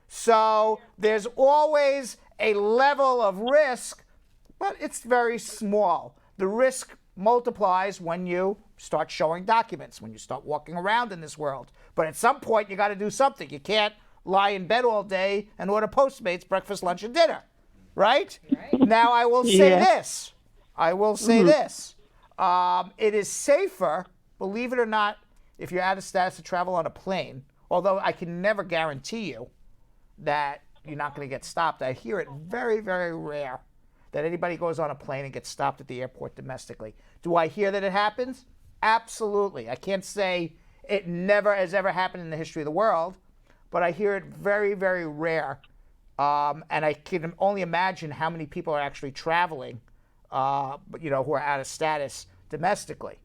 S1: So there's always a level of risk, but it's very small. The risk multiplies when you start showing documents, when you start walking around in this world. But at some point, you got to do something. You can't lie in bed all day and order Postmates breakfast, lunch, and dinner, right? Now, I will say this. It is safer, believe it or not, if you're out of status to travel on a plane, although I can never guarantee you that you're not going to get stopped. I hear it very, very rare that anybody goes on a plane and gets stopped at the airport domestically. Do I hear that it happens? Absolutely. I can't say it never has ever happened in the history of the world, but I hear it very, very rare. And I can only imagine how many people are actually traveling, who are out of status domestically.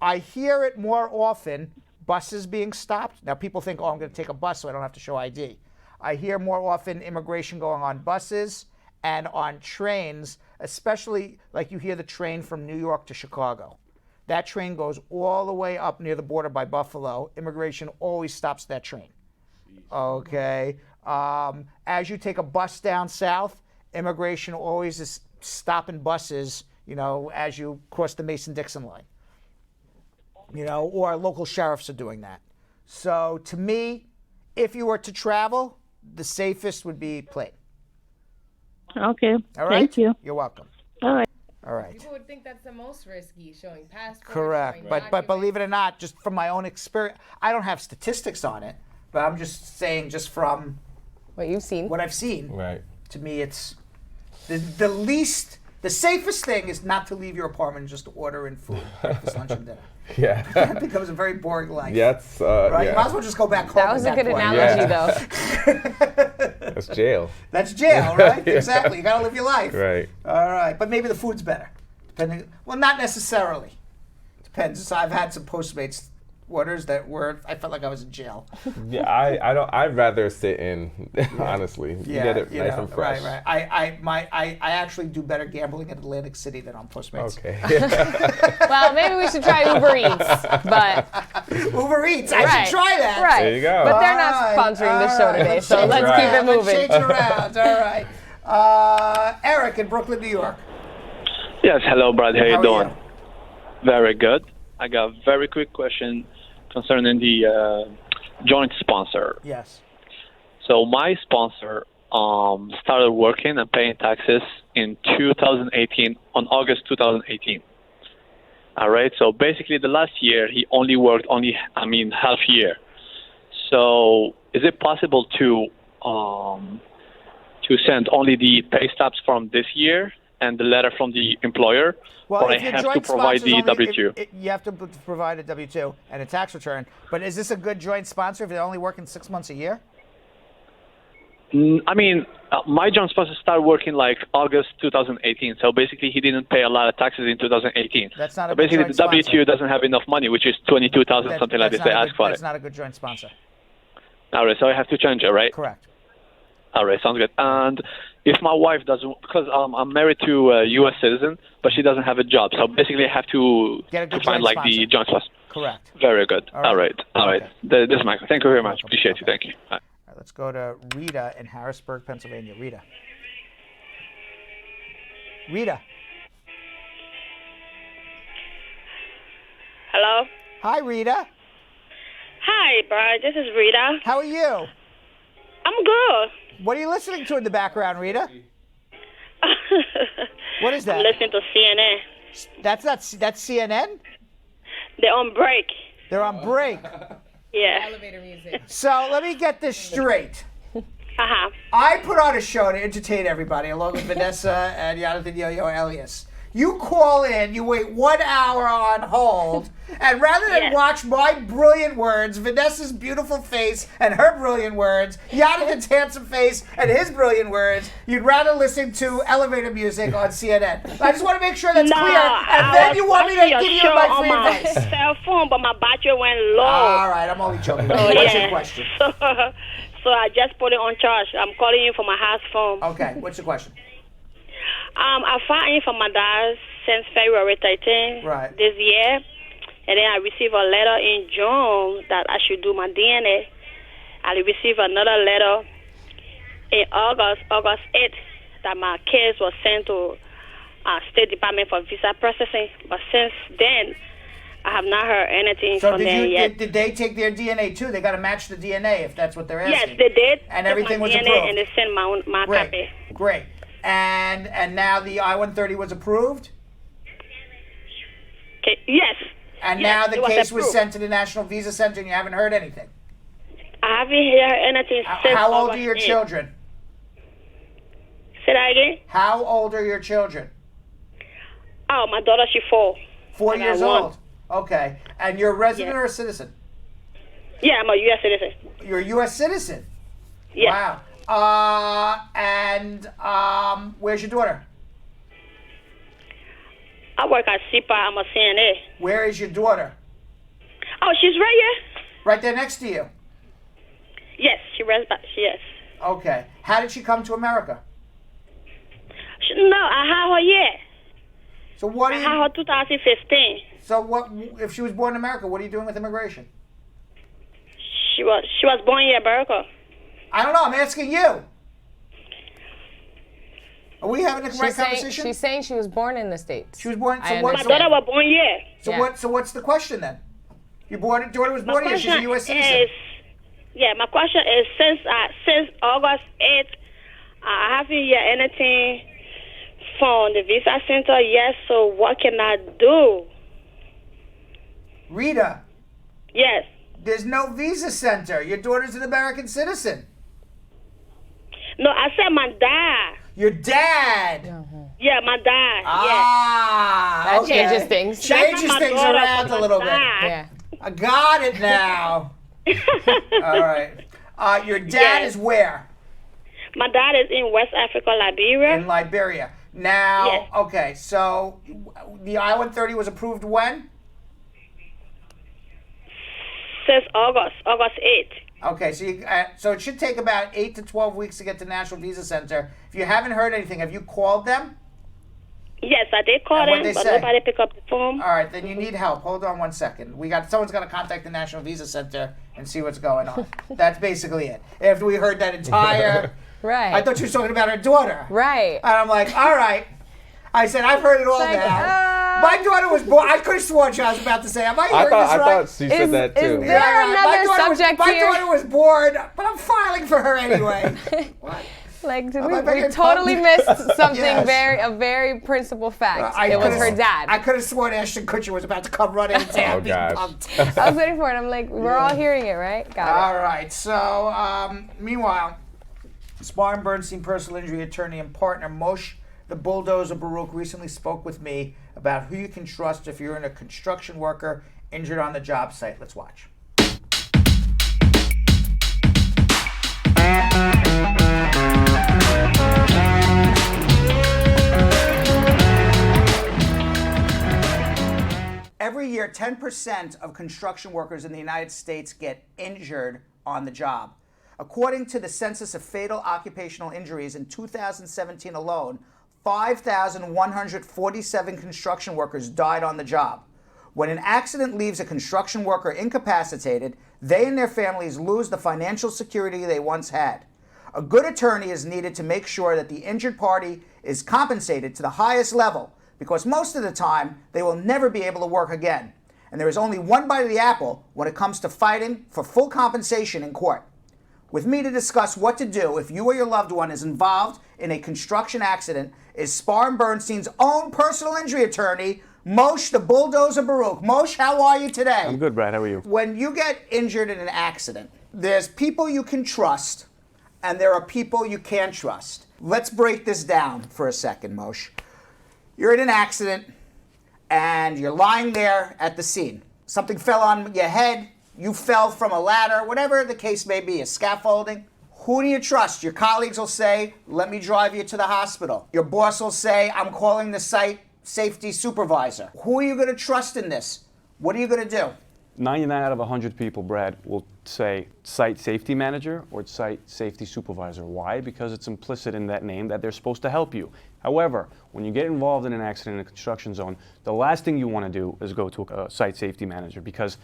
S1: I hear it more often, buses being stopped. Now, people think, I'm going to take a bus so I don't have to show ID. I hear more often immigration going on buses and on trains, especially like you hear the train from New York to Chicago. That train goes all the way up near the border by Buffalo. Immigration always stops that train. Okay. As you take a bus down south, immigration always is stopping buses, as you cross the Mason-Dixon line. Or local sheriffs are doing that. So to me, if you were to travel, the safest would be plane.
S3: Okay.
S1: All right.
S3: Thank you.
S1: You're welcome.
S3: All right.
S1: All right.
S9: People would think that's the most risky, showing passports.
S1: Correct.
S9: Showing
S1: But believe it or not, just from my own experience, I don't have statistics on it, but I'm just saying, just from
S9: what you've seen,
S1: what I've seen.
S8: Right.
S1: To me, it's the safest thing is not to leave your apartment and just to order in food, breakfast, lunch, and dinner.
S8: Yeah.
S1: That becomes a very boring life.
S8: That's
S1: right.
S8: Yeah.
S1: You might as well just go back home.
S9: That was a good analogy,
S8: though. That's jail.
S1: That's jail, right?
S8: Yeah.
S1: Exactly. You got to live your life.
S8: Right.
S1: All right, but maybe the food's better, depending. Well, not necessarily. Depends. So I've had some Postmates waters that were. I felt like I was in jail.
S8: Yeah, I don't. I'd rather sit in, honestly. You get it nice and fresh.
S1: Right. I actually do better gambling in Atlantic City than on Postmates.
S8: Okay.
S9: Well, maybe we should try Uber Eats, but
S1: Uber Eats. I should try that.
S9: Right.
S8: There you go.
S9: But they're not sponsoring the show today, so let's keep it moving.
S1: Let's change it around. All right. Eric in Brooklyn, New York.
S4: Yes, hello, Brad. How you doing?
S1: You?
S4: Very good. I got a very quick question concerning the joint sponsor.
S1: Yes.
S4: So my sponsor started working and paying taxes in 2018, on August 2018. All right. So basically, the last year he only worked half year. So is it possible to send only the pay stubs from this year and the letter from the employer, or I have to provide the W-2?
S1: You have to provide a W-2 and a tax return. But is this a good joint sponsor if they're only working 6 months a year?
S4: My joint sponsor started working like August 2018. So basically, he didn't pay a lot of taxes in 2018.
S1: That's not a
S4: so
S1: good
S4: basically,
S1: joint
S4: the W-2
S1: sponsor.
S4: doesn't have enough money, which is $22,000, something like this. They ask for it.
S1: That's not a good joint sponsor.
S4: All right, so I have to change it, right?
S1: Correct.
S4: All right, sounds good. And if my wife doesn't, because I'm married to a U.S. citizen, but she doesn't have a job, so basically I have to find like the joint sponsor.
S1: Correct.
S4: Very good.
S1: All right.
S4: All right. This is Michael. Thank you very much. Appreciate you. Thank you. Bye.
S1: All right, let's go to Rita in Harrisburg, Pennsylvania. Rita.
S5: Hello?
S1: Hi, Rita.
S5: Hi, Brad. This is Rita.
S1: How are you?
S5: I'm good.
S1: What are you listening to in the background, Rita? What is that?
S5: I'm listening to CNN.
S1: That's CNN?
S5: They're on break.
S1: They're on break.
S5: Yeah.
S9: Elevator music.
S1: So let me get this straight.
S5: Uh-huh.
S1: I put on a show to entertain everybody along with Vanessa and Yonathan Yo-Yo Elias. You call in, you wait 1 hour on hold, and rather than watch my brilliant words, Vanessa's beautiful face and her brilliant words, Yonathan's handsome face and his brilliant words, you'd rather listen to elevator music on CNN. I just want to make sure that's clear, and then you want me to give you my free advice.
S5: On my cell phone, but my battery went low.
S1: All right, I'm only joking. What's your question?
S5: So I just put it on charge. I'm calling you from my house phone.
S1: Okay, what's the question?
S5: I filed in for my dad since February 13th this year, and then I received a letter in June that I should do my DNA. I received another letter in August 8th, that my case was sent to State Department for visa processing. But since then, I have not heard anything from them yet.
S1: Did they take their DNA too? They got to match the DNA if that's what they're asking.
S5: Yes, they did.
S1: And everything was
S5: DNA
S1: approved.
S5: And they sent my copy.
S1: Great. And now the I-130 was approved?
S5: Okay. Yes.
S1: And
S5: yes,
S1: now the case was
S5: approved.
S1: sent to the National Visa Center and you haven't heard anything?
S5: I haven't heard anything since
S1: How old
S5: August
S1: are your
S5: 8th.
S1: children?
S5: Say that again?
S1: How old are your children?
S5: Oh, my daughter, she's 4.
S1: 4
S5: I got
S1: years
S5: one.
S1: old. Okay. And you're a resident or a citizen?
S5: Yeah, I'm a U.S. citizen.
S1: You're a U.S. citizen?
S5: Yeah.
S1: Wow. Where's your daughter?
S5: I work at SIPA. I'm a CNA.
S1: Where is your daughter?
S5: Oh, she's right here.
S1: Right there next to you?
S5: Yes, she rests back. Yes.
S1: Okay. How did she come to America?
S5: No, I had her yet.
S1: So what?
S5: I had her 2015.
S1: So what? If she was born in America, what are you doing with immigration?
S5: She was born in America.
S1: I don't know. I'm asking you. Are we having the right conversation?
S9: She's saying she was born in the States.
S1: She was born. So
S5: my daughter was born here.
S1: So what? So what's the question then? Your daughter was born here. She's a U.S. citizen.
S5: My question is since August 8th, I haven't heard anything from the visa center yet. So what can I do?
S1: Rita.
S5: Yes.
S1: There's no visa center. Your daughter's an American citizen.
S5: No, I said my dad.
S1: Your dad.
S5: Yeah, my dad.
S1: Ah,
S5: That changes things.
S1: Changes
S5: That's not my
S1: things
S5: daughter,
S1: around
S5: but
S1: a
S5: my
S1: little bit.
S5: dad.
S1: Yeah. I got it now. All right. Your dad is where?
S5: My dad is in West Africa, Liberia.
S1: In Liberia. Now, okay, so the I-130 was approved when?
S5: since August 8th.
S1: Okay, so it should take about 8 to 12 weeks to get to National Visa Center. If you haven't heard anything, have you called them?
S5: Yes, I did call them, but nobody picked up the phone.
S1: All right, then you need help. Hold on one second. Someone's got to contact the National Visa Center and see what's going on. That's basically it. After we heard that entire...
S9: Right.
S1: I thought she was talking about her daughter.
S9: Right.
S1: And I'm like, all right. I said, I've heard it all now. My daughter was born. I could have sworn she was about to say, am I hearing this right?
S8: I thought she said that too.
S9: Is there another subject
S1: here?
S9: here?
S1: My daughter was born, but I'm filing for her anyway. What?
S9: Like, we totally missed something a very principal fact. It was her dad.
S1: I could have sworn Ashton Kutcher was about to come running and say, I'm being punked.
S9: I was waiting for it. I'm like, we're all hearing it, right? Got it.
S1: All right. So, meanwhile, Spartan Bernstein personal injury attorney and partner Moshe the Bulldozer Baruch recently spoke with me about who you can trust if you're a construction worker injured on the job site. Let's watch. Every year, 10% of construction workers in the United States get injured on the job. According to the Census of Fatal Occupational Injuries in 2017 alone, 5,147 construction workers died on the job. When an accident leaves a construction worker incapacitated, they and their families lose the financial security they once had. A good attorney is needed to make sure that the injured party is compensated to the highest level, because most of the time, they will never be able to work again. And there is only one bite of the apple when it comes to fighting for full compensation in court. With me to discuss what to do if you or your loved one is involved in a construction accident is Spartan Bernstein's own personal injury attorney, Moshe the Bulldozer Baruch. Moshe, how are you today?
S6: I'm good, Brad. How are you?
S1: When you get injured in an accident, there's people you can trust, and there are people you can't trust. Let's break this down for a second, Moshe. You're in an accident, and you're lying there at the scene. Something fell on your head. You fell from a ladder, whatever the case may be, a scaffolding. Who do you trust? Your colleagues will say, let me drive you to the hospital. Your boss will say, I'm calling the site safety supervisor. Who are you going to trust in this? What are you going to do?
S6: 99 out of 100 people, Brad, will say site safety manager or site safety supervisor. Why? Because it's implicit in that name that they're supposed to help you. However, when you get involved in an accident in a construction zone, the last thing you want to do is go to a site safety manager, because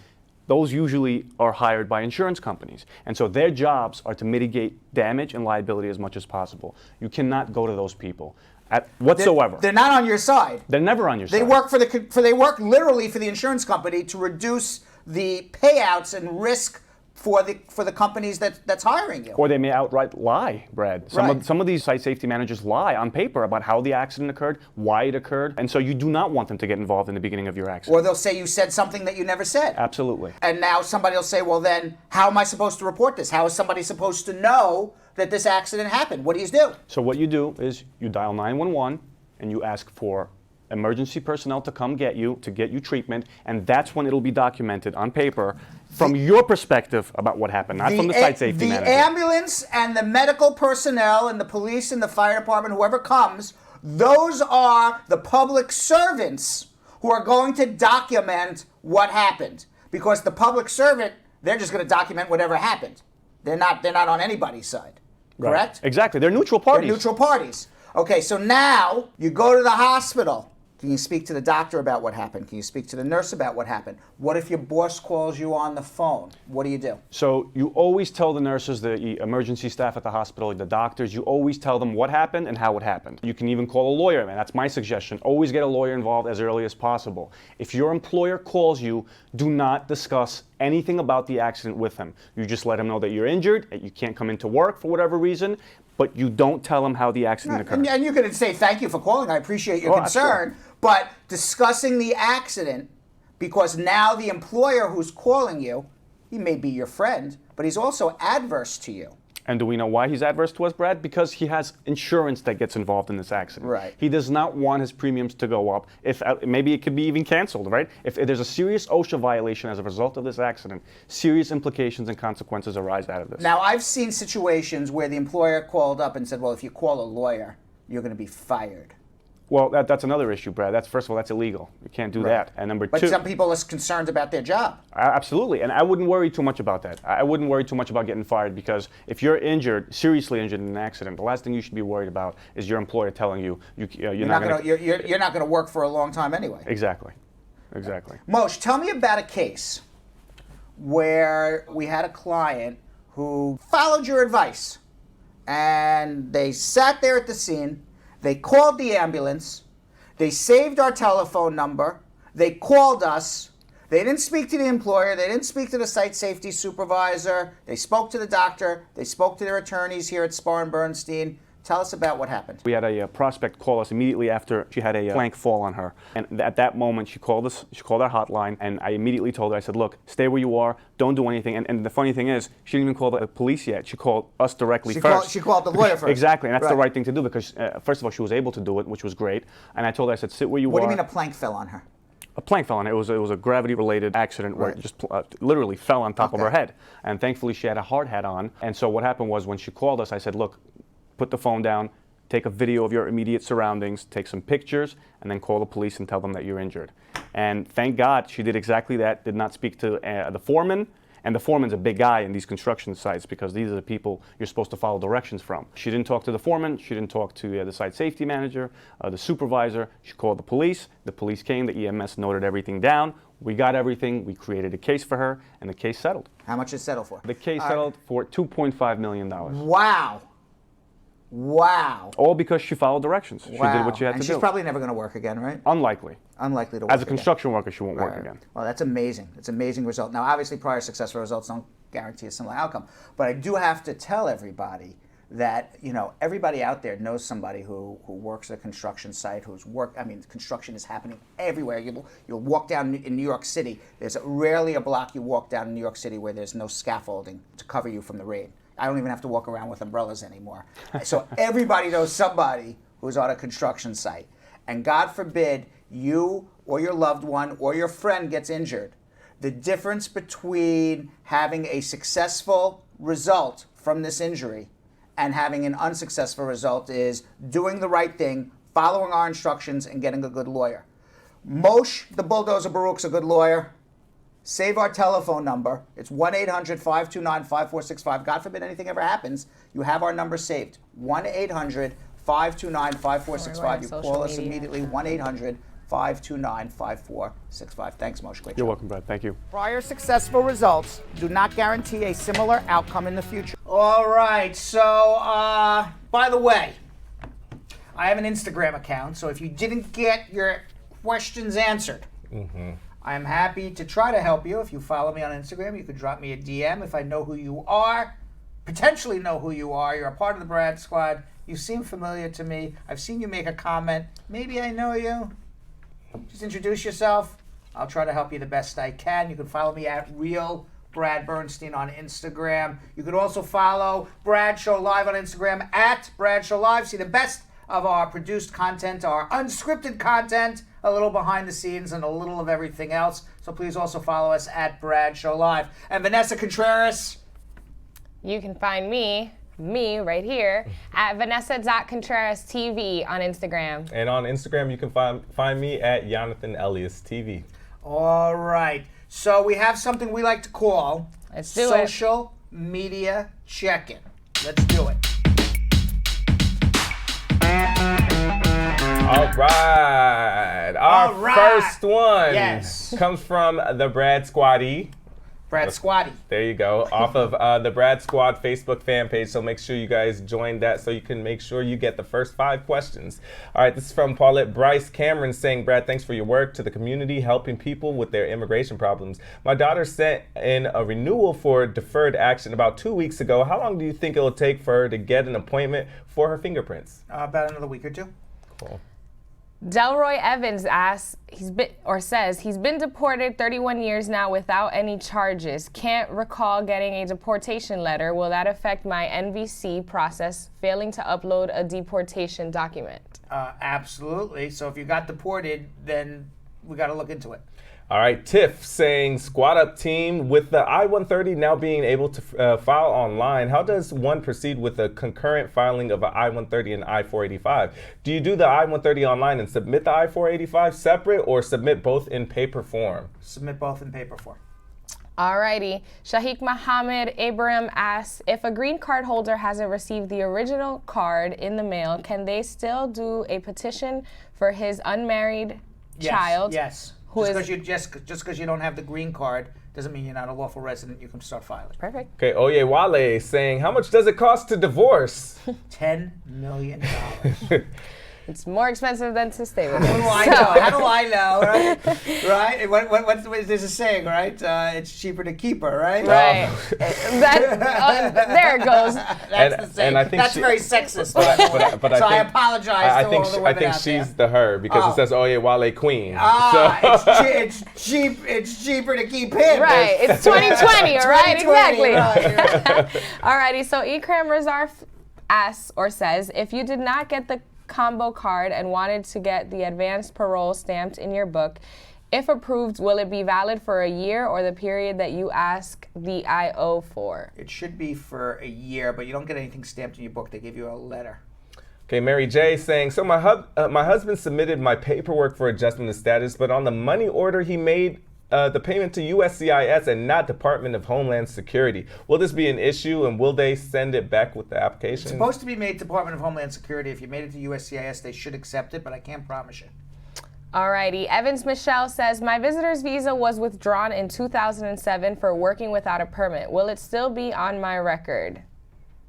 S6: those usually are hired by insurance companies. And so their jobs are to mitigate damage and liability as much as possible. You cannot go to those people whatsoever.
S1: They're not on your side.
S6: They're never on your side.
S1: They work they work literally for the insurance company to reduce the payouts and risk for the companies that's hiring you.
S6: Or they may outright lie, Brad. Some of these site safety managers lie on paper about how the accident occurred, why it occurred, and so you do not want them to get involved in the beginning of your accident.
S1: Or they'll say you said something that you never said.
S6: Absolutely.
S1: And now somebody will say, well then, how am I supposed to report this? How is somebody supposed to know that this accident happened? What do you do?
S6: So what you do is you dial 911 and you ask for emergency personnel to come get you treatment, and that's when it'll be documented on paper from your perspective about what happened, not from the site safety manager.
S1: The ambulance and the medical personnel and the police and the fire department, whoever comes, those are the public servants who are going to document what happened. Because the public servant, they're just going to document whatever happened. They're not on anybody's side, correct?
S6: Right. Exactly. They're neutral parties.
S1: They're neutral parties. Okay, so now you go to the hospital. Can you speak to the doctor about what happened? Can you speak to the nurse about what happened? What if your boss calls you on the phone? What do you do?
S6: So you always tell the nurses, the emergency staff at the hospital, the doctors, you always tell them what happened and how it happened. You can even call a lawyer, man. That's my suggestion. Always get a lawyer involved as early as possible. If your employer calls you, do not discuss anything about the accident with him. You just let him know that you're injured, that you can't come into work for whatever reason, but you don't tell him how the accident occurred.
S1: And you can say, thank you for calling. I appreciate your concern. Sure. But discussing the accident, because now the employer who's calling you, he may be your friend, but he's also adverse to you.
S6: And do we know why he's adverse to us, Brad? Because he has insurance that gets involved in this accident.
S1: Right.
S6: He does not want his premiums to go up. If maybe it could be even canceled, right? If there's a serious OSHA violation as a result of this accident, serious implications and consequences arise out of this.
S1: Now, I've seen situations where the employer called up and said, well, if you call a lawyer, you're going to be fired.
S6: Well, that's another issue, Brad. First of all, that's illegal. You can't do that. And number
S1: But
S6: two,
S1: some people are concerned about their job.
S6: Absolutely, and I wouldn't worry too much about that. I wouldn't worry too much about getting fired, because if you're injured, seriously injured in an accident, the last thing you should be worried about is your employer telling you you're not going
S1: to work for a long time anyway.
S6: Exactly.
S1: Moshe, tell me about a case where we had a client who followed your advice, and they sat there at the scene. They called the ambulance. They saved our telephone number. They called us. They didn't speak to the employer. They didn't speak to the site safety supervisor. They spoke to the doctor. They spoke to their attorneys here at Spar and Bernstein. Tell us about what happened.
S6: We had a prospect call us immediately after she had a plank fall on her. And at that moment, she called us. She called our hotline, and I immediately told her, I said, look, stay where you are. Don't do anything. And the funny thing is, she didn't even call the police yet. She called us directly first.
S1: She called the lawyer first.
S6: Exactly, and that's the right thing to do, because first of all, she was able to do it, which was great. And I told her, I said, sit where you are.
S1: What do you mean a plank fell on her?
S6: A plank fell on her. It was a gravity-related accident where it just literally fell on top of her head. And thankfully, she had a hard hat on. And so what happened was, when she called us, I said, look, put the phone down, take a video of your immediate surroundings, take some pictures, and then call the police and tell them that you're injured. And thank God she did exactly that, did not speak to the foreman. And the foreman's a big guy in these construction sites, because these are the people you're supposed to follow directions from. She didn't talk to the foreman. She didn't talk to the site safety manager, the supervisor. She called the police. The police came. The EMS noted everything down. We got everything. We created a case for her, and the case settled.
S1: How much is it settled for?
S6: The case settled for $2.5 million.
S1: Wow.
S6: All because she followed directions. She did what she had to do.
S1: And she's probably never going to work again, right?
S6: Unlikely.
S1: Unlikely to work
S6: As a construction worker, she won't work again.
S1: Well, that's amazing. It's an amazing result. Now, obviously, prior successful results don't guarantee a similar outcome. But I do have to tell everybody that, everybody out there knows somebody who works at a construction site, construction is happening everywhere. You'll walk down in New York City. There's rarely a block you walk down in New York City where there's no scaffolding to cover you from the rain. I don't even have to walk around with umbrellas anymore. So everybody knows somebody who's on a construction site. And God forbid you or your loved one or your friend gets injured. The difference between having a successful result from this injury and having an unsuccessful result is doing the right thing, following our instructions, and getting a good lawyer. Moshe the Bulldozer Baruch's a good lawyer. Save our telephone number. It's 1-800-529-5465. God forbid anything ever happens, you have our number saved. 1-800-529-5465. You call us immediately, 1-800-529-5465. Thanks, Moshe. Great
S6: You're
S1: job.
S6: welcome, Brad. Thank you.
S1: Prior successful results do not guarantee a similar outcome in the future. All right, so, by the way, I have an Instagram account, so if you didn't get your questions answered, I am happy to try to help you. If you follow me on Instagram, you could drop me a DM. If I know who you are, potentially know who you are, you're a part of the Brad Squad, you seem familiar to me, I've seen you make a comment, maybe I know you, just introduce yourself. I'll try to help you the best I can. You can follow me at Real Brad Bernstein on Instagram. You could also follow Bradshaw Live on Instagram at Bradshaw Live. See the best of our produced content, our unscripted content, a little behind the scenes, and a little of everything else. So please also follow us at Bradshaw Live. And Vanessa Contreras.
S9: You can find me right here, at Vanessa.Contreras TV on Instagram.
S8: And on Instagram, you can find me at Yonathan Elias TV.
S1: All right. So we have something we like to call social media check-in. Let's do it.
S8: All right. Our first one comes from the Brad Squaddy.
S1: Brad Squaddy.
S8: There you go. Off of the Brad Squad Facebook fan page. So make sure you guys join that so you can make sure you get the first 5 questions. All right. This is from Paulette Bryce Cameron saying, Brad, thanks for your work to the community, helping people with their immigration problems. My daughter sent in a renewal for deferred action about 2 weeks ago. How long do you think it will take for her to get an appointment for her fingerprints?
S1: About another week or two.
S8: Cool.
S9: Delroy Evans asks, says he's been deported 31 years now without any charges. Can't recall getting a deportation letter. Will that affect my NVC process, failing to upload a deportation document?
S1: Absolutely. So if you got deported, then we got to look into it.
S8: All right, Tiff saying, squad up team, with the I-130 now being able to file online, how does one proceed with the concurrent filing of an I-130 and I-485? Do you do the I-130 online and submit the I-485 separate, or submit both in paper form?
S1: Submit both in paper form.
S9: Alrighty. Shahiq Mohammed Abraham asks, if a green card holder hasn't received the original card in the mail, can they still do a petition for his unmarried child?
S1: Yes. Just because you don't have the green card doesn't mean you're not a lawful resident. You can start filing.
S9: Perfect.
S8: Okay, Oyewale saying, how much does it cost to divorce?
S1: $10 million.
S9: It's more expensive than to stay with him.
S1: How do I know? Right? Right? There's a saying, right? It's cheaper to keep her, right?
S9: Right. There it goes.
S1: That's the saying.
S8: And I think
S1: that's very sexist.
S8: But
S1: I apologize to all the women
S8: I think
S1: out
S8: she's
S1: there.
S8: the her because it says Oyewale Queen.
S1: It's cheap. It's cheaper to keep him.
S9: Right. It's 2020, all right?
S1: 2020,
S9: Exactly. Alrighty. So Ikram Razarf asks or says, if you did not get the combo card and wanted to get the advanced parole stamped in your book, if approved, will it be valid for a year or the period that you ask the IO for?
S1: It should be for a year, but you don't get anything stamped in your book. They give you a letter.
S8: Okay, Mary J saying, so my husband submitted my paperwork for adjustment of status, but on the money order he made the payment to USCIS and not Department of Homeland Security. Will this be an issue, and will they send it back with the application?
S1: It's supposed to be made to Department of Homeland Security. If you made it to USCIS, they should accept it, but I can't promise you.
S9: Alrighty. Evans Michelle says, my visitor's visa was withdrawn in 2007 for working without a permit. Will it still be on my record?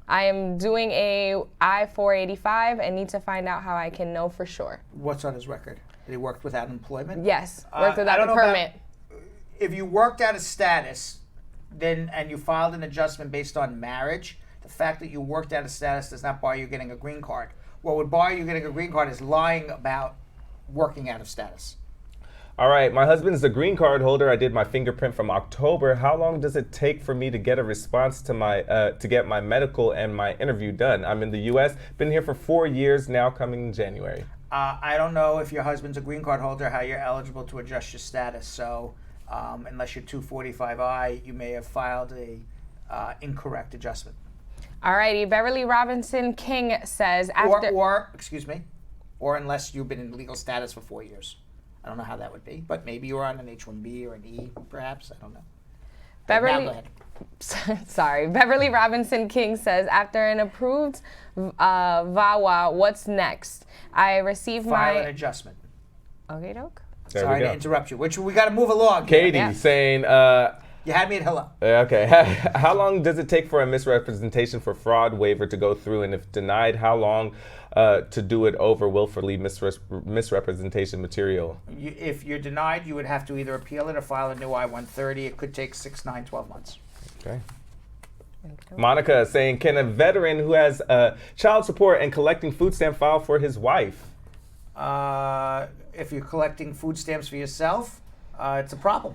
S9: I am doing a I-485 and need to find out how I can know for sure.
S1: What's on his record? That he worked without employment?
S9: Yes, worked without a permit.
S1: If you worked out of status, and you filed an adjustment based on marriage, the fact that you worked out of status does not bar you getting a green card. What would bar you getting a green card is lying about working out of status.
S8: All right, my husband's a green card holder. I did my fingerprint from October. How long does it take for me to get a response to my to get my medical and my interview done? I'm in the U.S., been here for 4 years now, coming in January.
S1: I don't know if your husband's a green card holder, how you're eligible to adjust your status. So unless you're 245I, you may have filed a incorrect adjustment.
S9: Alrighty, Beverly Robinson King says,
S1: or unless you've been in legal status for 4 years. I don't know how that would be, but maybe you were on an H-1B or an E, perhaps. I don't know.
S9: Beverly Robinson King says, after an approved VAWA, what's next? I received
S1: File an adjustment.
S9: Okay, doke.
S1: Sorry to interrupt you. We got to move along.
S8: Katie saying,
S1: you had me at hello.
S8: Okay. How long does it take for a misrepresentation for fraud waiver to go through? And if denied, how long to do it over willfully misrepresentation material?
S1: If you're denied, you would have to either appeal it or file a new I-130. It could take 6, 9, 12 months.
S8: Okay. Monica saying, can a veteran who has child support and collecting food stamp file for his wife?
S1: If you're collecting food stamps for yourself, it's a problem.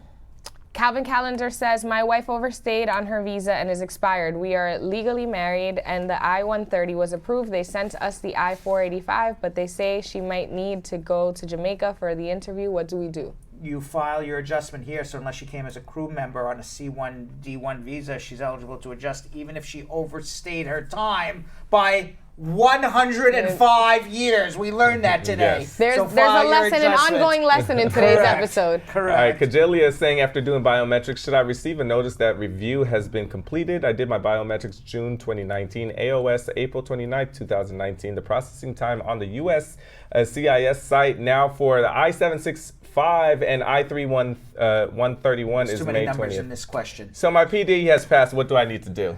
S9: Calvin Callender says, my wife overstayed on her visa and is expired. We are legally married and the I-130 was approved. They sent us the I-485, but they say she might need to go to Jamaica for the interview. What do we do?
S1: You file your adjustment here, so unless she came as a crew member on a C1, D1 visa, she's eligible to adjust even if she overstayed her time by 105 years. We learned that today.
S8: Yes.
S9: There's a lesson, an ongoing lesson in today's episode.
S8: Correct. All right, Kajelia is saying, after doing biometrics, should I receive a notice that review has been completed? I did my biometrics June 2019, AOS April 29, 2019. The processing time on the USCIS site now for the I-765 and I-131 is
S1: too many
S8: May
S1: numbers
S8: 20th.
S1: in this question.
S8: So my PD has passed. What do I need to do?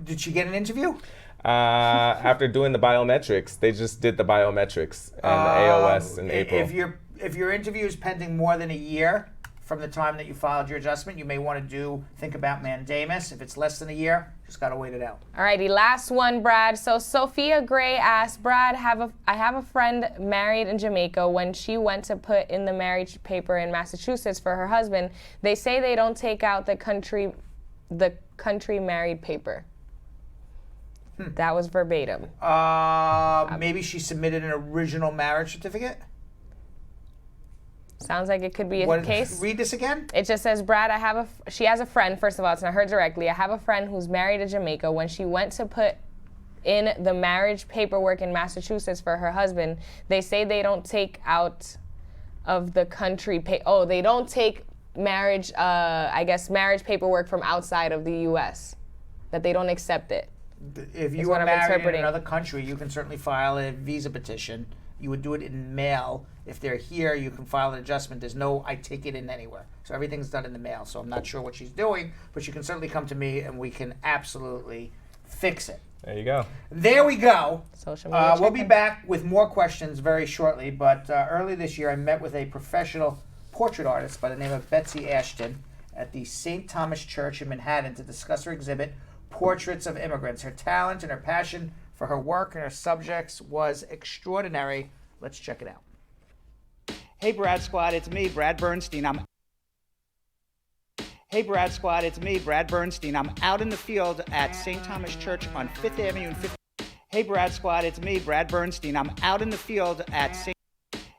S1: Did she get an interview?
S8: After doing the biometrics, they just did the biometrics and the AOS in April.
S1: If your interview is pending more than a year from the time that you filed your adjustment, you may want to think about mandamus. If it's less than a year, just got to wait it out.
S9: Alrighty, last one, Brad. So Sophia Gray asks, Brad, I have a friend married in Jamaica. When she went to put in the marriage paper in Massachusetts for her husband, they say they don't take out the country married paper. That was verbatim.
S1: Maybe she submitted an original marriage certificate?
S9: Sounds like it could be a case.
S1: Read this again.
S9: It just says, Brad, she has a friend, first of all, it's not her directly. I have a friend who's married to Jamaica. When she went to put in the marriage paperwork in Massachusetts for her husband, they say they don't take out of the country, they don't take marriage, marriage paperwork from outside of the U.S., that they don't accept it.
S1: If you are married in another country, you can certainly file a visa petition. You would do it in mail. If they're here, you can file an adjustment. There's no I take it in anywhere. So everything's done in the mail. So I'm not sure what she's doing, but you can certainly come to me and we can absolutely fix it.
S8: There you go.
S1: There we go.
S9: Social media
S1: we'll be back with more questions very shortly, but early this year I met with a professional portrait artist by the name of Betsy Ashton at the St. Thomas Church in Manhattan to discuss her exhibit, Portraits of Immigrants. Her talent and her passion for her work and her subjects was extraordinary. Let's check it out. Hey, Brad Squad, it's me, Brad Bernstein. Hey, Brad Squad, it's me, Brad Bernstein. I'm out in the field at St. Thomas Church on 5th Avenue and 5th. Hey, Brad Squad, it's me, Brad Bernstein. I'm out in the field at St.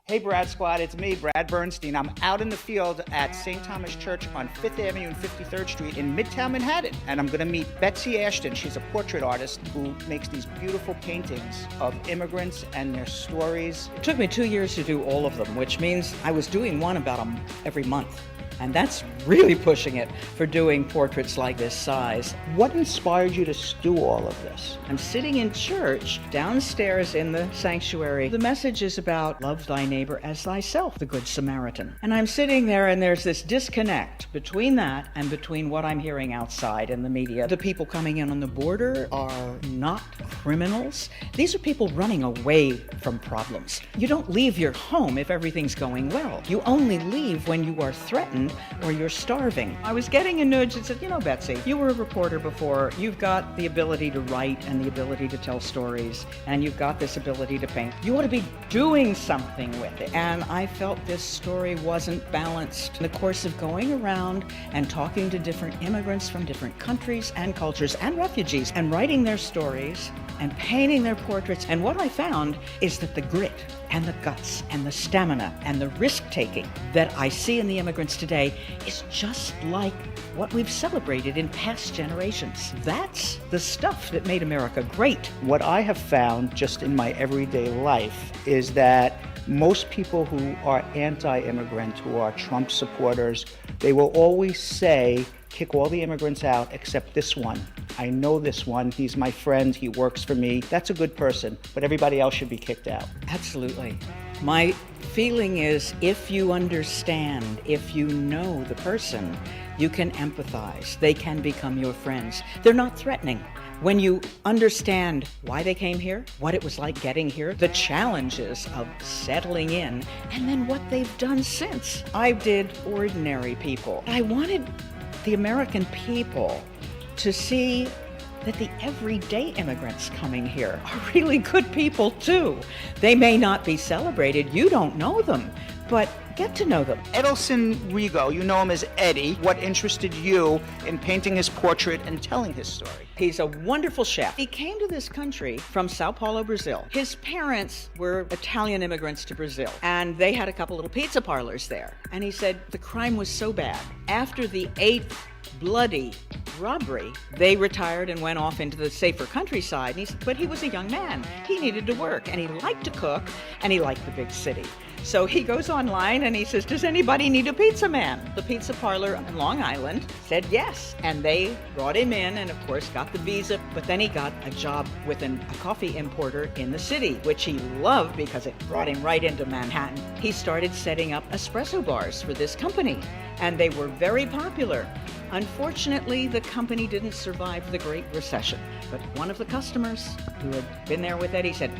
S1: Hey, Brad Squad, it's me, Brad Bernstein. I'm out in the field at St. Thomas Church on 5th Avenue and 53rd Street in Midtown Manhattan. And I'm going to meet Betsy Ashton. She's a portrait artist who makes these beautiful paintings of immigrants and their stories.
S10: It took me 2 years to do all of them, which means I was doing one about every month. And that's really pushing it for doing portraits like this size.
S1: What inspired you to do all of this?
S10: I'm sitting in church downstairs in the sanctuary. The message is about love thy neighbor as thyself, the Good Samaritan. And I'm sitting there and there's this disconnect between that and between what I'm hearing outside in the media. The people coming in on the border are not criminals. These are people running away from problems. You don't leave your home if everything's going well. You only leave when you are threatened or you're starving. I was getting a nudge that said, you know, Betsy, you were a reporter before. You've got the ability to write and the ability to tell stories, and you've got this ability to paint. You ought to be doing something with it. And I felt this story wasn't balanced. In the course of going around and talking to different immigrants from different countries and cultures and refugees and writing their stories and painting their portraits, and what I found is that the grit and the guts and the stamina and the risk-taking that I see in the immigrants today is just like what we've celebrated in past generations. That's the stuff that made America great.
S1: What I have found just in my everyday life is that most people who are anti-immigrant, who are Trump supporters, they will always say, kick all the immigrants out except this one. I know this one. He's my friend. He works for me. That's a good person, but everybody else should be kicked out.
S10: Absolutely. My feeling is if you understand, if you know the person, you can empathize. They can become your friends. They're not threatening. When you understand why they came here, what it was like getting here, the challenges of settling in, and then what they've done since. I did Ordinary People. I wanted the American people to see that the everyday immigrants coming here are really good people too. They may not be celebrated, you don't know them, but get to know them.
S1: Edelson Rigo, you know him as Eddie. What interested you in painting his portrait and telling his story?
S10: He's a wonderful chef. He came to this country from Sao Paulo, Brazil. His parents were Italian immigrants to Brazil, and they had a couple little pizza parlors there. And he said the crime was so bad. After the 8th bloody robbery, they retired and went off into the safer countryside. But he was a young man. He needed to work, and he liked to cook, and he liked the big city. So he goes online and he says, does anybody need a pizza man? The pizza parlor in Long Island said yes. And they brought him in and, of course, got the visa. But then he got a job with a coffee importer in the city, which he loved because it brought him right into Manhattan. He started setting up espresso bars for this company, and they were very popular. Unfortunately, the company didn't survive the Great Recession. But one of the customers who had been there with Eddie said,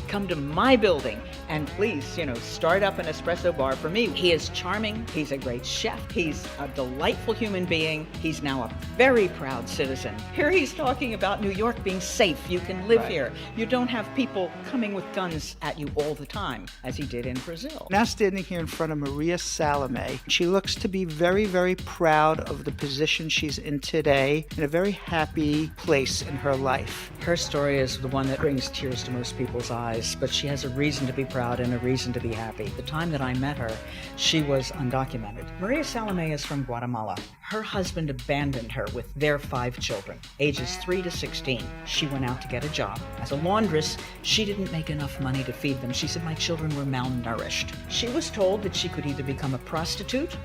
S10: come to my building and please, start up an espresso bar for me. He is charming. He's a great chef. He's a delightful human being. He's now a very proud citizen. Here he's talking about New York being safe. You can live here. You don't have people coming with guns at you all the time, as he did in Brazil.
S1: Now standing here in front of Maria Salome, she looks to be very, very proud of the position she's in today, in a very happy place in her life.
S10: Her story is the one that brings tears to most people's eyes. eyes, but she has a reason to be proud and a reason to be happy. The time that I met her, she was undocumented. Maria Salome is from Guatemala. Her husband abandoned her with their 5 children, ages 3 to 16. She went out to get a job. As a laundress, she didn't make enough money to feed them. She said, my children were malnourished. She was told that she could either become a prostitute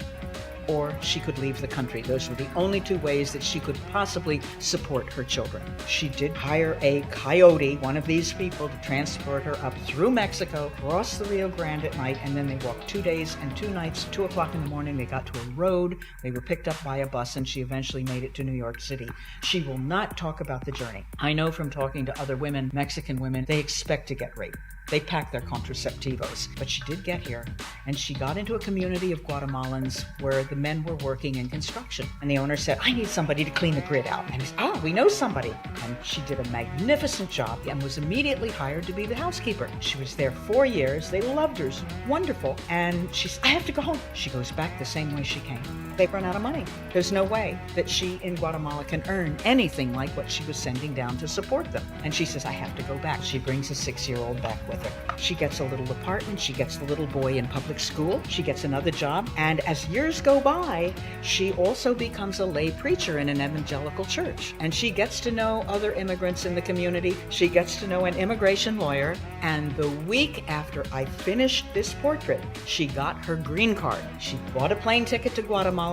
S10: or she could leave the country. Those were the only 2 ways that she could possibly support her children. She did hire a coyote, one of these people, to transport her up through Mexico, cross the Rio Grande at night, and then they walked 2 days and 2 nights, 2 o'clock in the morning. They got to a road. They were picked up by a bus, and she eventually made it to New York City. She will not talk about the journey. I know from talking to other women, Mexican women, they expect to get raped. They pack their contraceptivos. But she did get here, and she got into a community of Guatemalans where the men were working in construction. And the owner said, I need somebody to clean the grid out. And he said, we know somebody. And she did a magnificent job and was immediately hired to be the housekeeper. She was there 4 years. They loved her. Wonderful. And she said, I have to go home. She goes back the same way she came. They've run out of money. There's no way that she in Guatemala can earn anything like what she was sending down to support them. And she says, I have to go back. She brings a 6-year-old back with her. She gets a little apartment. She gets the little boy in public school. She gets another job. And as years go by, she also becomes a lay preacher in an evangelical church. And she gets to know other immigrants in the community. She gets to know an immigration lawyer. And the week after I finished this portrait, she got her green card. She bought a plane ticket to Guatemala.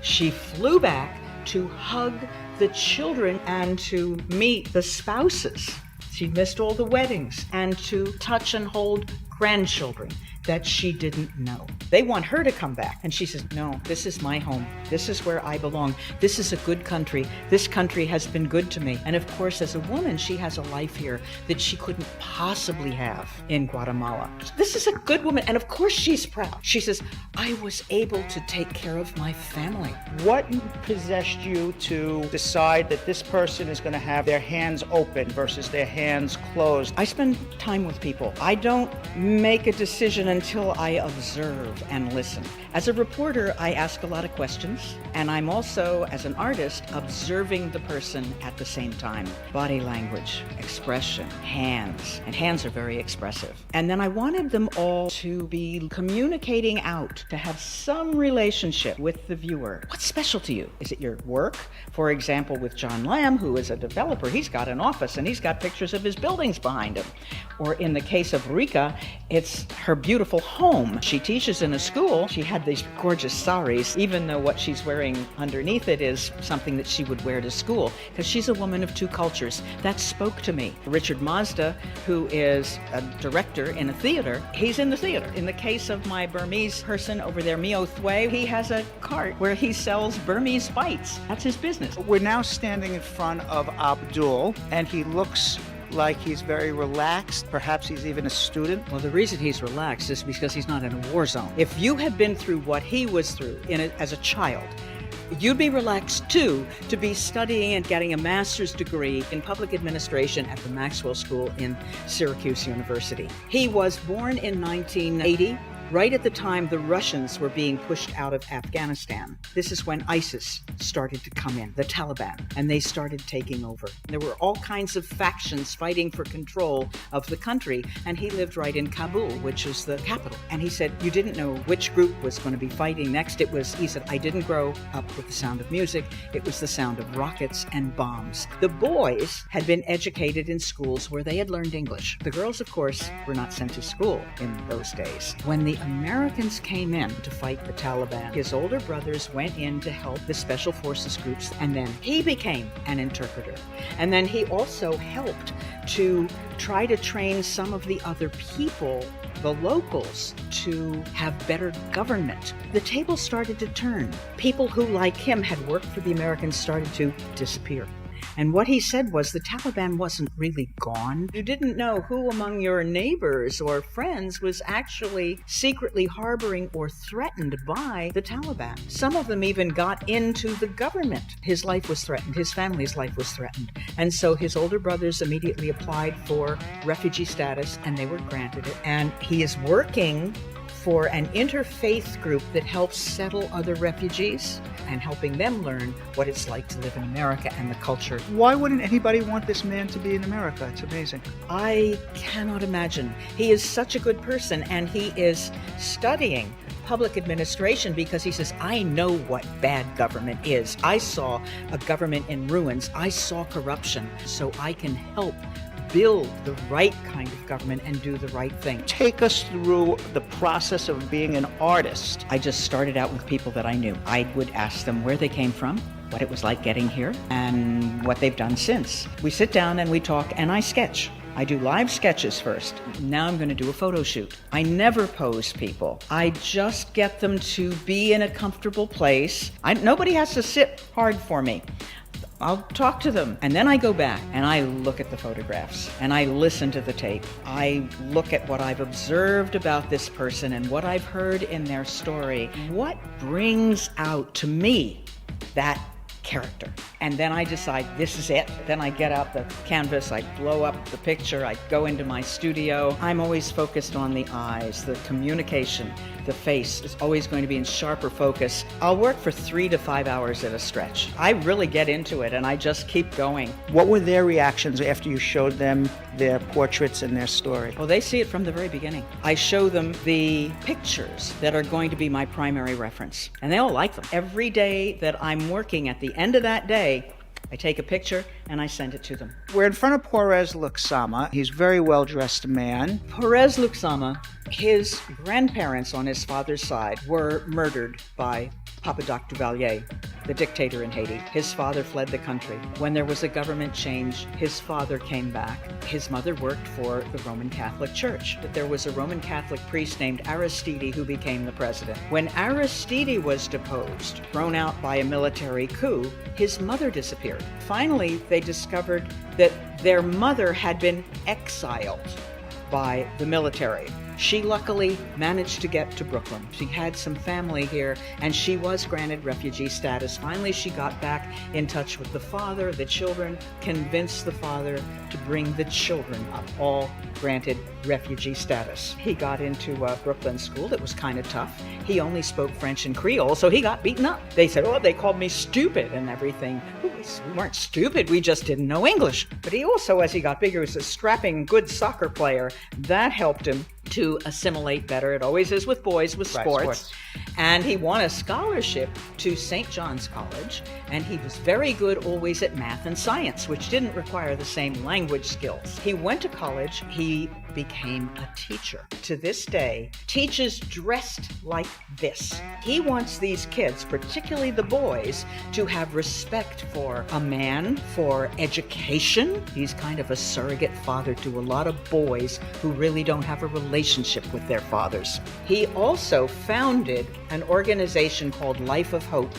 S10: She flew back to hug the children and to meet the spouses. She missed all the weddings and to touch and hold grandchildren that she didn't know. They want her to come back. And she says, no, this is my home. This is where I belong. This is a good country. This country has been good to me. And of course, as a woman, she has a life here that she couldn't possibly have in Guatemala. This is a good woman. And of course, she's proud. She says, I was able to take care of my family.
S1: What possessed you to decide that this person is going to have their hands open versus their hands closed?
S10: I spend time with people. I don't make a decision until I observe and listen. As a reporter, I ask a lot of questions, and I'm also, as an artist, observing the person at the same time. Body language, expression, hands, and hands are very expressive. And then I wanted them all to be communicating out, to have some relationship with the viewer. What's special to you? Is it your work? For example, with John Lamb, who is a developer, he's got an office and he's got pictures of his buildings behind him. Or in the case of Rika, it's her beautiful home. She teaches in a school. She had these gorgeous saris, even though what she's wearing underneath it is something that she would wear to school, because she's a woman of 2 cultures. That spoke to me. Richard Mazda, who is a director in a theater, he's in the theater. In the case of my Burmese person over there, Mio Thwei, he has a cart where he sells Burmese bites. That's his business.
S1: We're now standing in front of Abdul, and he looks like he's very relaxed. Perhaps he's even a student.
S10: Well, the reason he's relaxed is because he's not in a war zone. If you had been through what he was through as a child, you'd be relaxed too to be studying and getting a master's degree in public administration at the Maxwell School in Syracuse University. He was born in 1980. Right at the time the Russians were being pushed out of Afghanistan. This is when ISIS started to come in, the Taliban, and they started taking over. There were all kinds of factions fighting for control of the country, and he lived right in Kabul, which is the capital. And he said, you didn't know which group was going to be fighting next. He said, I didn't grow up with the sound of music. It was the sound of rockets and bombs. The boys had been educated in schools where they had learned English. The girls, of course, were not sent to school in those days. When the Americans came in to fight the Taliban, his older brothers went in to help the special forces groups, and then he became an interpreter. And then he also helped to try to train some of the other people, the locals, to have better government. The tables started to turn. People who, like him, had worked for the Americans started to disappear. And what he said was the Taliban wasn't really gone. You didn't know who among your neighbors or friends was actually secretly harboring or threatened by the Taliban. Some of them even got into the government. His life was threatened. His family's life was threatened. And so his older brothers immediately applied for refugee status, and they were granted it. And he is working for an interfaith group that helps settle other refugees and helping them learn what it's like to live in America and the culture.
S1: Why wouldn't anybody want this man to be in America? It's amazing.
S10: I cannot imagine. He is such a good person, and he is studying public administration because he says, I know what bad government is. I saw a government in ruins. I saw corruption, so I can help build the right kind of government and do the right thing.
S1: Take us through the process of being an artist.
S10: I just started out with people that I knew. I would ask them where they came from, what it was like getting here, and what they've done since. We sit down and we talk, and I sketch. I do live sketches first. Now I'm going to do a photo shoot. I never pose people. I just get them to be in a comfortable place. Nobody has to sit hard for me. I'll talk to them, and then I go back and I look at the photographs and I listen to the tape. I look at what I've observed about this person and what I've heard in their story. What brings out to me that character? And then I decide this is it. Then I get out the canvas, I blow up the picture, I go into my studio. I'm always focused on the eyes, the communication. The face is always going to be in sharper focus. I'll work for 3 to 5 hours at a stretch. I really get into it and I just keep going.
S1: What were their reactions after you showed them their portraits and their story?
S10: Well, they see it from the very beginning. I show them the pictures that are going to be my primary reference, and they all like them. Every day that I'm working, at the end of that day, I take a picture and I send it to them.
S1: We're in front of Perez Luxama. He's a very well-dressed man.
S10: Perez Luxama, his grandparents on his father's side were murdered by Papa Doc Duvalier, the dictator in Haiti. His father fled the country. When there was a government change, his father came back. His mother worked for the Roman Catholic Church. But there was a Roman Catholic priest named Aristide who became the president. When Aristide was deposed, thrown out by a military coup, his mother disappeared. Finally, they discovered that their mother had been exiled by the military. She luckily managed to get to Brooklyn. She had some family here, and she was granted refugee status. Finally, she got back in touch with the father, the children, convinced the father to bring the children up, all granted refugee status. He got into Brooklyn school. It was kind of tough. He only spoke French and Creole, so he got beaten up. They said, oh, they called me stupid and everything. We weren't stupid, we just didn't know English. But he also, as he got bigger, was a strapping, good soccer player. That helped him to assimilate better. It always is with boys, with sports. And he won a scholarship to St. John's College, and he was very good always at math and science, which didn't require the same language skills. He went to college. He became a teacher. To this day, teachers dressed like this. He wants these kids, particularly the boys, to have respect for a man, for education. He's kind of a surrogate father to a lot of boys who really don't have a relationship with their fathers. He also founded an organization called Life of Hope,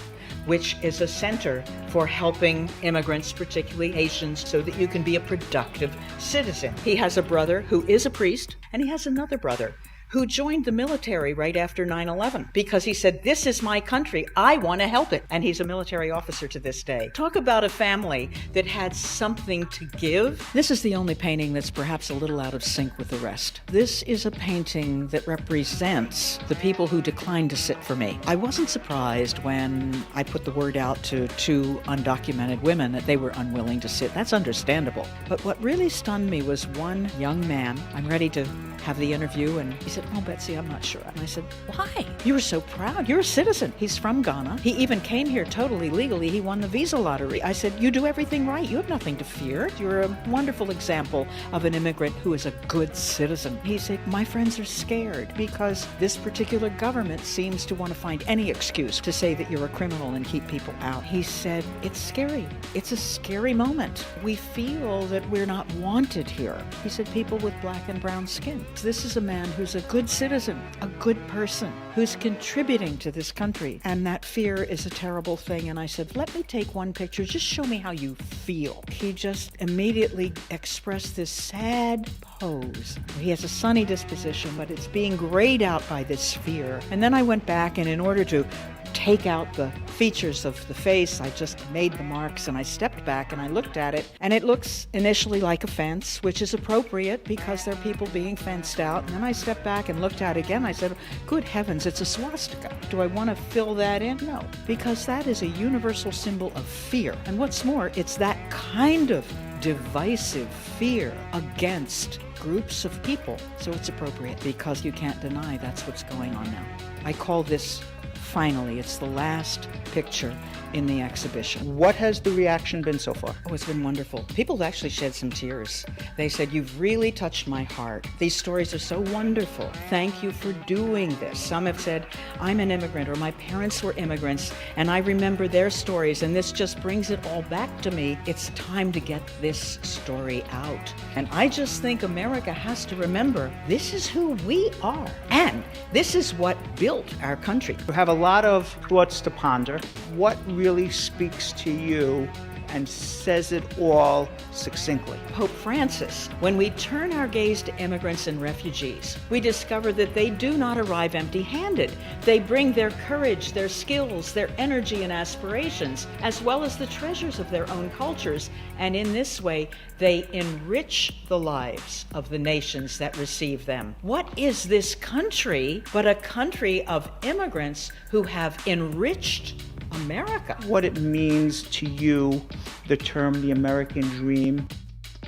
S10: which is a center for helping immigrants, particularly Haitians, so that you can be a productive citizen. He has a brother who is a priest, and he has another brother who joined the military right after 9/11 because he said, this is my country, I want to help it. And he's a military officer to this day. Talk about a family that had something to give. This is the only painting that's perhaps a little out of sync with the rest. This is a painting that represents the people who declined to sit for me. I wasn't surprised when I put the word out to 2 undocumented women that they were unwilling to sit. That's understandable. But what really stunned me was one young man. I'm ready to have the interview, and he said, oh, Betsy, I'm not sure. And I said, why? You were so proud. You're a citizen. He's from Ghana. He even came here totally legally. He won the visa lottery. I said, you do everything right. You have nothing to fear. You're a wonderful example of an immigrant who is a good citizen. He said, my friends are scared because this particular government seems to want to find any excuse to say that you're a criminal and keep people out. He said, it's scary. It's a scary moment. We feel that we're not wanted here. He said, people with black and brown skin. This is a man who's a good citizen, a good person, who's contributing to this country. And that fear is a terrible thing. And I said, let me take one picture. Just show me how you feel. He just immediately expressed this sad pose. He has a sunny disposition, but it's being grayed out by this fear. And then I went back, and in order to take out the features of the face. I just made the marks and I stepped back and I looked at it, and it looks initially like a fence, which is appropriate because there are people being fenced out. And then I stepped back and looked at it again. I said, good heavens, it's a swastika. Do I want to fill that in? No, because that is a universal symbol of fear. And what's more, it's that kind of divisive fear against groups of people. So it's appropriate because you can't deny that's what's going on now. I call this, finally, it's the last picture in the exhibition.
S1: What has the reaction been so far?
S10: Oh, it's been wonderful. People have actually shed some tears. They said, you've really touched my heart. These stories are so wonderful. Thank you for doing this. Some have said, I'm an immigrant, or my parents were immigrants, and I remember their stories, and this just brings it all back to me. It's time to get this story out. And I just think America has to remember, this is who we are, and this is what built our country.
S1: You have a lot of thoughts to ponder. What really speaks to you and says it all succinctly?
S10: Pope Francis. When we turn our gaze to immigrants and refugees, we discover that they do not arrive empty-handed. They bring their courage, their skills, their energy and aspirations, as well as the treasures of their own cultures. And in this way, they enrich the lives of the nations that receive them. What is this country but a country of immigrants who have enriched America?
S1: What it means to you, the term the American dream?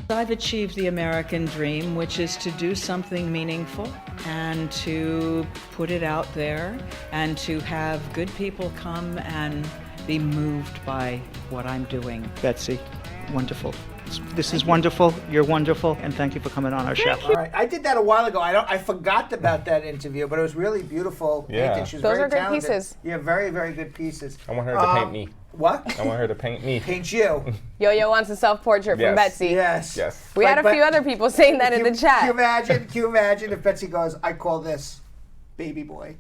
S10: I've achieved the American dream, which is to do something meaningful and to put it out there and to have good people come and be moved by what I'm doing.
S1: Betsy, wonderful. This is wonderful. You're wonderful, and thank you for coming on our show. All right, I did that a while ago. I forgot about that interview, but it was really beautiful.
S8: Yeah,
S1: she was
S9: those
S1: very
S9: are good
S1: talented.
S9: pieces.
S1: Yeah, very, very good pieces.
S8: I want her to paint me.
S1: What?
S8: I want her to paint me.
S1: Paint you.
S9: Yo-Yo wants a self-portrait from Betsy.
S1: Yes.
S8: Yes.
S9: We had a few other people saying that in the chat.
S1: Can you imagine if Betsy goes, I call this baby boy.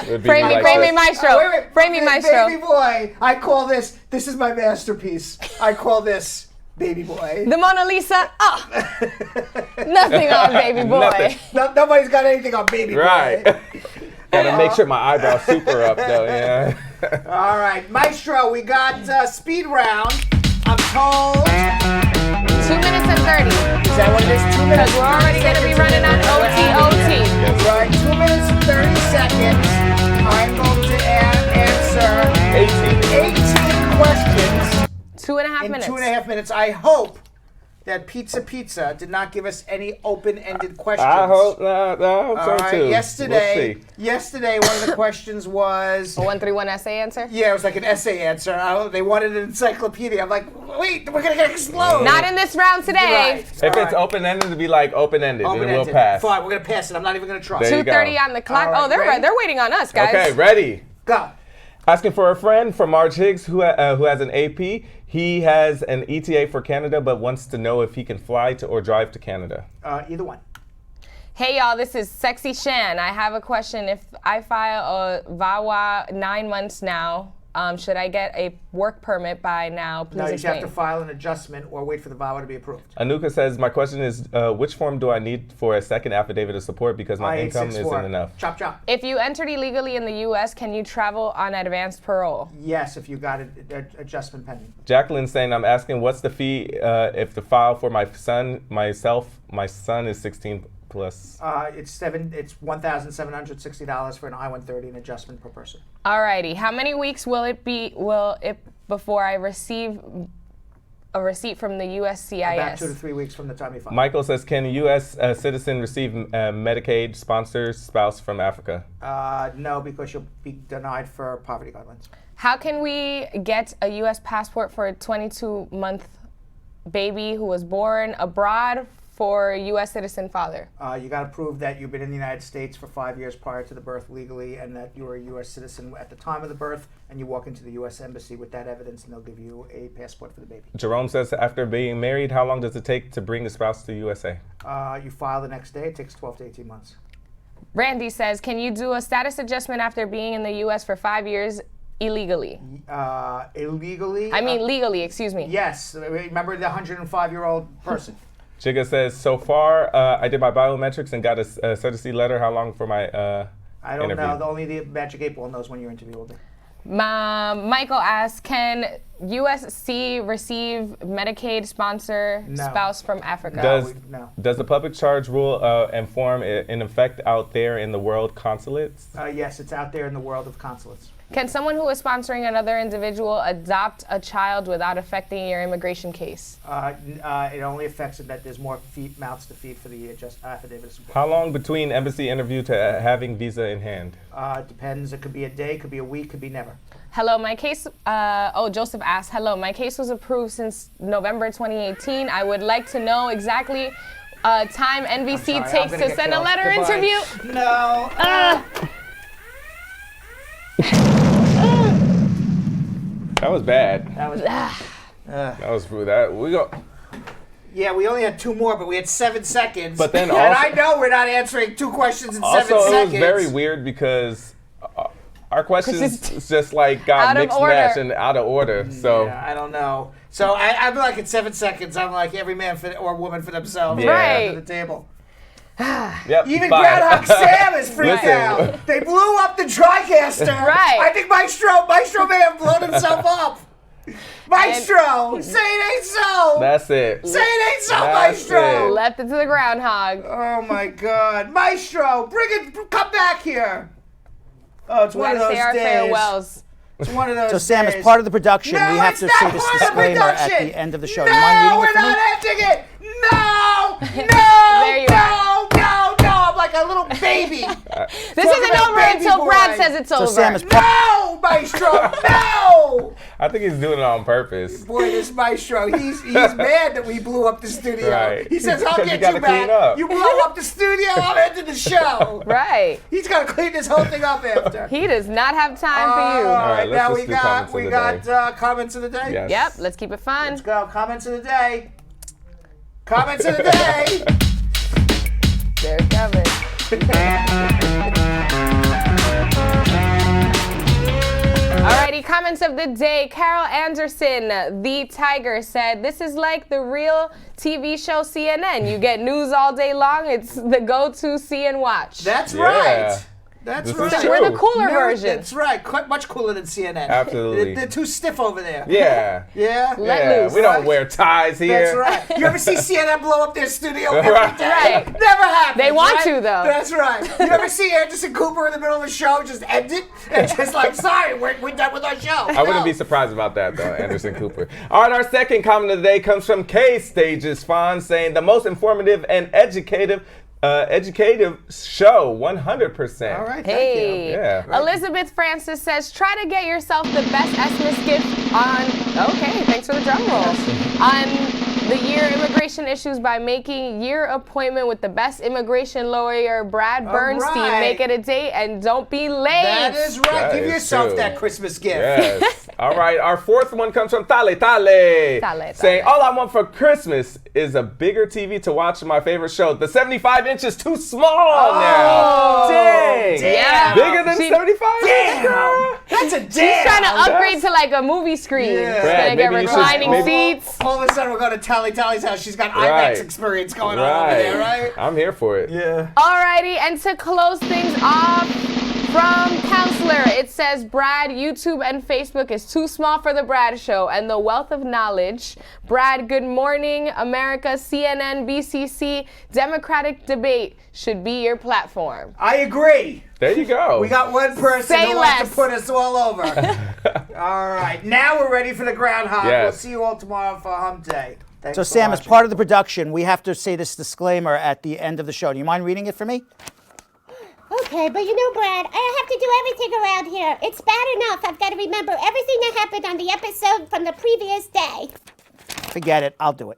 S9: Frame me, maestro. Frame me, maestro.
S1: Baby boy. I call this is my masterpiece. I call this baby boy.
S9: The Mona Lisa, nothing on baby boy.
S1: Nobody's got anything on baby boy.
S8: Right. Gotta make sure my eyebrows super up though, yeah.
S1: All right, Maestro, we got speed round. I'm told
S9: 2 minutes and 30.
S1: Is that what it is? 2 minutes?
S9: Because we're already going to be running on OT.
S1: Right, 2 minutes and 30 seconds. I'm going to answer 18 questions.
S9: 2.5 minutes.
S1: In 2.5 minutes. I hope that Pizza did not give us any open-ended questions.
S8: I hope so too.
S1: Yesterday,
S8: we'll see.
S1: One of the questions was
S9: a 131 essay answer.
S1: Yeah, it was like an essay answer. They wanted an encyclopedia. I'm like, wait, we're gonna explode.
S9: Not in this round today.
S1: Right.
S8: If it's open-ended, to be like open-ended, and we'll pass.
S1: Fine, we're gonna pass it. I'm not even gonna try.
S9: 2:30 on the clock.
S1: Right,
S9: they're waiting on us, guys.
S8: Okay, ready.
S1: Go.
S8: Asking for a friend from Marge Higgs, who has an AP. He has an ETA for Canada, but wants to know if he can fly to or drive to Canada.
S1: Either one.
S9: Hey, y'all, this is Sexy Shan. I have a question. If I file a Vawa 9 months now, should I get a work permit by now? Please explain.
S1: You have to file an adjustment or wait for the Vawa to be approved.
S8: Anuka says, my question is, which form do I need for a second affidavit of support because my income isn't enough?
S1: Chop, chop.
S9: If you entered illegally in the U.S., can you travel on advanced parole?
S1: Yes, if you got an adjustment pending.
S8: Jacqueline saying, I'm asking, what's the fee if the file for my son is 16 plus?
S1: It's $1,760 for an I-130 and adjustment per person.
S9: Alrighty, how many weeks will it before I receive a receipt from the USCIS?
S1: About 2 to 3 weeks from the time you file.
S8: Michael says, can a U.S. Citizen receive Medicaid sponsor spouse from Africa?
S1: No, because you'll be denied for poverty guidelines.
S9: How can we get a U.S. passport for a 22-month baby who was born abroad for a U.S. citizen father?
S1: You got to prove that you've been in the United States for 5 years prior to the birth legally, and that you were a U.S. citizen at the time of the birth, and you walk into the U.S. Embassy with that evidence, and they'll give you a passport for the baby.
S8: Jerome says, after being married, how long does it take to bring the spouse to USA?
S1: You file the next day. It takes 12 to 18 months.
S9: Randy says, can you do a status adjustment after being in the U.S. for 5 years illegally?
S1: Illegally?
S9: I mean legally, excuse me.
S1: Yes. Remember the 105-year-old person.
S8: Chiga says, so far, I did my biometrics and got a courtesy letter. How long for my
S1: I don't know. Only the Magic 8 Ball knows when your interview will be.
S9: Michael asks, can USC receive Medicaid sponsor spouse from Africa?
S8: Does the public charge rule inform in effect out there in the world consulates?
S1: Yes, it's out there in the world of consulates.
S9: Can someone who is sponsoring another individual adopt a child without affecting your immigration case?
S1: It only affects it that there's more mouths to feed for the affidavit of support.
S8: How long between embassy interview to having visa in hand?
S1: Depends. It could be a day, could be a week, could be never.
S9: Hello, my case, Joseph asked, hello, my case was approved since November 2018. I would like to know exactly time NBC takes to send a letter interview.
S1: No.
S8: That was bad.
S1: That was
S8: that was rude. We go.
S1: Yeah, we only had 2 more, but we had 7 seconds.
S8: But then
S1: and
S8: also,
S1: I know we're not answering 2 questions in 7 seconds.
S8: Also, it was very weird because our questions just like got mixed matched and out of order. So
S1: yeah, I don't know. So I'm like at 7 seconds. I'm like every man or woman for themselves.
S8: Yeah.
S1: Right. Under the table.
S8: Yep,
S1: Even Groundhog Sam is freaked out. They blew up the TriCaster.
S9: Right.
S1: I think Maestro may have blown himself up. Maestro, say it ain't so.
S8: That's it.
S1: Say it ain't so, Maestro.
S9: Left it to the groundhog.
S1: Oh my God, Maestro, come back here. Oh, it's one of those days.
S9: Farewells.
S1: It's one of those
S11: So Sam,
S1: days.
S11: as part of the production,
S1: No,
S11: we have
S1: it's
S11: to
S1: not
S11: say this
S1: part of the
S11: disclaimer at
S1: production.
S11: the end of the show.
S1: No,
S11: You mind reading
S1: we're
S11: it for
S1: not
S11: me?
S1: ending it. No,
S9: There you
S1: no. I'm like a little baby.
S9: This isn't over until Brad says it's over.
S11: Sam is
S1: No, Maestro, no.
S8: I think he's doing it on purpose.
S1: Boy, this Maestro, he's mad that we blew up the studio.
S8: Right.
S1: He says, I'll
S8: Because
S1: get
S8: you gotta
S1: you back.
S8: clean up.
S1: You blew up the studio, I'm ending the show.
S9: Right.
S1: He's got to clean this whole thing up after.
S9: He does not have time for you.
S1: All right,
S8: let's
S1: now
S8: just
S1: we
S8: do
S1: got
S8: comments of the day.
S1: comments of the day.
S8: Yes.
S9: Yep, let's keep it fun.
S1: Let's go. Comments of the day. Comments of the day.
S9: They're coming. Alrighty, comments of the day. Carol Anderson, the Tiger, said, this is like the real TV show CNN. You get news all day long. It's the go-to see and watch.
S1: That's right. That's right.
S9: So we're the cooler version.
S1: That's right. Quite much cooler than CNN.
S8: Absolutely.
S1: They're too stiff over there.
S8: Yeah.
S1: Yeah?
S9: Let loose.
S8: We don't wear ties here.
S1: That's right. You ever see CNN blow up their studio every
S8: Right.
S1: day?
S9: Right.
S1: Never happens.
S9: They want
S1: right?
S9: to, though.
S1: That's right. You ever see Anderson Cooper in the middle of a show just end it? And just like, sorry, we're done with our show.
S8: I wouldn't be surprised about that, though, Anderson Cooper. All right, our second comment of the day comes from K Stages Fawn, saying the most informative and educative show, 100%.
S1: All right,
S9: Hey.
S8: Yeah.
S9: Elizabeth Francis says, try to get yourself the best Xmas gift on, okay, thanks for the drum roll, on the year immigration issues by making your appointment with the best immigration lawyer, Brad Bernstein.
S1: right.
S9: Make it a date and don't be late.
S1: That is right.
S8: That
S1: Give
S8: is
S1: yourself
S8: true.
S1: that Christmas gift.
S8: Yes. All right, our fourth one comes from Tale, saying, all I want for Christmas is a bigger TV to watch my favorite show. The 75 inch is too small now. Dang.
S9: Yeah.
S8: Bigger than 75?
S1: Damn. That's a damn.
S9: She's trying to upgrade to like a movie screen.
S1: Yeah.
S9: She's
S8: Brad,
S9: gonna get
S8: maybe you should-
S9: reclining
S8: maybe-
S9: seats.
S1: All of a sudden, we're going to Tally's house. She's got IMAX
S8: Right.
S1: experience going on over there, right?
S8: I'm here for it.
S1: Yeah.
S9: Alrighty, and to close things off, from Counselor, it says, Brad, YouTube and Facebook is too small for the Brad Show and the wealth of knowledge. Brad, Good Morning America, CNN, BCC, Democratic Debate should be your platform.
S1: I agree.
S8: There you go.
S1: We got one person
S9: Say
S1: who wants
S9: less.
S1: to put us all over. All right. Now we're ready for the groundhog.
S8: Yes.
S1: We'll see you all tomorrow for Hump Day. Thanks
S11: So
S1: for
S11: Sam, as
S1: watching.
S11: part of the production, we have to say this disclaimer at the end of the show. Do you mind reading it for me?
S12: Okay, but you know, Brad, I have to do everything around here. It's bad enough I've got to remember everything that happened on the episode from the previous day.
S11: Forget it. I'll do it.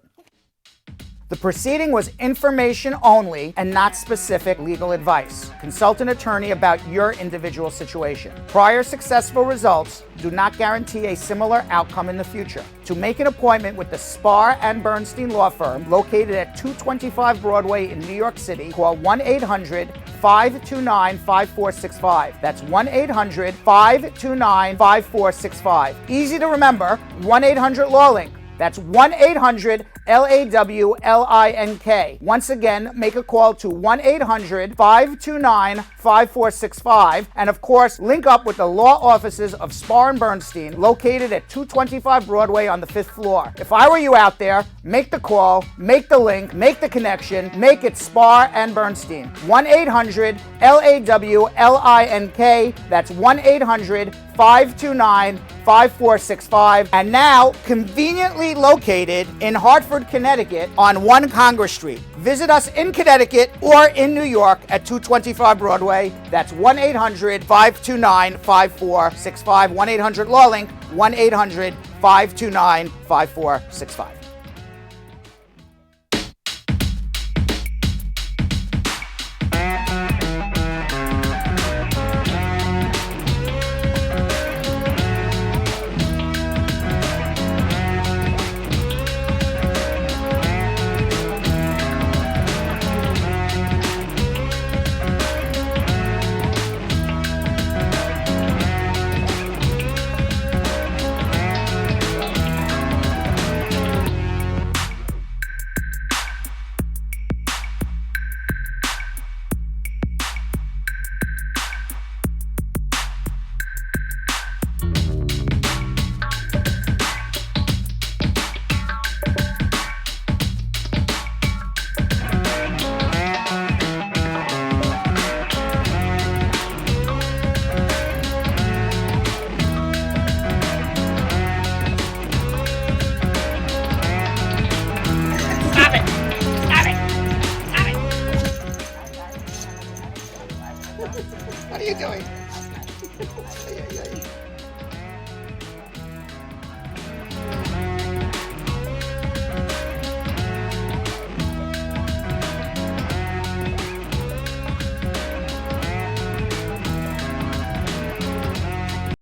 S11: The proceeding was information only and not specific legal advice. Consult an attorney about your individual situation. Prior successful results do not guarantee a similar outcome in the future. To make an appointment with the Spar and Bernstein law firm located at 225 Broadway in New York City, call 1-800-529-5465. That's 1-800-529-5465. Easy to remember, 1-800-LawLink. That's 1-800-LAWLINK. Once again, make a call to 1-800-529-5465. And of course, link up with the law offices of Spar and Bernstein, located at 225 Broadway on the 5th floor. If I were you out there, make the call, make the link, make the connection, make it Spar and Bernstein. 1-800-LAWLINK. That's 1-800-529-5465. And now, conveniently located in Hartford, Connecticut on 1 Congress Street. Visit us in Connecticut or in New York at 225 Broadway. That's 1-800-529-5465. 1-800-LAW-LINK, 1-800-529-5465.